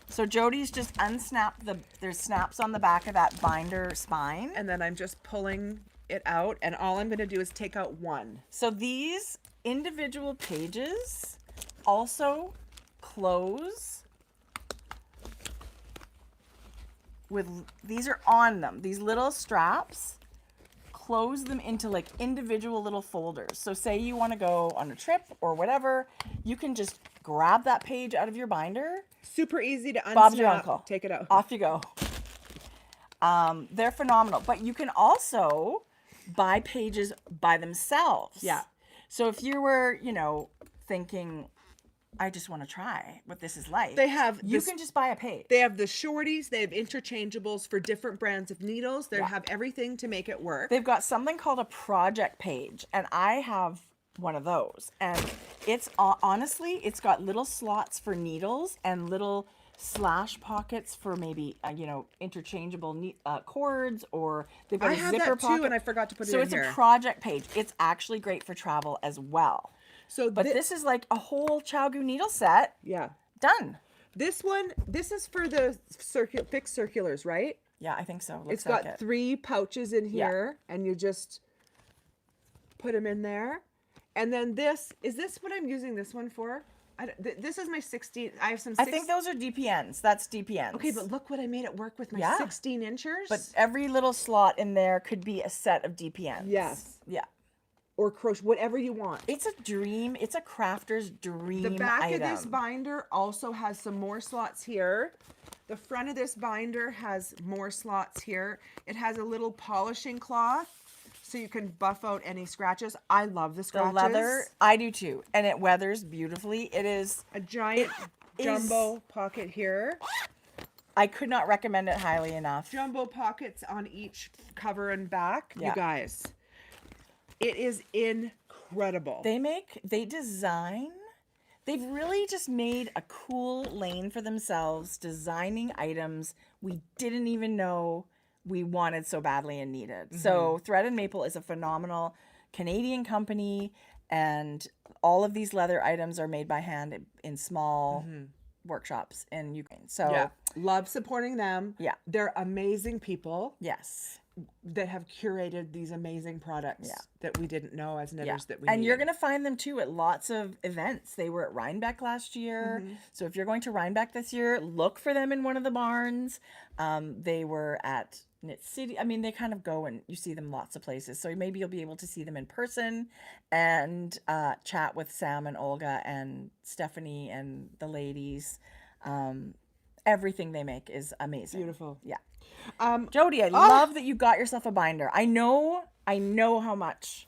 S1: So Jodi's just unsnapped there's snaps on the back of that binder spine.
S2: And then I'm just pulling it out, and all I'm going to do is take out one.
S1: So these individual pages also close with, these are on them. These little straps close them into like individual little folders. So say you want to go on a trip or whatever, you can just grab that page out of your binder.
S2: Super easy to unsnap.
S1: Bob's your uncle.
S2: Take it out.
S1: Off you go. They're phenomenal. But you can also buy pages by themselves.
S2: Yeah.
S1: So if you were, thinking, I just want to try what this is like.
S2: They have
S1: You can just buy a page.
S2: They have the shorties. They have interchangeables for different brands of needles. They have everything to make it work.
S1: They've got something called a project page, and I have one of those. And it's honestly, it's got little slots for needles and little slash pockets for maybe interchangeable cords, or they've got
S2: I
S1: a
S2: have
S1: zipper
S2: that too,
S1: pocket.
S2: and I forgot to put it
S1: so
S2: in
S1: it's
S2: here.
S1: a project page. It's actually great for travel as well.
S2: So,
S1: but this is like a whole Chowgu needle set.
S2: Yeah.
S1: Done.
S2: This is for the fixed circulars, right?
S1: Yeah, I think so.
S2: It's got 3 pouches in here, and you just put them in there. And then is this what I'm using this one for? This is my 16. I have some.
S1: I think those are DPNs. That's DPNs.
S2: Okay, but look what I made it work with my 16 inchers.
S1: But every little slot in there could be a set of DPNs.
S2: Yes.
S1: Yeah.
S2: Or crochet, whatever you want.
S1: It's a dream. It's a crafter's dream.
S2: The back
S1: item.
S2: of this binder also has some more slots here. The front of this binder has more slots here. It has a little polishing cloth, so you can buff out any scratches. I love the scratches.
S1: The leather, I do too, and it weathers beautifully. It is
S2: a giant jumbo pocket here.
S1: I could not recommend it highly enough.
S2: Jumbo pockets on each cover and back.
S1: Yeah.
S2: You guys, it is incredible.
S1: They've really just made a cool lane for themselves, designing items we didn't even know we wanted so badly and needed. Mm-hmm. So Thread and Maple is a phenomenal Canadian company, and all of these leather items are made by hand in small workshops in Ukraine. So
S2: love supporting them.
S1: Yeah.
S2: They're amazing people.
S1: Yes.
S2: That have curated these amazing products that we didn't know as knitters that we
S1: And
S2: needed.
S1: you're going to find them too at lots of events. They were at Rhinebeck last year. So if you're going to Rhinebeck this year, look for them in one of the barns. They were at Knit City. I mean, they kind of go and you see them lots of places. So maybe you'll be able to see them in person and chat with Sam and Olga and Stephanie and the ladies. Everything they make is amazing.
S2: Beautiful.
S1: Yeah. Jodi, I love that you got yourself a binder. I know how much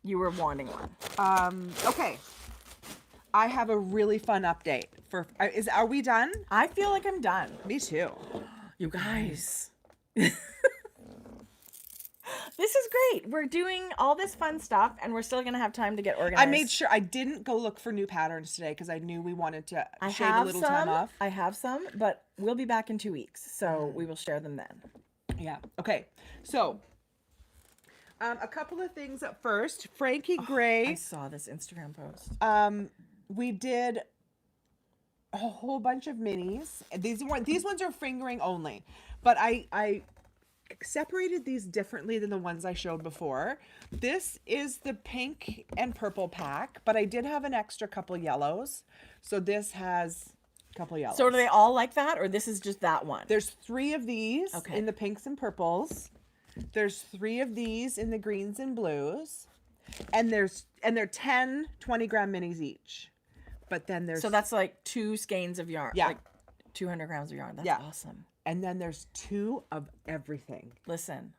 S1: you were wanting one.
S2: Okay. I have a really fun update for. Are we done?
S1: I feel like I'm done.
S2: Me too.
S1: You guys. This is great. We're doing all this fun stuff, and we're still going to have time to get organized.
S2: I made sure I didn't go look for new patterns today because I knew we wanted to shave a little time off.
S1: I have some, but we'll be back in 2 weeks, so we will share them then.
S2: Yeah. Okay. So, a couple of things at first. Frankie Gray.
S1: I saw this Instagram post.
S2: We did a whole bunch of minis. These ones are fingering only, but I separated these differently than the ones I showed before. This is the pink and purple pack, but I did have an extra couple yellows. So this has a couple yellows.
S1: So are they all like that, or this is just that one?
S2: There's 3 of these
S1: Okay.
S2: in the pinks and purples. There's 3 of these in the greens and blues. And they're 10 20-gram minis each. But then there's
S1: So that's like 2 skeins of yarn.
S2: Yeah.
S1: Like 200 grams of yarn. That's
S2: Yeah.
S1: awesome.
S2: And then there's 2 of everything.
S1: Listen,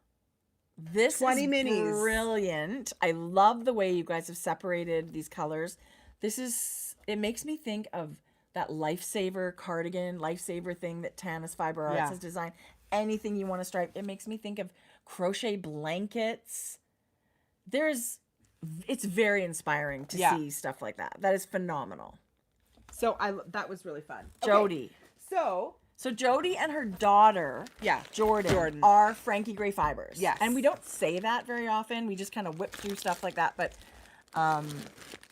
S1: this
S2: 20
S1: is
S2: minis.
S1: brilliant. I love the way you guys have separated these colors. it makes me think of that Lifesaver cardigan, Lifesaver thing that Tanis Fiber Arts
S2: Yeah.
S1: has designed. Anything you want to stripe. It makes me think of crochet blankets. It's very inspiring to
S2: Yeah.
S1: see stuff like that. That is phenomenal.
S2: So that was really fun.
S1: Jodi.
S2: So
S1: So Jodi and her daughter,
S2: Yeah,
S1: Jordan,
S2: Jordan.
S1: are Frankie Gray Fibres.
S2: Yes.
S1: And we don't say that very often. We just kind of whip through stuff like that. But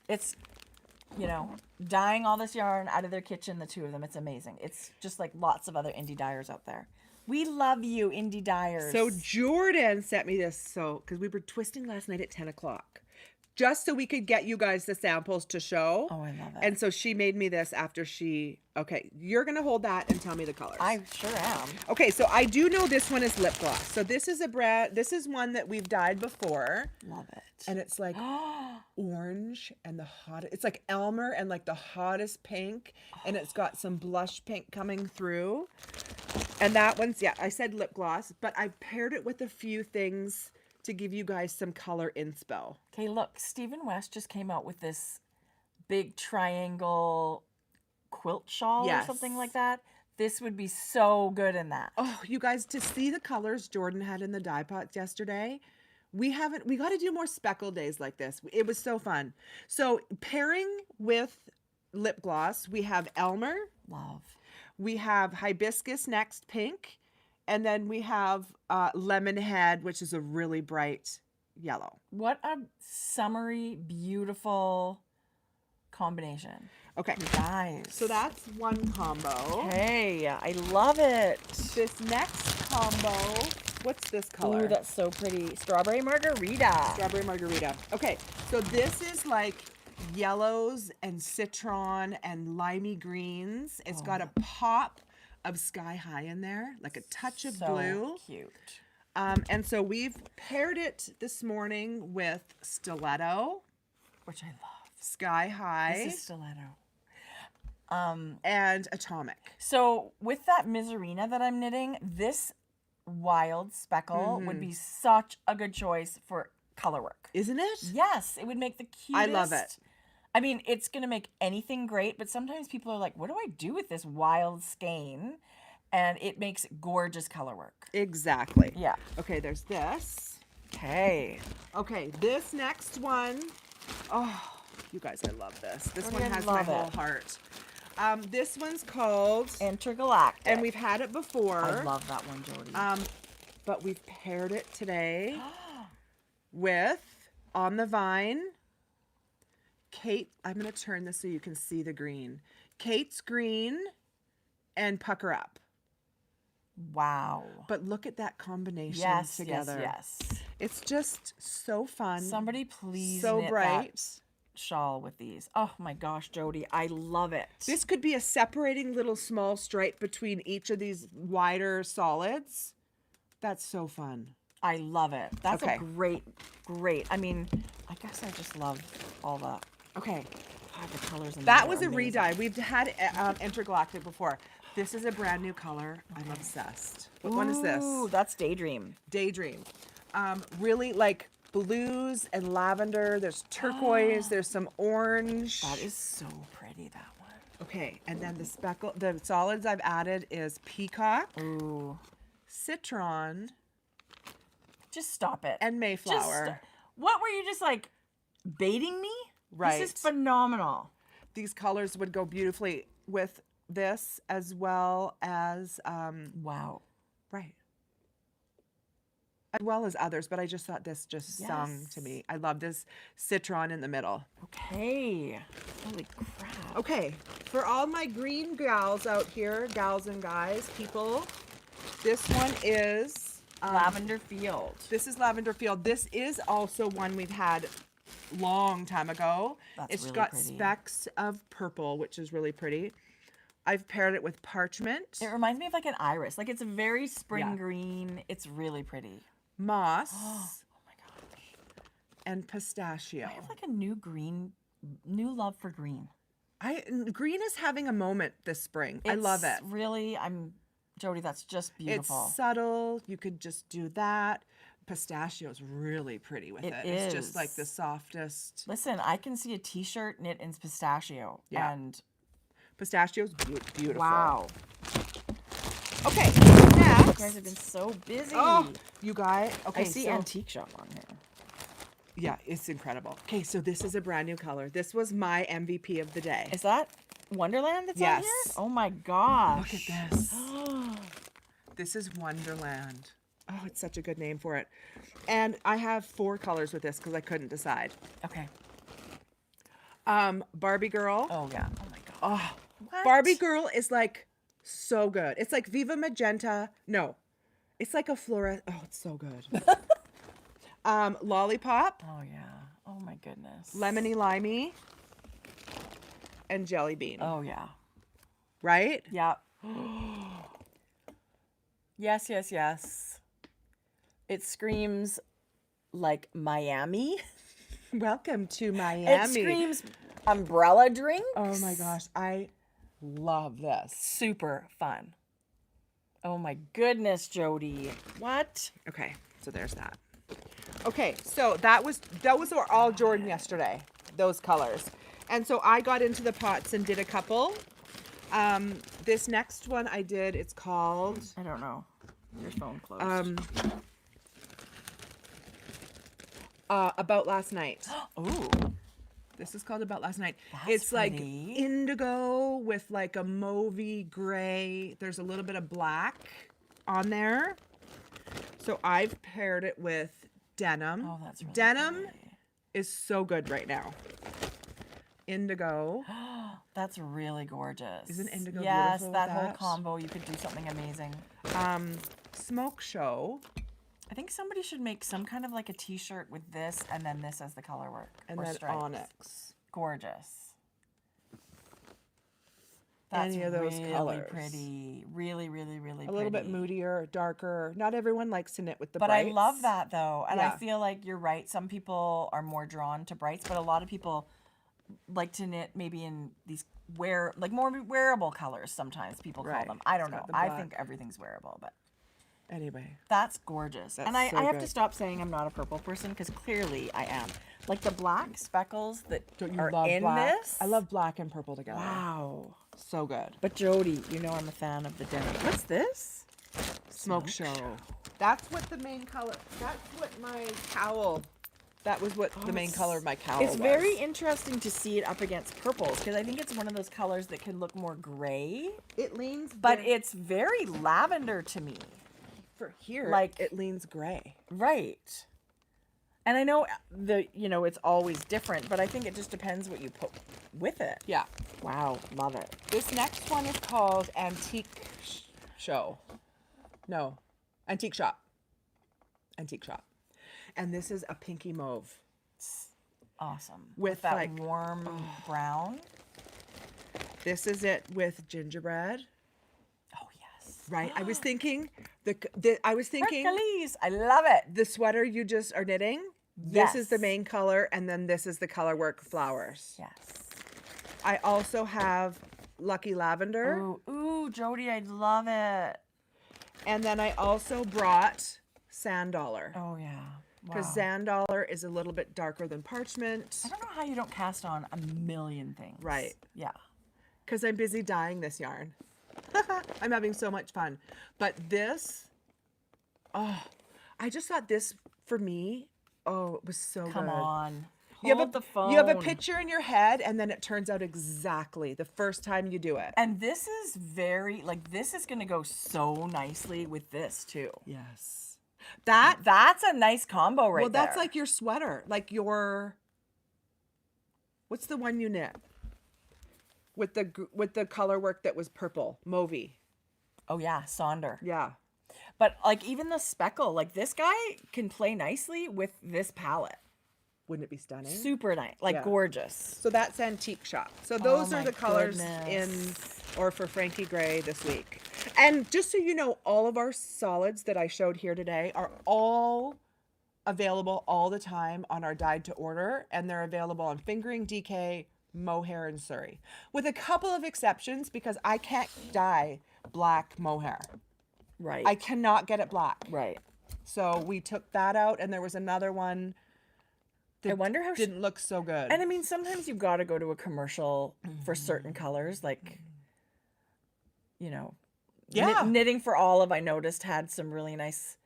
S1: it's, dyeing all this yarn out of their kitchen, the two of them. It's amazing. It's just like lots of other indie dyers out there. We love you, indie dyers.
S2: So Jordan sent me this, because we were twisting last night at 10 o'clock, just so we could get you guys the samples to show.
S1: Oh, I love it.
S2: And so she made me this after okay, you're going to hold that and tell me the colors.
S1: I sure am.
S2: Okay, so I do know this one is lip gloss. So this is one that we've dyed before.
S1: Love it.
S2: And it's like orange and it's like Elmer and like the hottest pink. And it's got some blush pink coming through. And that one's, I said lip gloss, but I paired it with a few things to give you guys some color inspo.
S1: Okay, look, Stephen West just came out with this big triangle quilt shawl or
S2: Yes.
S1: something like that. This would be so good in that.
S2: Oh, you guys, to see the colors Jordan had in the dye pots yesterday, we got to do more speckle days like this. It was so fun. So pairing with lip gloss, we have Elmer.
S1: Love.
S2: We have Hibiscus Next Pink. And then we have Lemon Head, which is a really bright yellow.
S1: What a summery, beautiful combination.
S2: Okay.
S1: You guys.
S2: So that's one combo.
S1: Hey, I love it.
S2: This next combo, what's this color?
S1: Ooh, that's so pretty. Strawberry margarita.
S2: Strawberry margarita. Okay, so this is like yellows and citron and limey greens. It's got a pop of Sky High in there, like a touch of blue.
S1: Cute.
S2: And so we've paired it this morning with Stiletto,
S1: Which I love.
S2: Sky High,
S1: This is stiletto.
S2: and Atomic.
S1: So with that Miserina that I'm knitting, this wild speckle would be such a good choice for color work.
S2: Isn't it?
S1: Yes, it would make the cutest.
S2: I love it.
S1: I mean, it's going to make anything great, but sometimes people are like, what do I do with this wild skein? And it makes gorgeous color work.
S2: Exactly.
S1: Yeah.
S2: Okay, there's this.
S1: Okay.
S2: Okay, this next one. Oh, you guys, I love this. This
S1: Jodi,
S2: one
S1: I
S2: has my
S1: love
S2: whole
S1: it.
S2: heart. This one's called,
S1: Intergalactic.
S2: and we've had it before.
S1: I love that one, Jodi.
S2: But we've paired it today with On the Vine. Kate, I'm going to turn this so you can see the green. Kate's green and Pucker Up.
S1: Wow.
S2: But look at that combination
S1: Yes,
S2: together.
S1: yes, yes.
S2: It's just so fun.
S1: Somebody please
S2: so
S1: knit
S2: bright.
S1: that shawl with these. Oh my gosh, Jodi, I love it.
S2: This could be a separating little small stripe between each of these wider solids. That's so fun.
S1: I love it. That's
S2: Okay.
S1: a great. I mean, I guess I just love all the
S2: Okay.
S1: God, the colors in
S2: That
S1: there
S2: was
S1: are
S2: a
S1: amazing.
S2: redye. We've had Intergalactic before. This is a brand new color. I'm obsessed. What one is this?
S1: Ooh, that's Daydream.
S2: Daydream. Really like blues and lavender. There's turquoise. There's some orange.
S1: That is so pretty, that one.
S2: Okay, and then the solids I've added is peacock,
S1: Ooh.
S2: citron,
S1: Just stop it.
S2: and mayflower.
S1: What were you just like baiting me?
S2: Right.
S1: This is phenomenal.
S2: These colors would go beautifully with this as well as
S1: Wow.
S2: right. As well as others, but I just thought this just sung to me. I love this citron in the middle.
S1: Okay. Holy crap.
S2: Okay, for all my green gals out here, gals and guys, people, this one is
S1: Lavender Field.
S2: This is Lavender Field. This is also one we've had long time ago.
S1: That's
S2: It's
S1: really
S2: got
S1: pretty.
S2: specks of purple, which is really pretty. I've paired it with parchment,
S1: It reminds me of like an iris. Like it's a very spring
S2: Yeah.
S1: green. It's really pretty.
S2: moss,
S1: Oh my gosh.
S2: and pistachio.
S1: I have like a new love for green.
S2: Green is having a moment this spring. I love it.
S1: Really, Jodi, that's just beautiful.
S2: It's subtle. You could just do that. pistachio is really pretty with
S1: It
S2: it. It's just
S1: is.
S2: like the softest.
S1: Listen, I can see a t-shirt knit in pistachio.
S2: Yeah.
S1: And
S2: Pistachio's beautiful.
S1: wow.
S2: Okay,
S1: You
S2: next.
S1: guys have been so busy.
S2: Oh, you guys. Okay,
S1: I see
S2: so,
S1: antique shop on here.
S2: yeah, it's incredible. Okay, so this is a brand new color. This was my MVP of the day.
S1: Is that Wonderland that's on here?
S2: Yes.
S1: Oh my gosh.
S2: Look at this. This is Wonderland. Oh, it's such a good name for it. And I have 4 colors with this because I couldn't decide.
S1: Okay.
S2: Barbie Girl.
S1: Oh yeah. Oh my god.
S2: Oh,
S1: What?
S2: Barbie Girl is like so good. It's like Viva Magenta. No, it's like a flora. Oh, it's so good. Lollipop,
S1: Oh yeah. Oh my goodness.
S2: Lemony Limey, and Jelly Bean.
S1: Oh yeah.
S2: Right?
S1: Yeah. Yes, yes, yes. It screams like Miami.
S2: Welcome to Miami.
S1: It screams umbrella drinks.
S2: Oh my gosh, I love this.
S1: Super fun. Oh my goodness, Jodi. What?
S2: Okay, so there's that. Okay, so those were all Jordan yesterday, those colors. And so I got into the pots and did a couple. This next one I did, it's called
S1: I don't know. Your phone closed.
S2: About Last Night.
S1: Ooh.
S2: This is called About Last Night.
S1: That's
S2: It's like
S1: pretty.
S2: indigo with like a mauvey gray. There's a little bit of black on there. So I've paired it with denim.
S1: Oh, that's really
S2: Denim
S1: pretty.
S2: is so good right now. Indigo.
S1: That's really gorgeous.
S2: Isn't indigo
S1: yes,
S2: beautiful with
S1: that whole
S2: that?
S1: combo, you could do something amazing.
S2: Smoke Show.
S1: I think somebody should make some kind of like a t-shirt with this and then this as the color work.
S2: And
S1: or
S2: then
S1: stripes.
S2: Onyx.
S1: Gorgeous. That's
S2: Any of those
S1: really
S2: colors.
S1: pretty. Really, really, really
S2: A little bit
S1: pretty.
S2: moodier, darker. Not everyone likes to knit with the
S1: But
S2: brights.
S1: I love that though. And I
S2: Yeah.
S1: feel like you're right. Some people are more drawn to brights, but a lot of people like to knit maybe in these more wearable colors sometimes people call
S2: Right.
S1: them. I don't
S2: It's
S1: know.
S2: got the
S1: I
S2: black.
S1: think everything's wearable, but
S2: Anyway.
S1: that's gorgeous.
S2: That's
S1: and I
S2: so
S1: have to
S2: good.
S1: stop saying I'm not a purple person because clearly I am. Like the black speckles that
S2: Don't you
S1: are
S2: love
S1: in
S2: black?
S1: this.
S2: I love black and purple together.
S1: Wow.
S2: So good.
S1: But Jodi, you know I'm a fan of the denim. What's this?
S2: Smoke Show. That's what the main color. That's what my cowl. That was what the main color of my cowl
S1: It's
S2: was.
S1: very interesting to see it up against purples because I think it's one of those colors that can look more gray,
S2: It leans,
S1: but it's very lavender to me.
S2: for here.
S1: like-
S2: it leans gray.
S1: Right. And I know it's always different, but I think it just depends what you put with it.
S2: Yeah.
S1: Wow, love it.
S2: This next one is called Antique Show. No, Antique Shop. Antique Shop. And this is a pinky mauve.
S1: Awesome.
S2: With,
S1: that
S2: like-
S1: warm brown.
S2: This is it with gingerbread.
S1: Oh yes.
S2: Right. I was thinking I was thinking
S1: Hercules. I love it.
S2: the sweater you just are knitting. This is the
S1: Yes.
S2: main color, and then this is the color work flowers.
S1: Yes.
S2: I also have Lucky Lavender,
S1: Ooh, Jodi, I love it.
S2: and then I also brought Sand Dollar
S1: Oh yeah.
S2: because
S1: Wow.
S2: Sand Dollar is a little bit darker than parchment.
S1: I don't know how you don't cast on a million things.
S2: Right.
S1: Yeah.
S2: Because I'm busy dyeing this yarn. I'm having so much fun. But this, I just thought this for me. Oh, it was so good.
S1: Come on.
S2: You
S1: Hold the phone.
S2: You have a picture in your head, and then it turns out exactly the first time you do it.
S1: And this is this is going to go so nicely with this too.
S2: Yes.
S1: That's a nice combo right
S2: Well, that's
S1: there.
S2: like your sweater, like your. What's the one you knit? With the color work that was purple, mauvey.
S1: Oh yeah, Sonder.
S2: Yeah.
S1: But like even the speckle, like this guy can play nicely with this palette.
S2: Wouldn't it be stunning?
S1: Super nice, like
S2: Yeah.
S1: gorgeous.
S2: So that's Antique Shop. So those
S1: Oh
S2: are
S1: my
S2: the colors
S1: goodness.
S2: or for Frankie Gray this week. And just so you know, all of our solids that I showed here today are all available all the time on our Dyed to Order, and they're available on Fingering, DK, Mohair, and Surrey. With a couple of exceptions because I can't dye black mohair.
S1: Right.
S2: I cannot get it black.
S1: Right.
S2: So we took that out, and there was another one that
S1: I wonder how
S2: didn't look so good.
S1: And I mean, sometimes you've got to go to a commercial for certain colors, like, you know,
S2: Yeah.
S1: Knitting for Olive, I noticed, had some really nice,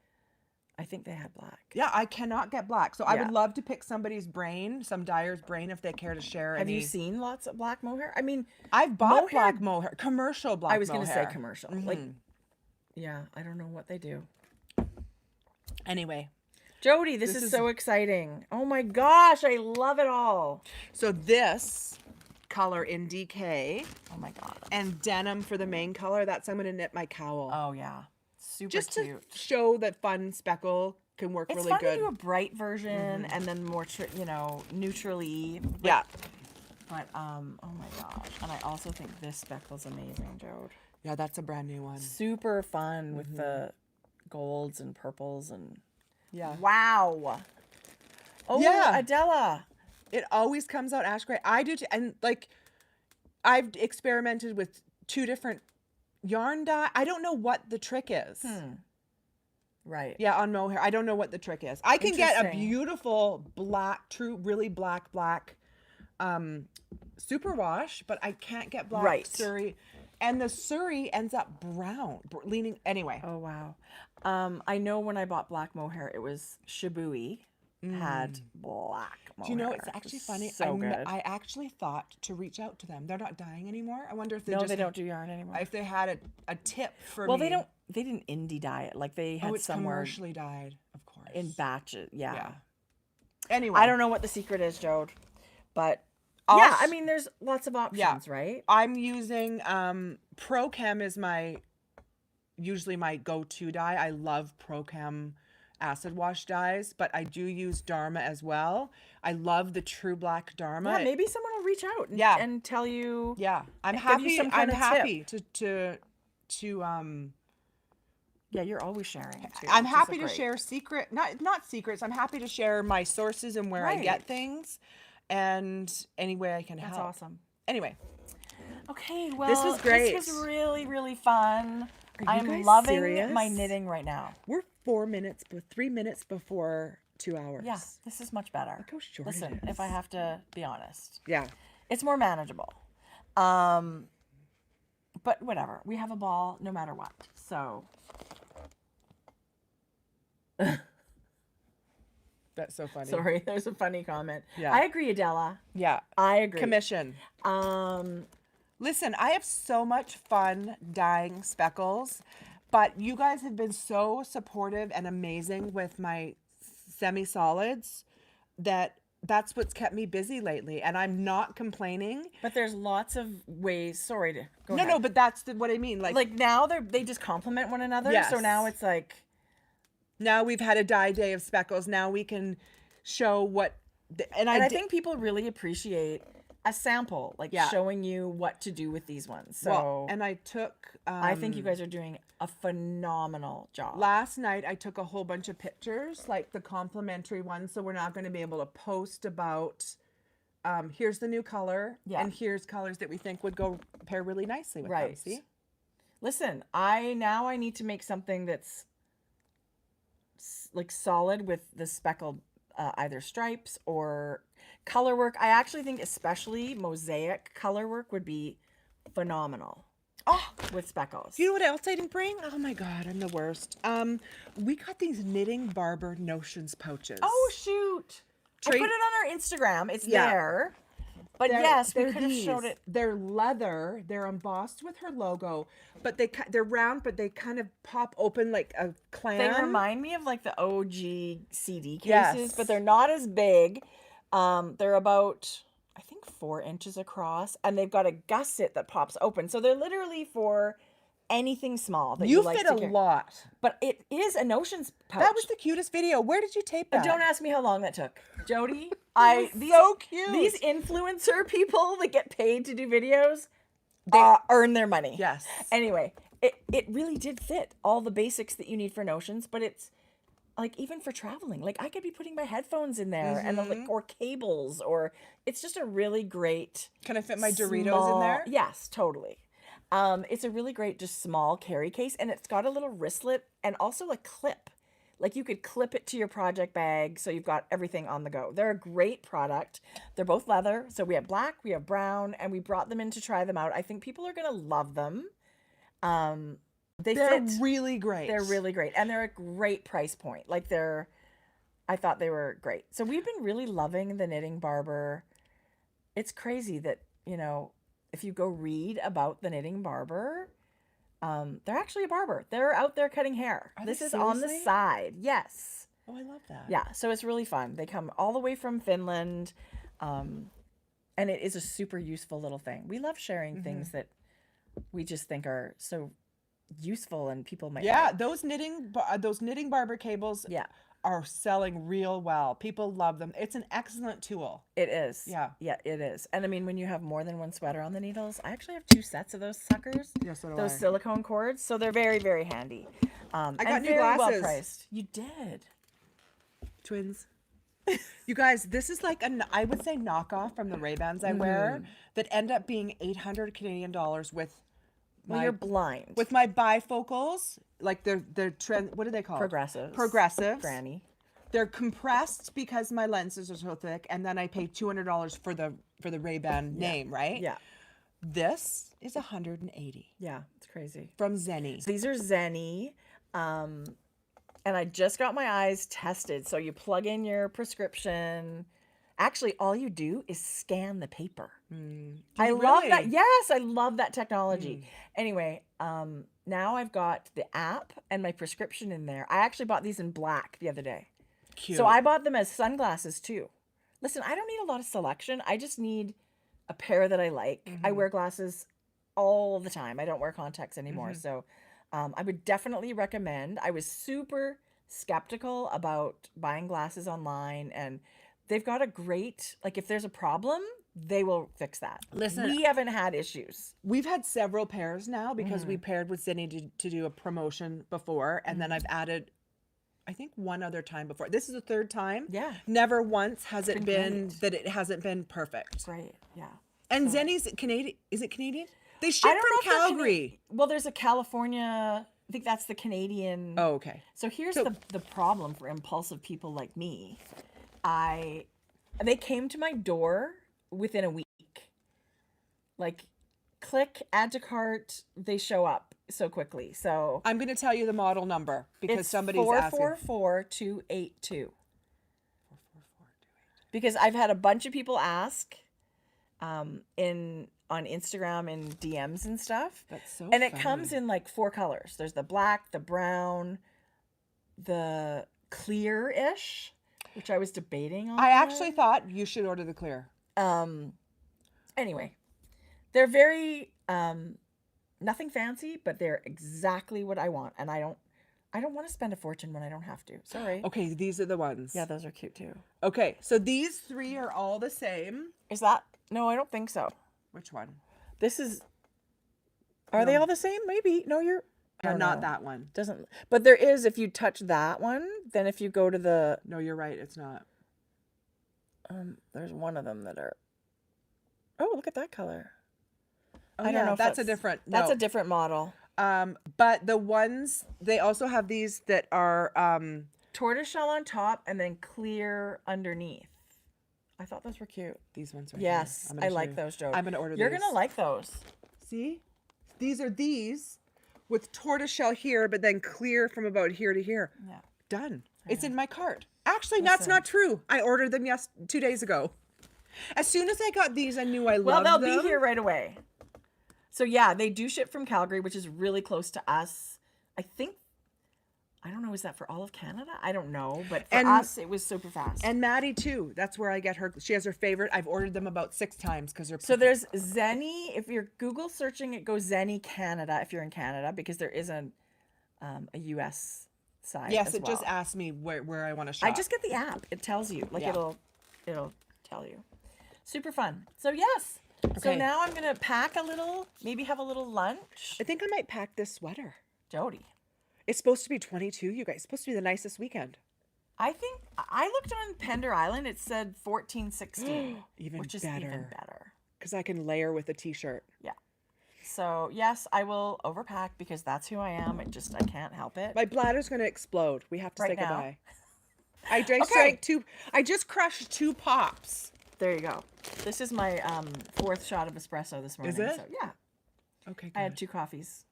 S1: I think they had black.
S2: Yeah, I cannot get black. So I
S1: Yeah.
S2: would love to pick somebody's brain, some dyer's brain, if they care to share
S1: Have
S2: any.
S1: you seen lots of black mohair? I mean,
S2: I've bought
S1: mohair-
S2: black mohair, commercial black mohair.
S1: I was going to say commercial. Like, yeah, I don't know what they do.
S2: Anyway.
S1: Jodi, this is so exciting. Oh my gosh, I love it all.
S2: So this color in DK.
S1: Oh my God.
S2: And denim for the main color. That's I'm going to knit my cowl.
S1: Oh yeah. Super
S2: Just
S1: cute.
S2: to show that fun speckle can work
S1: It's
S2: really
S1: fun
S2: good.
S1: to do a bright version and then more, neutrally.
S2: Yeah.
S1: But, oh my gosh. And I also think this speckle's amazing, Jode.
S2: Yeah, that's a brand new one.
S1: Super fun with the golds and purples and...
S2: Yeah.
S1: Wow. Oh,
S2: Yeah.
S1: Adela.
S2: It always comes out ash gray. I do too. And like, I've experimented with 2 different yarn dye. I don't know what the trick is.
S1: Right.
S2: Yeah, on mohair. I don't know what the trick is. I can get a
S1: Interesting.
S2: beautiful black, really black, superwash, but I can't get black
S1: Right.
S2: Surrey. And the Surrey ends up brown, leaning, anyway.
S1: Oh, wow. I know when I bought black mohair, it was Shibui had black mohair.
S2: Do you know, it's actually funny.
S1: So good.
S2: I actually thought to reach out to them. They're not dyeing anymore. I wonder if they
S1: No,
S2: just
S1: they don't do yarn anymore.
S2: if they had a tip for
S1: Well,
S2: me.
S1: they didn't indie dye it. Like they had
S2: Oh, it's
S1: somewhere
S2: commercially dyed, of course.
S1: in batches. Yeah.
S2: Yeah. Anyway,
S1: I don't know what the secret is, Jode, but
S2: I'll
S1: yeah, I
S2: s-
S1: mean, there's lots of options, right?
S2: I'm using Prochem is usually my go-to dye. I love Prochem acid wash dyes, but I do use Dharma as well. I love the True Black Dharma.
S1: Yeah, maybe someone will reach out and,
S2: Yeah.
S1: and tell you.
S2: Yeah, I'm
S1: give you
S2: happy.
S1: some kind
S2: I'm
S1: of
S2: happy to
S1: Yeah, you're always sharing it too.
S2: I'm
S1: which is
S2: happy to
S1: great.
S2: share not secrets. I'm happy to share my sources and where I
S1: Right.
S2: get things, and any way I can
S1: That's
S2: help.
S1: awesome.
S2: Anyway,
S1: Okay, well,
S2: This was great.
S1: This was really, really fun.
S2: you
S1: I'm
S2: guys
S1: loving
S2: serious?
S1: my knitting right now.
S2: we're 3 minutes before 2 hours.
S1: Yeah, this is much better.
S2: Look how short
S1: Listen,
S2: it is.
S1: if I have to be honest,
S2: Yeah.
S1: it's more manageable. But whatever, we have a ball no matter what. So
S2: That's so funny.
S1: sorry, there's a funny comment.
S2: Yeah.
S1: I agree, Adela.
S2: Yeah.
S1: I agree.
S2: Commission. Listen, I have so much fun dyeing speckles, but you guys have been so supportive and amazing with my semi-solids that's what's kept me busy lately, and I'm not complaining.
S1: But there's lots of ways. Sorry to go
S2: No,
S1: ahead.
S2: but that's what I mean.
S1: Like now they just complement one another.
S2: Yes.
S1: So now it's like
S2: Now we've had a dye day of speckles. Now we can show what, and
S1: I
S2: I
S1: think people really appreciate a sample, like
S2: Yeah.
S1: showing you what to do with these ones. So
S2: well, and I took.
S1: I think you guys are doing a phenomenal job.
S2: Last night I took a whole bunch of pictures, like the complimentary ones. So we're not going to be able to post about. Here's the new color,
S1: Yeah.
S2: and here's colors that we think would go pair really nicely with them.
S1: Right.
S2: See?
S1: Listen, I need to make something that's like solid with the speckled either stripes or color work. I actually think especially mosaic color work would be phenomenal.
S2: Oh,
S1: With speckles.
S2: you know what else I didn't bring? Oh my God, I'm the worst. We got these Knitting Barber Notions pouches.
S1: Oh shoot! I
S2: Tra-
S1: put it on our Instagram. It's
S2: Yeah.
S1: there. But yes, we
S2: they're
S1: could have showed
S2: these.
S1: it.
S2: They're leather. They're embossed with her logo, but they're round, but they kind of pop open like a clam.
S1: They remind me of like the OG CD cases,
S2: Yes.
S1: but they're not as big. They're about, I think, 4 inches across, and they've got a gusset that pops open. So they're literally for anything small that you,
S2: You
S1: like
S2: fit
S1: to
S2: a
S1: carry.
S2: lot.
S1: But it is a Notions pouch.
S2: That was the cutest video. Where did you tape that?
S1: Don't ask me how long that took, Jodi.
S2: so cute.
S1: These influencer people that get paid to do videos, earn their money.
S2: Yes.
S1: Anyway, it really did fit all the basics that you need for Notions, but it's like even for traveling, like I could be putting my headphones in there and then, like, or cables, or it's just a really great.
S2: Can I fit my Doritos in
S1: small-
S2: there?
S1: Yes, totally. It's a really great just small carry case, and it's got a little wristlet and also a clip. Like you could clip it to your project bag so you've got everything on the go. They're a great product. They're both leather. So we have black, we have brown, and we brought them in to try them out. I think people are going to love them. They're
S2: really great.
S1: They're really great. And they're a great price point. Like I thought they were great. So we've been really loving the Knitting Barber. It's crazy that, you know, if you go read about the Knitting Barber, they're actually a barber. They're out there cutting hair. This is on the side. Yes.
S2: Oh, I love that.
S1: Yeah. So it's really fun. They come all the way from Finland. And it is a super useful little thing. We love sharing things that we just think are so useful and people might like.
S2: those knitting barber cables are selling real well. People love them. It's an excellent tool.
S1: It is.
S2: Yeah,
S1: it is. And I mean, when you have more than one sweater on the needles, I actually have 2 sets of those suckers.
S2: Yes, so do
S1: those
S2: I.
S1: silicone cords, so they're very, very handy.
S2: I got
S1: and
S2: new
S1: very
S2: glasses.
S1: well priced. You did.
S2: Twins. You guys, this is like I would say knockoff from the Ray-Bans I wear that end up being 800 Canadian dollars with
S1: Well, you're blind.
S2: with my bifocals, like they're trend. What are they called? Progressives.
S1: Granny.
S2: They're compressed because my lenses are so thick, and then I pay $200 for the Ray-Ban name, right?
S1: Yeah.
S2: This is 180
S1: Yeah, it's crazy.
S2: from Zenny.
S1: So these are Zenny. And I just got my eyes tested. So you plug in your prescription. Actually, all you do is scan the paper. I love that. Yes, I love that technology. Anyway, now I've got the app and my prescription in there. I actually bought these in black the other day.
S2: Cute.
S1: So I bought them as sunglasses too. Listen, I don't need a lot of selection. I just need a pair that I like. I wear glasses all the time. I don't wear contacts anymore. So I would definitely recommend. I was super skeptical about buying glasses online, and they've got a great, like if there's a problem, they will fix that.
S2: Listen,
S1: we haven't had issues.
S2: We've had several pairs now because we paired with Zenny to do a promotion before, and then I've added, I think, one other time before. This is the 3rd time.
S1: Yeah.
S2: Never once has it been
S1: great.
S2: that it hasn't been perfect.
S1: Right. Yeah.
S2: And Zenny's Canadian. Is it Canadian? They ship from Calgary.
S1: Well, there's a California. I think that's the Canadian.
S2: Oh, okay.
S1: So here's the problem for impulsive people like me. They came to my door within a week. Like, click, add to cart, they show up so quickly. So
S2: I'm going to tell you the model number because
S1: it's
S2: somebody's asking.
S1: 444282. Because I've had a bunch of people ask on Instagram and DMs and stuff.
S2: That's so
S1: And it
S2: funny.
S1: comes in like 4 colors. There's the black, the brown, the clear-ish, which I was debating on.
S2: I actually thought you should order the clear.
S1: Anyway, they're very nothing fancy, but they're exactly what I want, and I don't want to spend a fortune when I don't have to. Sorry.
S2: Okay, these are the ones.
S1: Yeah, those are cute too.
S2: Okay, so these 3 are all the same.
S1: Is that? No, I don't think so.
S2: Which one?
S1: This is. Are they all the same? Maybe. No, you're. I don't
S2: Not
S1: know.
S2: that one.
S1: Doesn't. But there is, if you touch that one, then if you go to the.
S2: No, you're right. It's not.
S1: There's one of them that are. Oh, look at that color.
S2: Oh,
S1: I don't know if
S2: that's a different.
S1: That's
S2: no.
S1: a different model.
S2: But the ones they also have these that are
S1: Tortoiseshell on top and then clear underneath. I thought those were cute.
S2: these ones right
S1: Yes,
S2: here.
S1: I like those, Jodi.
S2: I'm gonna order
S1: You're
S2: these.
S1: gonna like those.
S2: See, these are these with tortoiseshell here, but then clear from about here to here.
S1: Yeah.
S2: Done. It's in my cart. Actually, that's not true. I ordered them 2 days ago. As soon as I got these, I knew I loved them.
S1: Well, they'll be here right away. So yeah, they do ship from Calgary, which is really close to us. I don't know, is that for all of Canada? I don't know, but for us, it was super fast.
S2: And Maddie too. That's where I get her. She has her favorite. I've ordered them about 6 times because they're.
S1: So there's Zenny. If you're Google searching it, go Zenny Canada if you're in Canada, because there is a US side.
S2: Yes,
S1: as
S2: it
S1: well.
S2: just asked me where I want to shop.
S1: I just get the app. It tells you. Like
S2: Yeah.
S1: it'll tell you. Super fun. So yes. So
S2: Okay.
S1: now I'm gonna pack a little, maybe have a little lunch.
S2: I think I might pack this sweater.
S1: Jodi.
S2: It's supposed to be 22, you guys. It's supposed to be the nicest weekend.
S1: I think I looked on Pender Island. It said 14, 16,
S2: Even
S1: which is
S2: better.
S1: even better.
S2: Because I can layer with a t-shirt.
S1: Yeah. So yes, I will overpack because that's who I am. I can't help it.
S2: My bladder's going to explode. We have to say
S1: Right now.
S2: goodbye. I drank
S1: Okay.
S2: I just crushed 2 pops.
S1: There you go. This is my 4th shot of espresso this morning.
S2: Is it?
S1: So yeah,
S2: Okay, good.
S1: I had 2 coffees.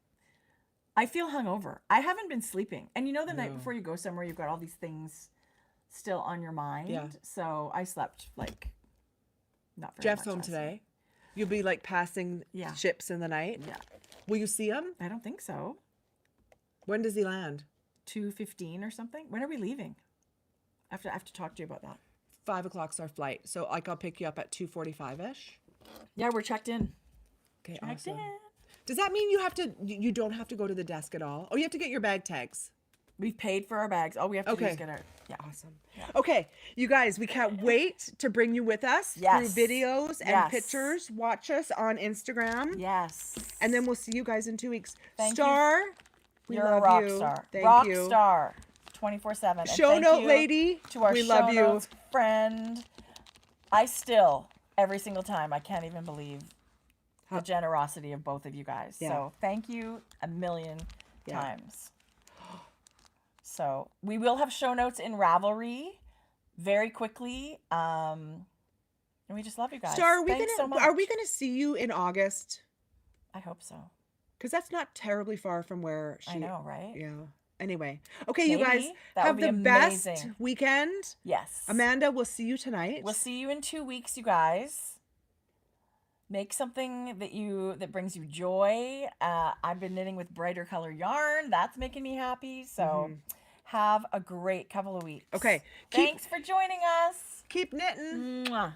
S1: I feel hungover. I haven't been sleeping. And you know the night before you go somewhere, you've got all these things still on your mind.
S2: Yeah.
S1: So I slept like not very
S2: Jeff's
S1: much
S2: home
S1: last night.
S2: today. You'll be like passing
S1: Yeah.
S2: ships in the night.
S1: Yeah.
S2: Will you see him?
S1: I don't think so.
S2: When does he land?
S1: 2:15 or something. When are we leaving? I have to talk to you about that.
S2: 5 o'clock's our flight. So like I'll pick you up at 2:45ish.
S1: Yeah, we're checked in.
S2: Okay,
S1: Checked
S2: awesome.
S1: in.
S2: Does that mean you don't have to go to the desk at all? Oh, you have to get your bag tags.
S1: We've paid for our bags. All we have to do
S2: Okay.
S1: is get our
S2: Awesome. Okay, you guys, we can't wait to bring you with us
S1: Yes.
S2: through videos and
S1: Yes.
S2: pictures. Watch us on Instagram.
S1: Yes.
S2: And then we'll see you guys in 2 weeks.
S1: Thank you.
S2: Star, we
S1: You're
S2: love
S1: a rock
S2: you.
S1: star.
S2: Thank
S1: rock
S2: you.
S1: star. 24/7. And
S2: Show
S1: thank
S2: note
S1: you
S2: lady,
S1: to our
S2: we
S1: show
S2: love you.
S1: notes friend. I still, every single time, I can't even believe the generosity of both of you guys.
S2: Yeah.
S1: So thank you a million
S2: Yeah.
S1: times. So we will have show notes in Ravelry very quickly. And we just love you guys.
S2: Star,
S1: Thanks so much.
S2: are we gonna see you in August?
S1: I hope so.
S2: Because that's not terribly far from where she.
S1: I know, right?
S2: Yeah. Anyway, okay, you guys
S1: Maybe. That
S2: have
S1: would be
S2: the best
S1: amazing.
S2: weekend.
S1: Yes.
S2: Amanda, we'll see you tonight.
S1: We'll see you in 2 weeks, you guys. Make something that brings you joy. I've been knitting with brighter color yarn. That's making me happy. So have a great couple of weeks.
S2: Okay,
S1: Thanks for joining us.
S2: keep knitting.
S1: Mwah.